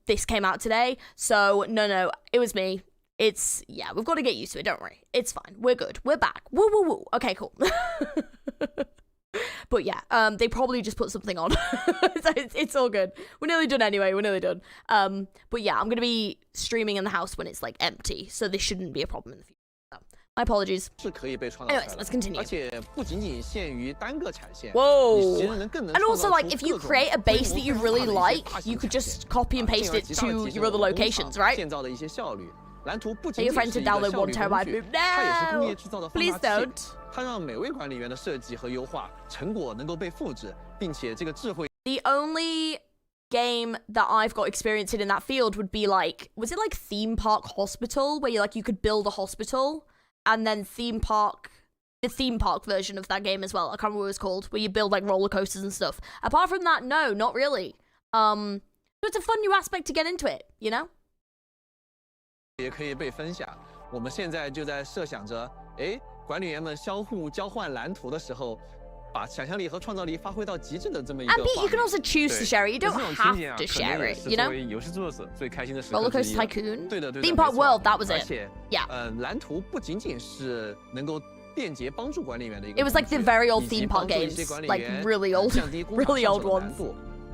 this came out today. So, no, it was me. It's, yeah, we've got to get used to it, don't worry. It's fine. We're good. We're back. Woo, woo, woo. Okay, cool. But, yeah, they probably just put something on. So it's all good. We're nearly done anyway. We're nearly done. But, yeah, I'm going to be streaming in the house when it's, like, empty. So this shouldn't be a problem in the future. My apologies. Anyways, let's continue. Whoa! And also, like, if you create a base that you really like, you could just copy and paste it to your other locations, right? Tell your friend to download 1 terabyte boot. No! Please don't. The only game that I've got experience in that field would be like, was it like Theme Park Hospital, where you could build a hospital? And then the theme park version of that game as well. I can't remember what it was called, where you build like roller coasters and stuff. Apart from that, no, not really. So it's a fun new aspect to get into it, you know? 也可以被分享。我们现在就在设想着，管理员们相互交换蓝图的时候，把想象力和创造力发挥到极致的这么一个。And Pete, you can also choose to share it. You don't have to share it, you know? 游戏作者最开心的时刻。Roller Coaster Tycoon. 对的。Theme Park World, that was it. 而且 ，yeah. 蓝图不仅仅是能够便捷帮助管理员的一个。It was like the very old theme park games, like really old ones.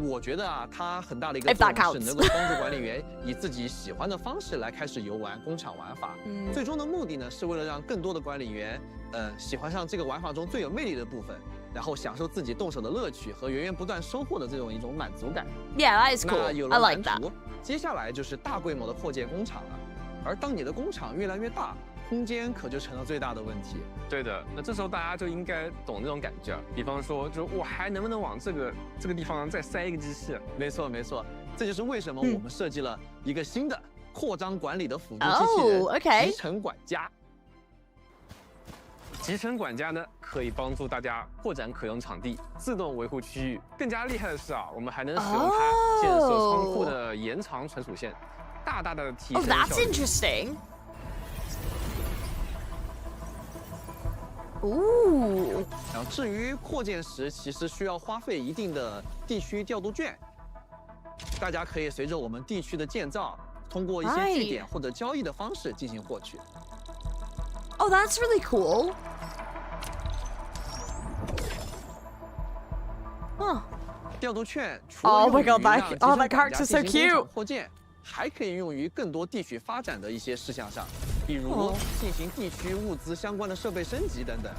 我觉得啊，它很大的一个作用是能够帮助管理员以自己喜欢的方式来开始游玩工厂玩法。最终的目的呢，是为了让更多的管理员，喜欢上这个玩法中最有魅力的部分，然后享受自己动手的乐趣和源源不断收获的这种一种满足感。Yeah, that is cool. 那有了 I like that. 接下来就是大规模的扩建工厂了。而当你的工厂越来越大，空间可就成了最大的问题。对的，那这时候大家就应该懂那种感觉，比方说，就是我还能不能往这个地方再塞一个机器？没错没错，这就是为什么我们设计了一个新的扩张管理的辅助机器人——集成管家。集成管家呢，可以帮助大家扩展可用场地，自动维护区域。更加厉害的是啊，我们还能使用它建设仓库的延长存储线，大大的提升效率。Oh, that's interesting. Ooh. 然后至于扩建时，其实需要花费一定的地区调度券，大家可以随着我们地区的建造，通过一些据点或者交易的方式进行获取。Oh, that's really cool. Huh. 调度券除了 Oh my god, that 让 character's so cute. 扩建，还可以用于更多地区发展的一些事项上，比如进行地区物资相关的设备升级等等。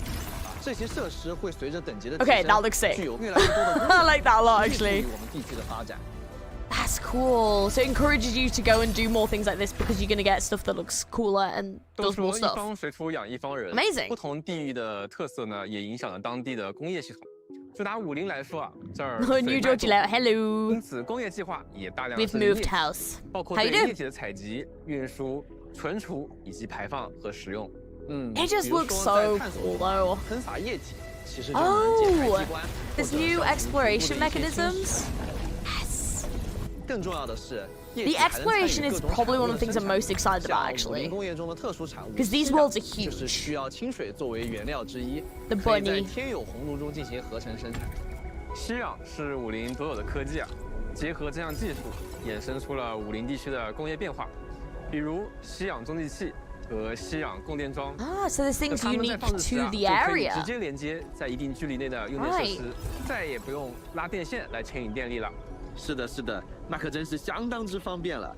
这些设施会随着等级的提升， Okay, that looks sick. 具有越来越多的功能。I like that a lot, actually. 助于我们地区的发展。That's cool. So it encourages you to go and do more things like this because you're going to get stuff that looks cooler and 都 does more 说一 stuff. 方水土养一方人 Amazing. 不同地域的特色呢，也影响了当地的工业系统。就拿武林来说啊，这儿 New Georgie, hello. 因此工业计划也大量 We've 设立 moved house. 包括 How 对 you doing? 液体的采集、运输、存储以及排放和使用。It just looks so cool though. 喷洒液体其实就能解开机关。There's new exploration mechanisms. Yes. 更重要的是， The exploration is probably one of the things I'm most excited about, actually. 工业中的特殊产物 Because these worlds are 就是 huge. 需要清水作为原料之一， The 可以在 bunny. 天有红炉中进行合成生产。吸氧是武林独有的科技啊，结合这项技术，衍生出了武林地区的工业变化，比如吸氧中继器和吸氧供电桩。Ah, so this thing's 它们在 unique 放置时 to 啊， the 就可以 area. 直接连接在一定距离内的用电设施，再也不用拉电线来牵引电力了。是的，是的，那可真是相当之方便了。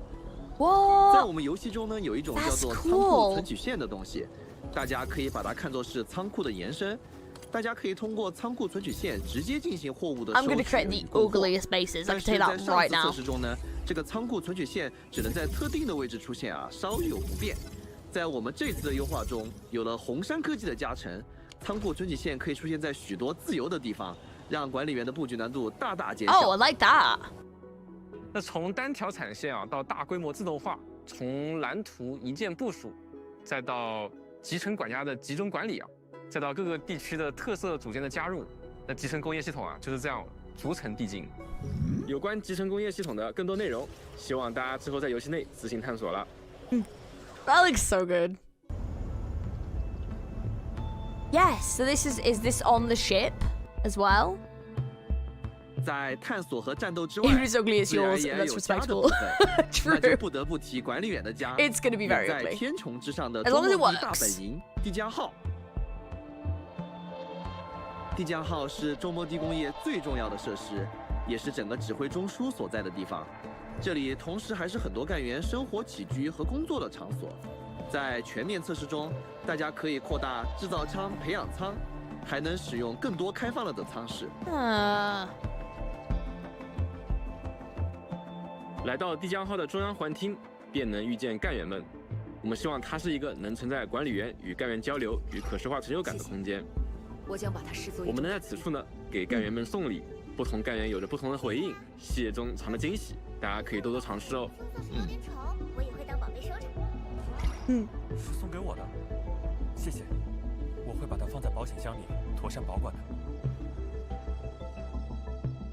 What? 在我们游戏中呢，有一种叫做 That's 仓库 cool. 存取线的东西，大家可以把它看作是仓库的延伸。大家可以通过仓库存取线直接进行货物的 I'm 收 going 取 to create 与 the 供货。 ugliest bases. I 但 can 是 tell you 在 that 上 right 次测 now. 试中呢，这个仓库存取线只能在特定的位置出现啊，稍有不便。在我们这次的优化中，有了红杉科技的加成，仓库存取线可以出现在许多自由的地方，让管理员的布局难度大大减小。 Oh, I like that. 那从单条产线啊到大规模自动化，从蓝图一键部署，再到集成管家的集中管理啊，再到各个地区的特色组件的加入，那集成工业系统啊就是这样逐层递进。有关集成工业系统的更多内容，希望大家之后在游戏内自行探索了。That looks so good. Yes, so this is this on the ship as well? 在探索和战斗之外， If it's ugly, it's 自然 yours, 也 and that's 有家的部 respectable. 分，那就 True. 不得不提管理员的家。 It's gonna be very 远在 ugly. 天穹之上的 As 中 long as 末 it 地大 works. 本营帝江号。帝江号是中末地工业最重要的设施，也是整个指挥中枢所在的地方。这里同时还是很多干员生活起居和工作的场所。在全面测试中，大家可以扩大制造舱、培养舱，还能使用更多开放了的舱室。来到帝江号的中央环厅，便能遇见干员们。我们希望它是一个能承载管理员与干员交流与可视化成就感的空间。我将把它视作我们能在此处呢，给干员们送礼，不同干员有着不同的回应，细节中藏着惊喜，大家可以多多尝试哦。我也会当宝贝收着。是送给我的，谢谢，我会把它放在保险箱里，妥善保管的。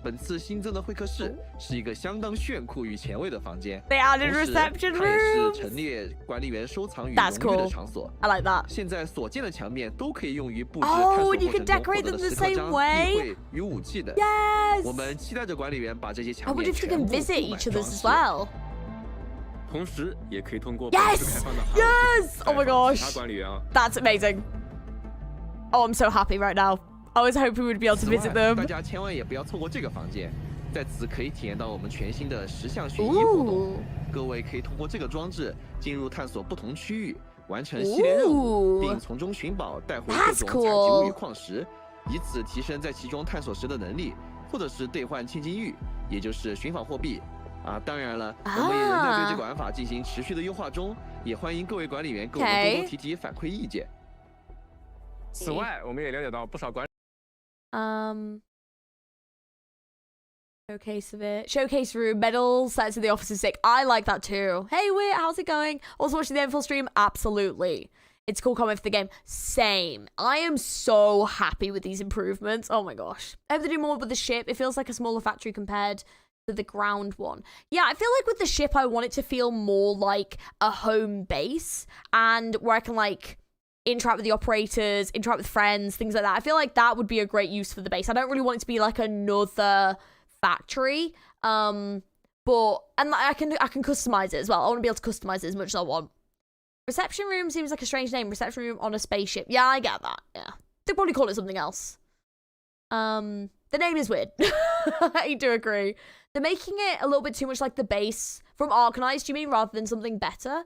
本次新增的会客室是一个相当炫酷与前卫的房间， They added 同时 reception 它也是 rooms. 陈列管理员收藏与 That's 荣誉的 cool. 场所。 I like that. 现在所见的墙面都可以用于布置 Oh, 探索 and you 过 can 程中 decorate 获得 them 的 the 石刻 same 章、 way. 议会与武器等。 Yes. 我们期待着管理员把这些 I 墙 wonder 面 if you 全 can 部 visit 布满 each of 装 this as 饰。 well. 同时，也可以通过 Yes! 开放的 Yes! Oh my 其 gosh. 他管理员啊。 That's amazing. Oh, I'm so happy right now. I was hoping we'd be able to 此外 visit them. 大家千万也不要错过这个房间。在此可以体验到我们全新的10项寻医活动。各位可以通过这个装置进入探索不同区域，完成系列任务，并从中寻宝，带回各种采集物与矿石，以此提升在其中探索时的能力，或者是兑换千金玉，也就是寻访货币。当然了，我们也仍在对这个玩法进行持续的优化中，也欢迎各位管理员给我们多多提反馈意见。此外，我们也了解到不少管。Showcase room, medals, sets of the officer's sick. I like that too. Hey, Wit, how's it going? Also watching the Endfield stream? Absolutely. It's a cool comment for the game. Same. I am so happy with these improvements. Oh my gosh. I hope they do more with the ship. It feels like a smaller factory compared to the ground one. Yeah, I feel like with the ship, I want it to feel more like a home base and where I can like interact with the operators, interact with friends, things like that. I feel like that would be a great use for the base. I don't really want it to be like another factory, but I can customize it as well. I want to be able to customize it as much as I want. Reception room seems like a strange name. Reception room on a spaceship. Yeah, I get that. Yeah, they'd probably call it something else. The name is weird. I do agree. They're making it a little bit too much like the base from Arknights, do you mean, rather than something better?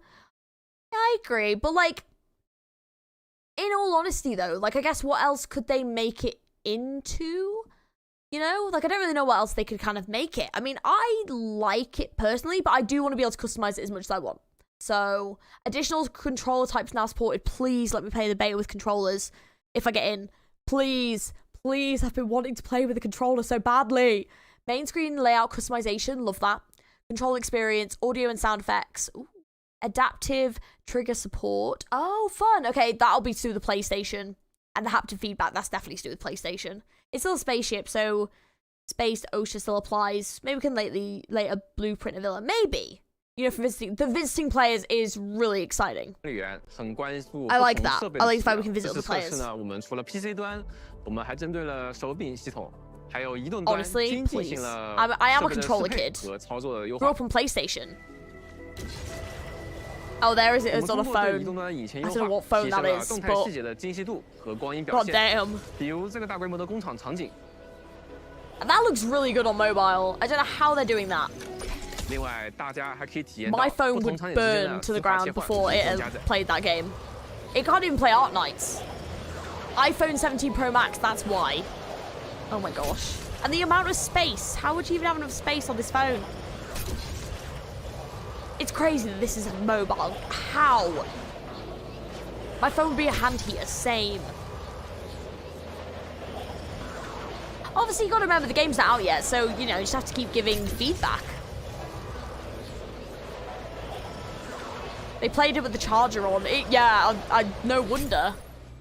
Yeah, I agree, but like, in all honesty though, like I guess what else could they make it into? You know, like I don't really know what else they could kind of make it. I mean, I like it personally, but I do want to be able to customize it as much as I want. So, additional controller types now supported. Please let me play the beta with controllers if I get in. Please, please, I've been wanting to play with the controller so badly. Main screen layout customization, love that. Control experience, audio and sound effects. Ooh. Adaptive trigger support. Oh, fun. Okay, that'll be to do with the PlayStation. And the haptic feedback, that's definitely to do with PlayStation. It's still a spaceship, so spaced OSHA still applies. Maybe we can later blueprint a villa. Maybe. You know, for the visiting players is really exciting. I like that. I like the fact we can visit other players. Honestly, please. I am a controller kid. Grew up on PlayStation. Oh, there is it. It's on a phone. I don't know what phone that is, but god damn. That looks really good on mobile. I don't know how they're doing that. My phone would burn to the ground before it had played that game. It can't even play Arknights. iPhone 17 Pro Max, that's why. Oh my gosh. And the amount of space. How would you even have enough space on this phone? It's crazy that this is mobile. How? My phone would be a hand heater. Same. Obviously, you got to remember the game's not out yet, so, you know, you just have to keep giving feedback. They played it with the charger on. Yeah, no wonder.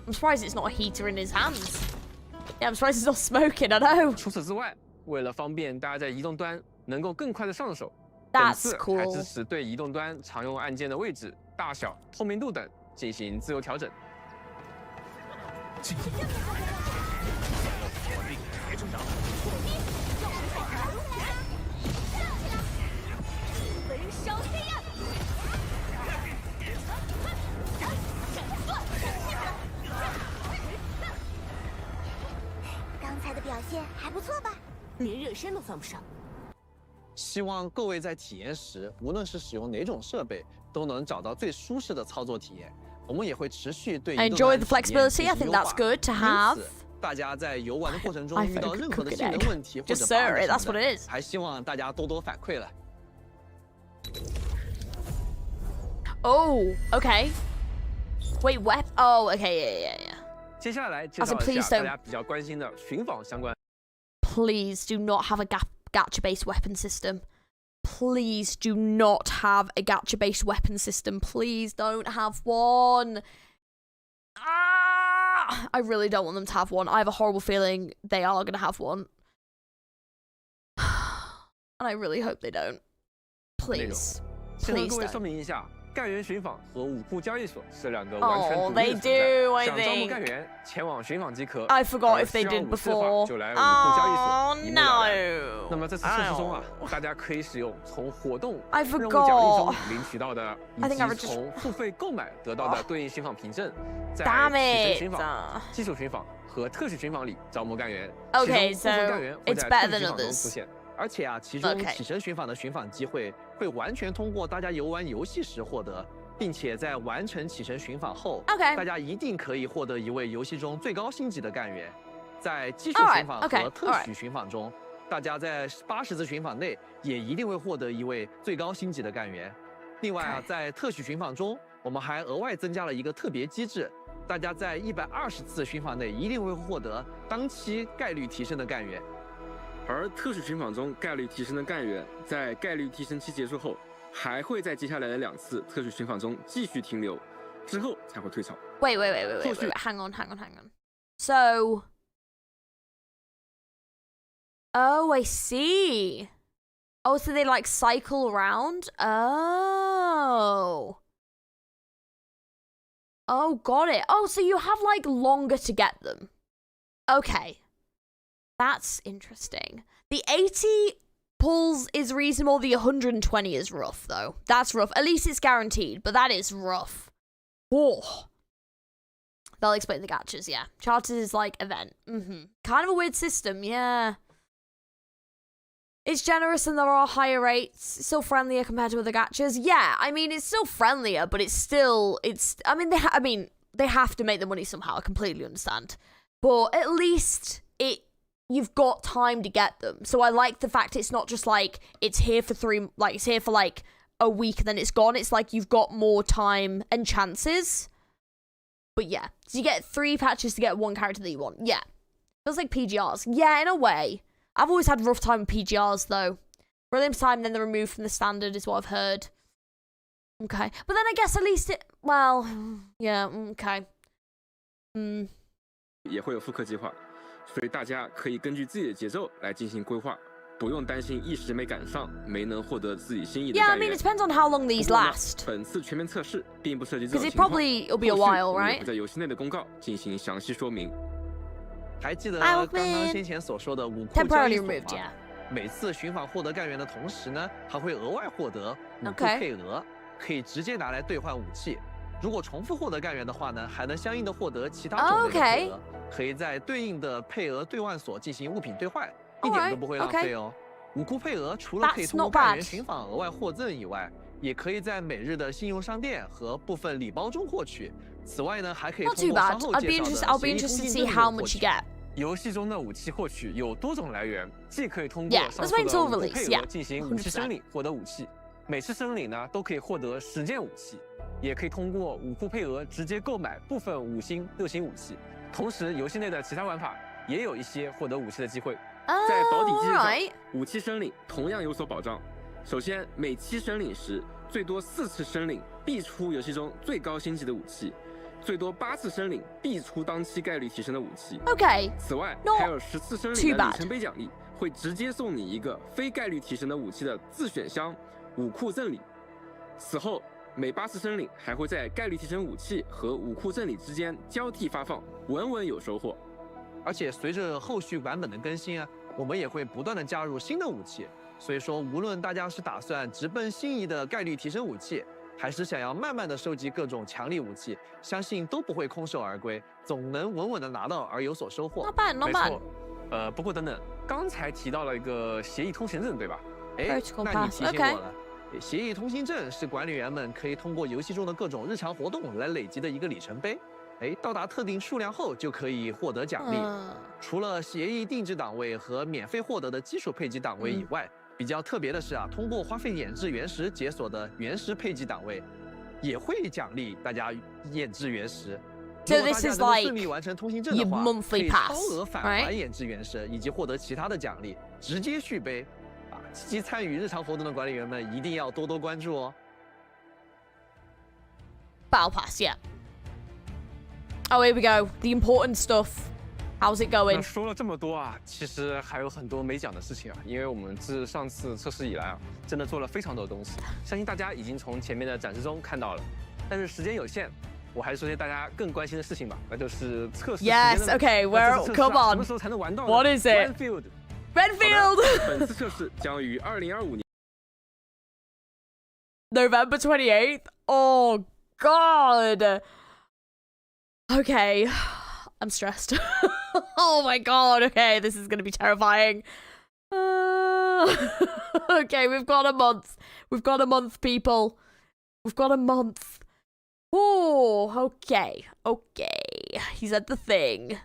I'm surprised it's not a heater in his hands. Yeah, I'm surprised it's not smoking, I know. 除此之外，为了方便大家在移动端能够更快的上手， That's cool. 还支持对移动端常用按键的位置、大小、透明度等进行自由调整。刚才的表现还不错吧？连热身都算不上。 希望各位在体验时，无论是使用哪种设备，都能找到最舒适的操作体验。我们也会持续对 enjoy the flexibility. I think that's good to have. 大家在游玩的过程中遇到任何的性能问题或者 Just serve it. That's what it is. 还希望大家多多反馈了。Oh, okay. Wait, what? Oh, okay, yeah. 接下来介绍一下大家比较关心的寻访相关。Please do not have a gacha-based weapon system. Please do not have a gacha-based weapon system. Please don't have one. I really don't want them to have one. I have a horrible feeling they are going to have one. And I really hope they don't. Please. 先和各位说明一下，干员寻访和武库交易所是两个完全独立的存在。想招募干员，前往寻访即可。I forgot if they did before. 就来武库交易所，一目了然。 No. 那么这次测试中啊，大家可以使用从活动 I 任务 forgot. 奖励中领取到的，以 I think I 及 just 从付费购买得到的对应寻访凭证，在 Damn 起 it. 程寻访、基础寻访和特许寻访里招募干员。 Okay, 其中部分 so 干员会 it's 在 better 特许 than 寻访中 others. 出现。而且啊，其中起身寻访的寻访机会会完全通过大家游玩游戏时获得，并且在完成起身寻访后，大家一定可以获得一位游戏中最高星级的干员。在基础寻访和特许寻访中，大家在80次寻访内也一定会获得一位最高星级的干员。另外啊，在特许寻访中，我们还额外增加了一个特别机制，大家在120次寻访内一定会获得当期概率提升的干员。而特许寻访中概率提升的干员，在概率提升期结束后，还会在接下来的2次特许寻访中继续停留，之后才会退潮。Wait, hang on. So, oh, I see. Oh, so they like cycle around? Oh, got it. Oh, so you have like longer to get them. Okay. That's interesting. The 80 pulls is reasonable. The 120 is rough, though. That's rough. At least it's guaranteed, but that is rough. Oh. They'll explain the gachas, yeah. Charters is like event. Kind of a weird system, yeah. It's generous and there are higher rates. It's still friendlier compared to other gachas. Yeah, I mean, it's still friendlier, but it's still... I mean, they have to make the money somehow. I completely understand. But at least you've got time to get them. So I like the fact it's not just like it's here for it's here for like a week and then it's gone. It's like you've got more time and chances. But yeah, so you get 3 patches to get 1 character that you want. Yeah. Feels like PGRs. Yeah, in a way. I've always had a rough time with PGRs though. Brilliant time, then they're removed from the standard is what I've heard. Okay. But then I guess at least well, yeah, okay. 也会有复刻计划，所以大家可以根据自己的节奏来进行规划，不用担心一时没赶上，没能获得自己心意的干员。Yeah, I mean it depends on how long these last. 本次全面测试并不涉及这种 Because 情况， it'll be a while, 后续 right? 会在游戏内的公告进行详细说明。还记得刚刚先前所说的武库交易所吗？每次寻访获得干员的同时呢，还会额外获得武库配额，可以直接拿来兑换武器。如果重复获得干员的话呢，还能相应的获得其他种类的配额，可以在对应的配额兑换所进行物品兑换，一点都不会浪费哦。武库配额除了可以通过干员寻访额外获赠以外，也可以在每日的信用商店和部分礼包中获取。此外呢，还可以通过稍后介绍的协议通行证获取。游戏中的武器获取有多种来源，既可以通过上述的武库配额进行武器申领获得武器，每次申领呢都可以获得10件武器，也可以通过武库配额直接购买部分5星、6星武器。同时，游戏内的其他玩法也有一些获得武器的机会。在保底机制上，武器申领同样有所保障。首先，每期申领时最多4次申领必出游戏中最高星级的武器。最多8次申领必出当期概率提升的武器。OK。此外，还有10次申领的里程碑奖励，会直接送你一个非概率提升的武器的自选箱武库赠礼。此后，每8次申领还会在概率提升武器和武库赠礼之间交替发放，稳稳有收获。而且随着后续版本的更新啊，我们也会不断的加入新的武器。所以说，无论大家是打算直奔心仪的概率提升武器，还是想要慢慢的收集各种强力武器，相信都不会空手而归，总能稳稳的拿到而有所收获。没错。不过等等，刚才提到了一个协议通行证，对吧？哎，那你提醒我了。协议通行证是管理员们可以通过游戏中的各种日常活动来累积的一个里程碑。哎，到达特定数量后就可以获得奖励。除了协议定制档位和免费获得的基础配给档位以外，比较特别的是啊，通过花费眼制原石解锁的原石配给档位，也会奖励大家眼制原石。So this is like 顺利完成通行证的话，可以超额返还眼制原石，以及获得其他的奖励，直接续杯。啊，积极参与日常活动的管理员们一定要多多关注哦。Battle Pass, yeah. Oh, here we go. The important stuff. How's it going? 那说了这么多啊，其实还有很多没讲的事情啊，因为我们自上次测试以来啊，真的做了非常多的东西，相信大家已经从前面的展示中看到了。但是时间有限，我还是说些大家更关心的事情吧，那就是测试时间的。Yes, okay, come on. 什么时候才能玩到 ？What is it? Renfield. 本次测试将于2025年November 28th. Oh God. Okay, I'm stressed. Oh my God. Okay, this is gonna be terrifying. Okay, we've got a month. We've got a month, people. We've got a month. Oh, okay. Okay. He's at the thing.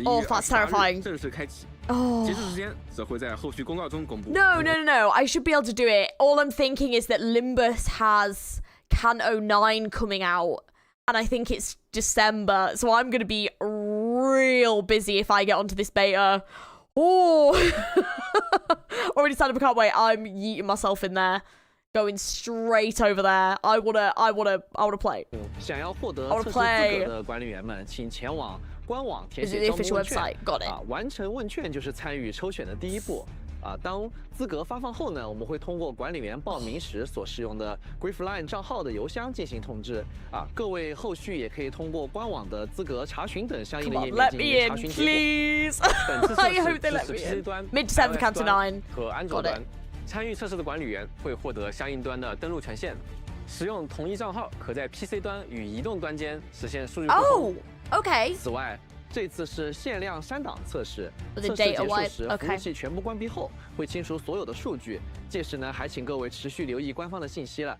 Oh, that's terrifying. 正式开启。 Oh. 截止时间则会在后续公告中公布。 No. I should be able to do it. All I'm thinking is that Limbus has Canto 9 coming out. And I think it's December. So I'm going to be real busy if I get onto this beta. Oh. Already signed up, I can't wait. I'm yeeting myself in there. Going straight over there. I wanna play. 想要获得 I wanna 测试资 play. 格的管理员们，请前往官网填 Is it 写 the 招募 official 问卷 website? Got it. 完成问卷就是参与抽选的第一步。当资格发放后呢，我们会通过管理员报名时所使用的 Griefline 账号的邮箱进行通知。各位后续也可以通过官网的资格查询等相应的页面进行查询结果。本次测试支持 PC 端、iOS 端和安卓端。参与测试的管理员会获得相应端的登录权限，使用同一账号可在 PC 端与移动端间实现数据互通。Okay. 此外，这次是限量3档测试， The 测试结 data 束 wipe. 时， Okay. 服务器全部关闭后会清除所有的数据。届时呢，还请各位持续留意官方的信息了。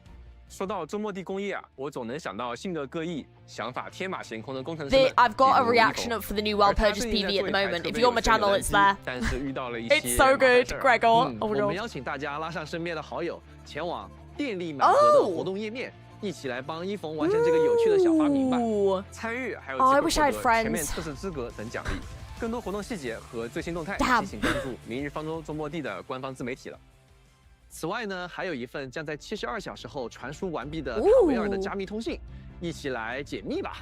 说到周末地工业啊，我总能想到性格各异、想法天马行空的工程师们。 I've got a reaction up for the new World Purchase PV at the moment. If you go on my channel, it's there. 但是遇到了一些 It's so good, Gregor. 我们邀请大家拉上身边的好友，前往电力满格的活动页面，一起来帮一冯完成这个有趣的小发明吧。参与还有 Oh, I 机 wish 会 I 获 had 得 friends. 全面测试资格等奖励。更多活动细节和最新动态， Damn. 敬请关注明日方舟周末地的官方自媒体了。 此外呢，还有一份将在72小时后传输完毕的塔维尔的加密通信，一起来解密吧。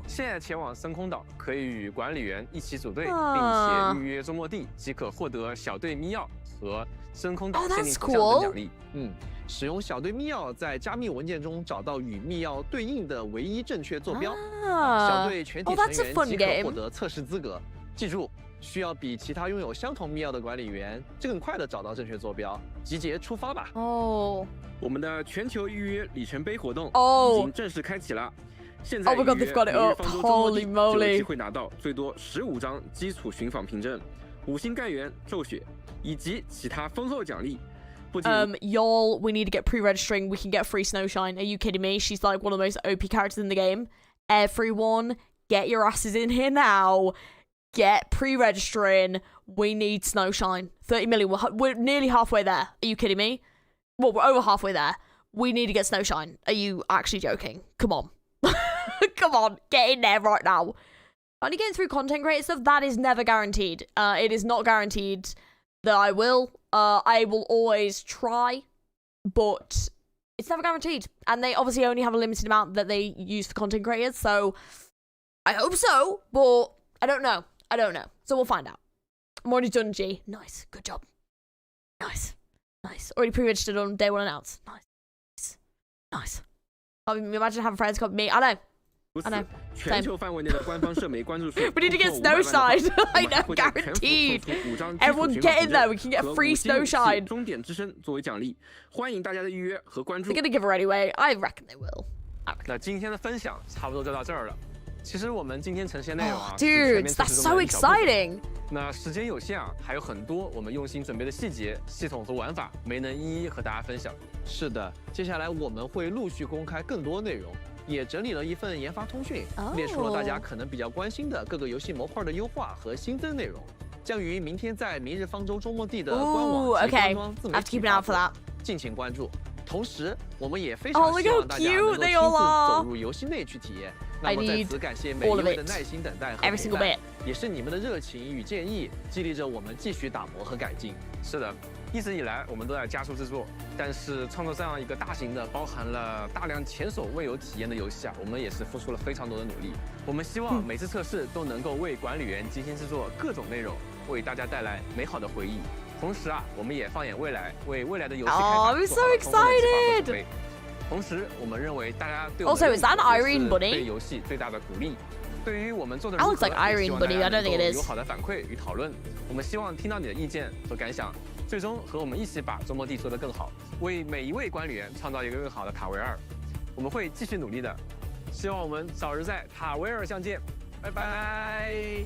现在前往深空岛，可以与管理员一起组队，并且预约周末地，即可获得小队密钥和深空岛限定头像等奖励。使用小队密钥在加密文件中找到与密钥对应的唯一正确坐标，小队全体成员即可获得测试资格。记住。 需要比其他拥有相同密钥的管理员更快地找到正确坐标，集结出发吧！我们的全球预约里程碑活动已经正式开启了。现在预约明日方舟周末地就有机会拿到最多15张基础寻访凭证、5星盖源、骤雪以及其他丰厚奖励。 Y'all, we need to get pre-registering. We can get free Snowshine. Are you kidding me? She's like one of the most OP characters in the game. Everyone, get your asses in here now. Get pre-registering. We need Snowshine. 30 million. We're nearly halfway there. Are you kidding me? Well, we're over halfway there. We need to get Snowshine. Are you actually joking? Come on. Come on. Get in there right now. Only getting through content creator stuff, that is never guaranteed. It is not guaranteed that I will. I will always try, but it's never guaranteed. And they obviously only have a limited amount that they use for content creators, so I hope so, but I don't know. I don't know. So we'll find out. I'm already done, G. Nice. Good job. Nice. Nice. Already pre-registered on day one announce. Nice. Nice. Imagine having friends copy me. I know. I know. 全球范围内的官方社媒关注数 We need to get Snowshine. I know, guaranteed. Everyone get in there. We can get free Snowshine. 终点之声作为奖励，欢迎大家的预约和关注。 They're gonna give her anyway. I reckon they will. 那今天的分享差不多就到这儿了。其实我们今天呈现内容啊 ，Dude, that's so exciting. 那时间有限啊，还有很多我们用心准备的细节、系统和玩法没能一一和大家分享。是的，接下来我们会陆续公开更多内容。 也整理了一份研发通讯，列出了大家可能比较关心的各个游戏模块的优化和新增内容，将于明天在明日方舟周末地的官网及官方自媒体发布，敬请关注。同时，我们也非常希望大家能够亲自走入游戏内去体验。那么在此感谢每一位的耐心等待和陪伴，也是你们的热情与建议激励着我们继续打磨和改进。是的。 一直以来，我们都在加速制作，但是创作这样一个大型的、包含了大量前所未有体验的游戏啊，我们也是付出了非常多的努力。我们希望每次测试都能够为管理员精心制作各种内容，为大家带来美好的回忆。同时啊，我们也放眼未来，为未来的游戏开发做好了充分的计划和准备。同时，我们认为大家对我们对游戏最大的鼓励。 对于我们做的如何，希望大家能够有好的反馈与讨论。我们希望听到你的意见和感想，最终和我们一起把周末地做得更好，为每一位管理员创造一个更好的塔维尔。我们会继续努力的，希望我们早日在塔维尔相见，拜拜。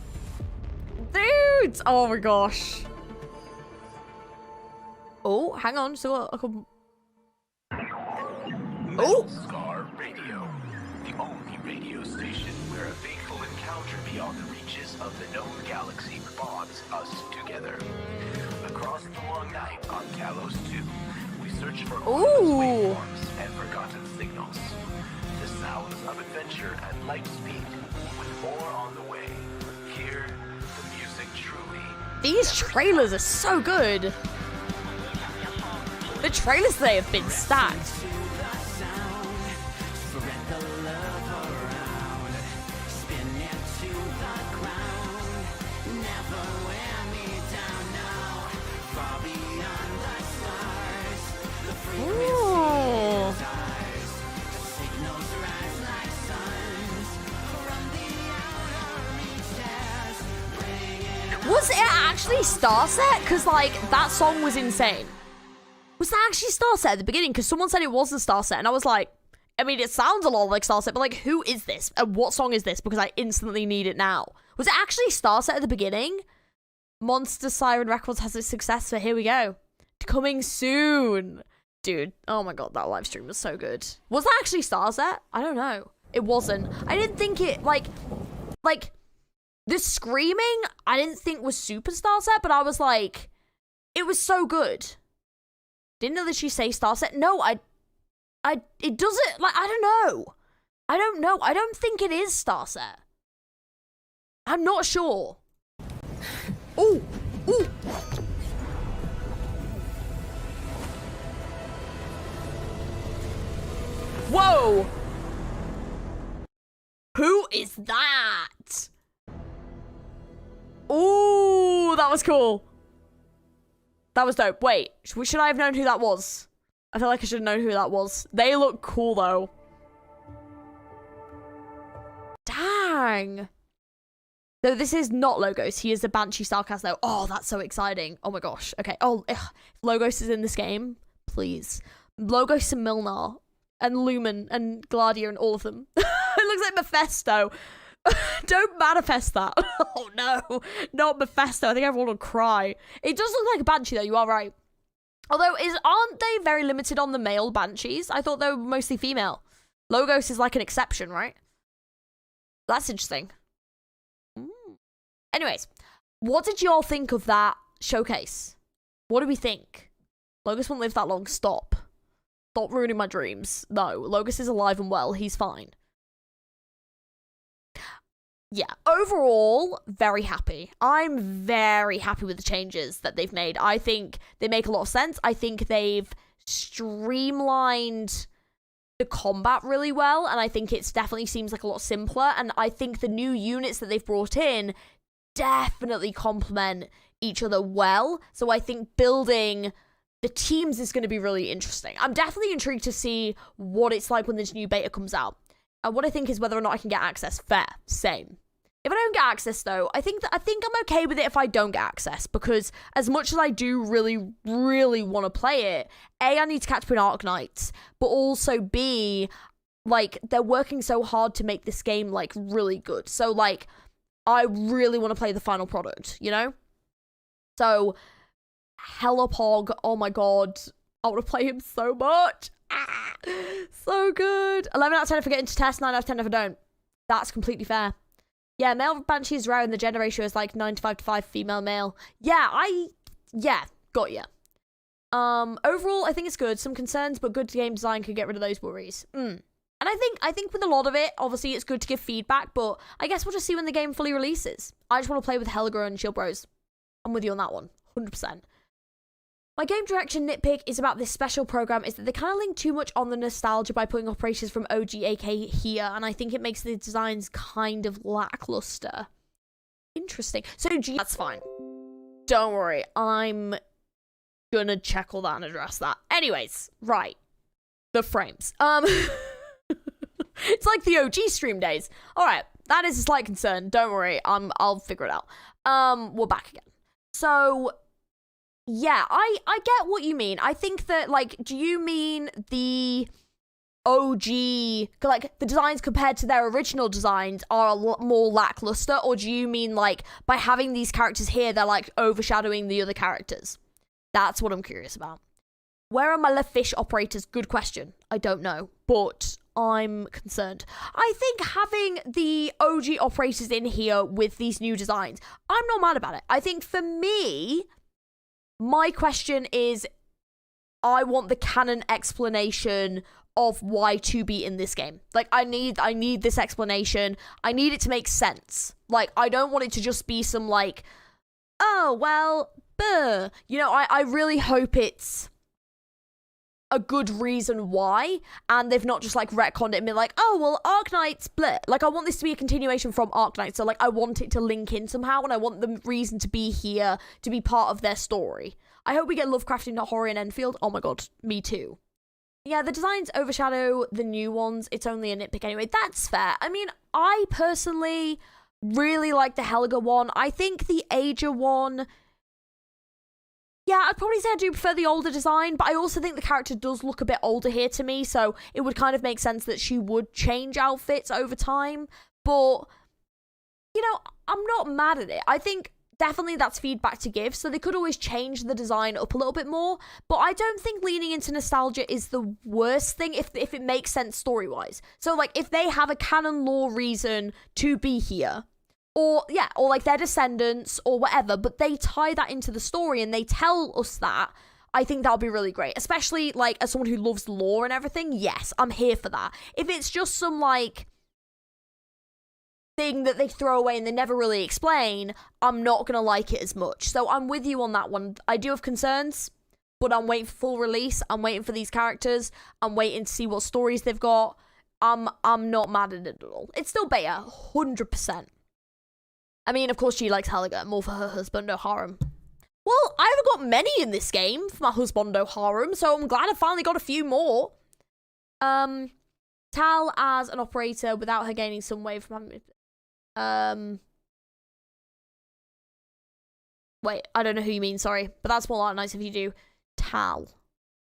Dude! Oh my gosh. Oh, hang on. So a couple. Oh. Scar Radio, the only radio station where a fateful encounter beyond the reaches of the known galaxy bonds us together. Across the long night on Kalos 2, we search for waveforms and forgotten signals. The sounds of adventure at light speed, with more on the way. Here, the music truly. These trailers are so good. The trailers today have been stacked. Was it actually Star Set? Because, like, that song was insane. Was that actually Star Set at the beginning? Because someone said it wasn't Star Set, and I was like, I mean, it sounds a lot like Star Set, but, like, who is this? And what song is this? Because I instantly need it now. Was it actually Star Set at the beginning? Monster Siren Records has a success, so here we go. Coming soon. Dude, oh my god, that live stream was so good. Was that actually Star Set? I don't know. It wasn't. I didn't think it, like, the screaming, I didn't think was super Star Set, but I was like, it was so good. Didn't know that she say Star Set. No, it doesn't, like, I don't know. I don't think it is Star Set. I'm not sure. Ooh. Whoa! Who is that? Ooh, that was cool. That was dope. Wait, should I have known who that was? I feel like I should have known who that was. They look cool, though. Dang. No, this is not Logos. He is a Banshee Starcast, though. Oh, that's so exciting. Oh, my gosh. Okay. Oh, ugh. Logos is in this game. Please. Logos and Milnar. And Lumen. And Gladio and all of them. It looks like Mephisto. Don't manifest that. Oh, no. Not Mephisto. I think everyone will cry. It does look like a Banshee, though. You are right. Although, aren't they very limited on the male Banshees? I thought they were mostly female. Logos is like an exception, right? That's interesting. Anyways, what did y'all think of that showcase? What do we think? Logos won't live that long. Stop. Stop ruining my dreams. No, Logos is alive and well. He's fine. Yeah, overall, very happy. I'm very happy with the changes that they've made. I think they make a lot of sense. I think they've streamlined the combat really well, and I think it definitely seems like a lot simpler, and I think the new units that they've brought in definitely complement each other well, so I think building the teams is going to be really interesting. I'm definitely intrigued to see what it's like when this new beta comes out. And what I think is whether or not I can get access. Fair. Same. If I don't get access, though, I think I'm okay with it if I don't get access, because as much as I do really, really want to play it, A, I need to catch up in Arknights, but also B, like, they're working so hard to make this game, like, really good. So, like, I really want to play the final product, you know? So, Helopog, oh my god, I want to play him so much. So good. 11 out of 10 if I get into test, 9 out of 10 if I don't. That's completely fair. Yeah, male Banshee is rare and the gender ratio is like 95 to 5 female-male. Yeah, got ya. Overall, I think it's good. Some concerns, but good game design could get rid of those worries. And I think with a lot of it, obviously it's good to give feedback, but I guess we'll just see when the game fully releases. I just want to play with Helga and Shield Bros. I'm with you on that one, 100%. My game direction nitpick is about this special program is that they kind of link too much on the nostalgia by putting operations from OG AK here, and I think it makes the designs kind of lackluster. Interesting. So, that's fine. Don't worry. I'm gonna check all that and address that. Anyways, right. The frames. It's like the OG stream days. Alright, that is a slight concern. Don't worry. I'll figure it out. We're back again. So, yeah, I get what you mean. I think that, like, do you mean the OG, like, the designs compared to their original designs are a lot more lackluster, or do you mean, like, by having these characters here, they're, like, overshadowing the other characters? That's what I'm curious about. Where are my left fish operators? Good question. I don't know, but I'm concerned. I think having the OG operators in here with these new designs, I'm not mad about it. I think for me, my question is, I want the canon explanation of why to be in this game. Like, I need this explanation. I need it to make sense. Like, I don't want it to just be some, like, oh, well, buh. You know, I really hope it's a good reason why, and they've not just, like, retconned it and been like, oh, well, Arknights, bleh. Like, I want this to be a continuation from Arknights, so, like, I want it to link in somehow, and I want the reason to be here, to be part of their story. I hope we get Lovecrafting, not horror in Endfield. Oh my god, me too. Yeah, the designs overshadow the new ones. It's only a nitpick anyway. That's fair. I mean, I personally really like the Helga one. I think the Aja one, yeah, I'd probably say I do prefer the older design, but I also think the character does look a bit older here to me, so it would kind of make sense that she would change outfits over time. But, you know, I'm not mad at it. I think definitely that's feedback to give, so they could always change the design up a little bit more, but I don't think leaning into nostalgia is the worst thing if it makes sense story-wise. So, like, if they have a canon lore reason to be here, or, yeah, or, like, their descendants, or whatever, but they tie that into the story and they tell us that, I think that would be really great. Especially, like, as someone who loves lore and everything, yes, I'm here for that. If it's just some, like, thing that they throw away and they never really explain, I'm not going to like it as much. So I'm with you on that one. I do have concerns, but I'm waiting for full release. I'm waiting for these characters. I'm waiting to see what stories they've got. I'm not mad at it at all. It's still beta, 100%. I mean, of course she likes Helga, more for her husbando harem. Well, I haven't got many in this game for my husbando harem, so I'm glad I finally got a few more. Tal as an operator without her gaining some way from having... Wait, I don't know who you mean, sorry. But that's more Arknights if you do. Tal.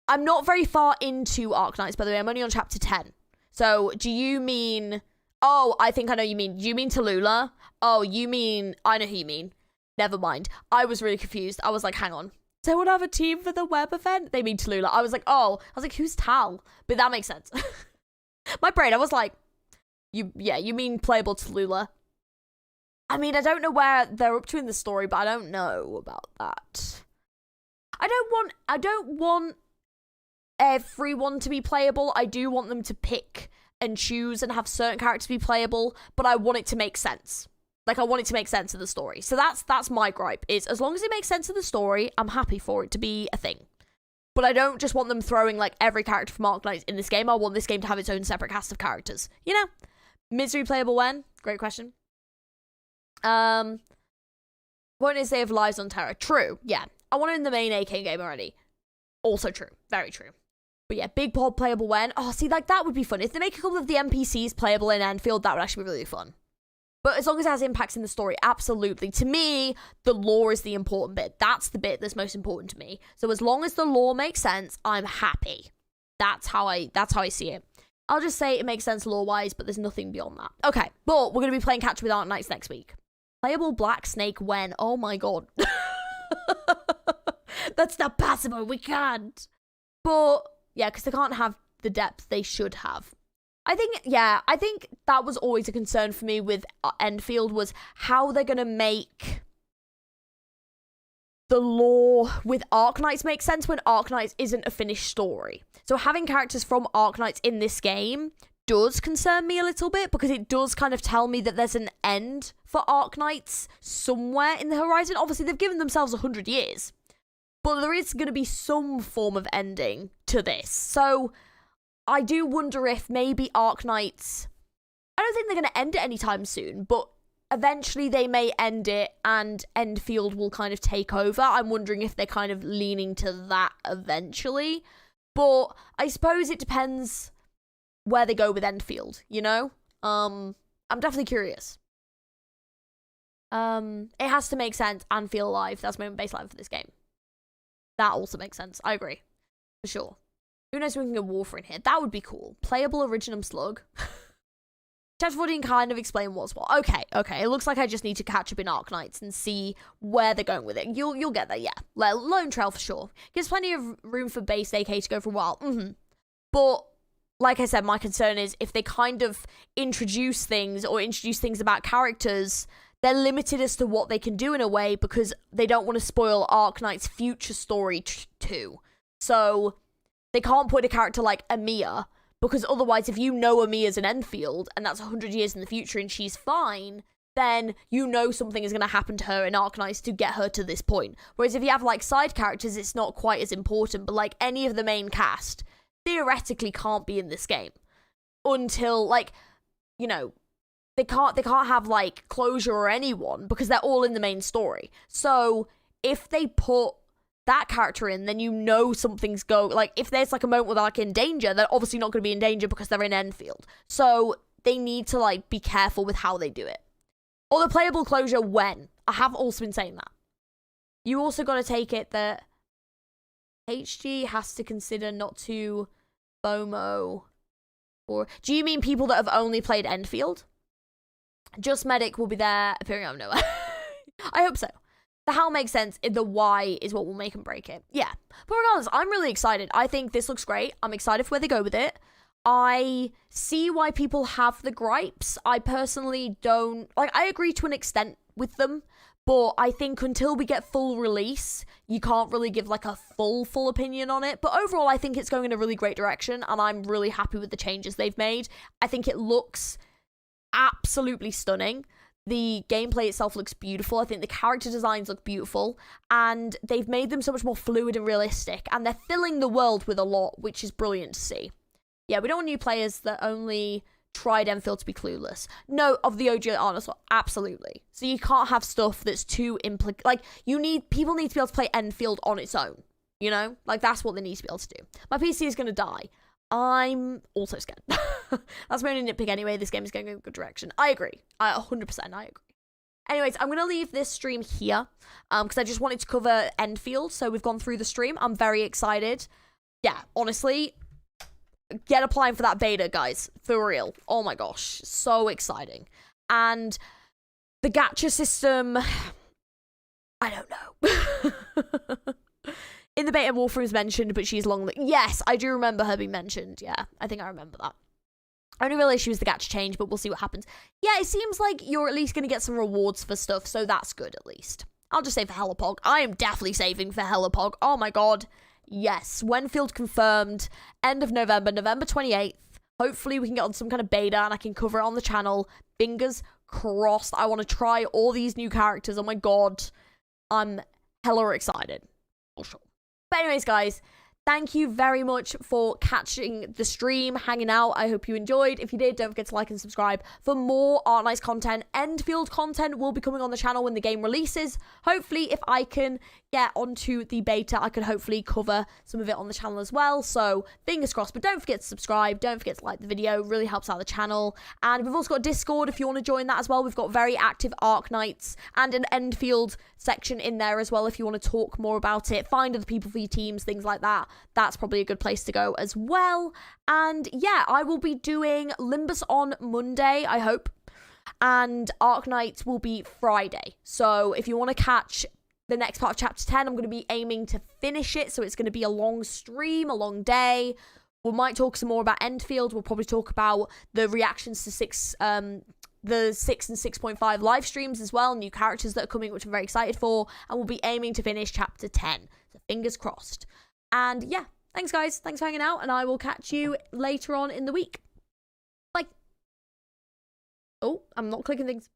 I'm not very far into Arknights, by the way. I'm only on chapter 10. So, do you mean... Oh, I think I know you mean. Do you mean Tallulah? Oh, you mean... I know who you mean. Never mind. I was really confused. I was like, hang on. So would have a team for the web event? They mean Tallulah. I was like, oh. I was like, who's Tal? But that makes sense. My brain, I was like, you mean playable Tallulah. I mean, I don't know where they're up to in the story, but I don't know about that. I don't want everyone to be playable. I do want them to pick and choose and have certain characters be playable, but I want it to make sense. Like, I want it to make sense of the story. So that's my gripe, is as long as it makes sense of the story, I'm happy for it to be a thing. But I don't just want them throwing, like, every character from Arknights in this game. I want this game to have its own separate cast of characters. You know? Misery playable when? Great question. Won't it save lives on Terra? True, yeah. I want it in the main AK game already. Also true. Very true. But yeah, big pod playable when? Oh, see, like, that would be fun. If they make a couple of the NPCs playable in Endfield, that would actually be really fun. But as long as it has impacts in the story, absolutely. To me, the lore is the important bit. That's the bit that's most important to me. So as long as the lore makes sense, I'm happy. That's how I see it. I'll just say it makes sense lore-wise, but there's nothing beyond that. Okay, but we're going to be playing Catch with Arknights next week. Playable Black Snake when? Oh my god. That's not possible. We can't. But, yeah, because they can't have the depth they should have. I think that was always a concern for me with Endfield, was how they're going to make the lore with Arknights make sense when Arknights isn't a finished story. So having characters from Arknights in this game does concern me a little bit, because it does kind of tell me that there's an end for Arknights somewhere in the horizon. Obviously, they've given themselves 100 years, but there is going to be some form of ending to this. So I do wonder if maybe Arknights... I don't think they're going to end it anytime soon, but eventually they may end it and Endfield will kind of take over. I'm wondering if they're kind of leaning to that eventually. But I suppose it depends where they go with Endfield, you know? I'm definitely curious. It has to make sense and feel alive. That's my baseline for this game. That also makes sense. I agree. For sure. Who knows if we can get Warfare in here? That would be cool. Playable Originum Slug. Chapter 14 kind of explain what's what. Okay. It looks like I just need to catch up in Arknights and see where they're going with it. You'll get there, yeah. Lone Trail for sure. Gives plenty of room for base AK to go for a while. But, like I said, my concern is if they kind of introduce things about characters, they're limited as to what they can do in a way because they don't want to spoil Arknight's future story too. So, they can't put a character like Amiya, because otherwise, if you know Amiya's in Enfield, and that's 100 years in the future and she's fine, then you know something is going to happen to her in Arknights to get her to this point. Whereas if you have, like, side characters, it's not quite as important, but, like, any of the main cast theoretically can't be in this game. Until, like, you know, they can't have, like, closure or anyone, because they're all in the main story. So, if they put that character in, then you know something's like, if there's like a moment where they're like in danger, they're obviously not going to be in danger because they're in Enfield. So they need to like be careful with how they do it. Or the playable closure when. I have also been saying that. You also got to take it that HG has to consider not to FOMO. Or do you mean people that have only played Enfield? Just Medic will be there appearing out of nowhere. I hope so. The how makes sense, the why is what will make and break it. Yeah. But regardless, I'm really excited. I think this looks great. I'm excited for where they go with it. I see why people have the gripes. I personally don't... Like, I agree to an extent with them, but I think until we get full release, you can't really give, like, a full opinion on it. But overall, I think it's going in a really great direction, and I'm really happy with the changes they've made. I think it looks absolutely stunning. The gameplay itself looks beautiful. I think the character designs look beautiful, and they've made them so much more fluid and realistic, and they're filling the world with a lot, which is brilliant to see. Yeah, we don't want new players that only tried Enfield to be clueless. No, of the OG Arknights, absolutely. So you can't have stuff that's too like, people need to be able to play Enfield on its own, you know? Like, that's what they need to be able to do. My PC is going to die. I'm also scared. That's my only nitpick anyway. This game is going in a good direction. I agree. 100% I agree. Anyways, I'm going to leave this stream here because I just wanted to cover Endfield. So we've gone through the stream. I'm very excited. Yeah, honestly, get applying for that beta, guys. For real. Oh my gosh. So exciting. And the gacha system, I don't know. In the beta, Wolfram's mentioned, but she's long... Yes, I do remember her being mentioned. Yeah, I think I remember that. Only real issue is the gacha change, but we'll see what happens. Yeah, it seems like you're at least going to get some rewards for stuff, so that's good at least. I'll just say for Helipog. I am definitely saving for Helipog. Oh my god. Yes, Whenfield confirmed. End of November, November 28th. Hopefully we can get on some kind of beta and I can cover it on the channel. Fingers crossed. I want to try all these new characters. Oh my god. I'm hella excited. For sure. But anyways, guys, thank you very much for catching the stream, hanging out. I hope you enjoyed. If you did, don't forget to like and subscribe for more Arknights content. Enfield content will be coming on the channel when the game releases. Hopefully, if I can get onto the beta, I could hopefully cover some of it on the channel as well. So, fingers crossed. But don't forget to subscribe. Don't forget to like the video. It really helps out the channel. And we've also got Discord if you want to join that as well. We've got very active Arknights and an Endfield section in there as well if you want to talk more about it. Find other people for your teams, things like that. That's probably a good place to go as well. And yeah, I will be doing Limbus on Monday, I hope. And Arknights will be Friday. So if you want to catch the next part of Chapter 10, I'm going to be aiming to finish it. So it's going to be a long stream, a long day. We might talk some more about Endfield. We'll probably talk about the reactions to the 6 and 6.5 live streams as well. New characters that are coming, which I'm very excited for. And we'll be aiming to finish Chapter 10. So fingers crossed. And yeah, thanks guys. Thanks for hanging out. And I will catch you later on in the week. Bye. Oh, I'm not clicking things.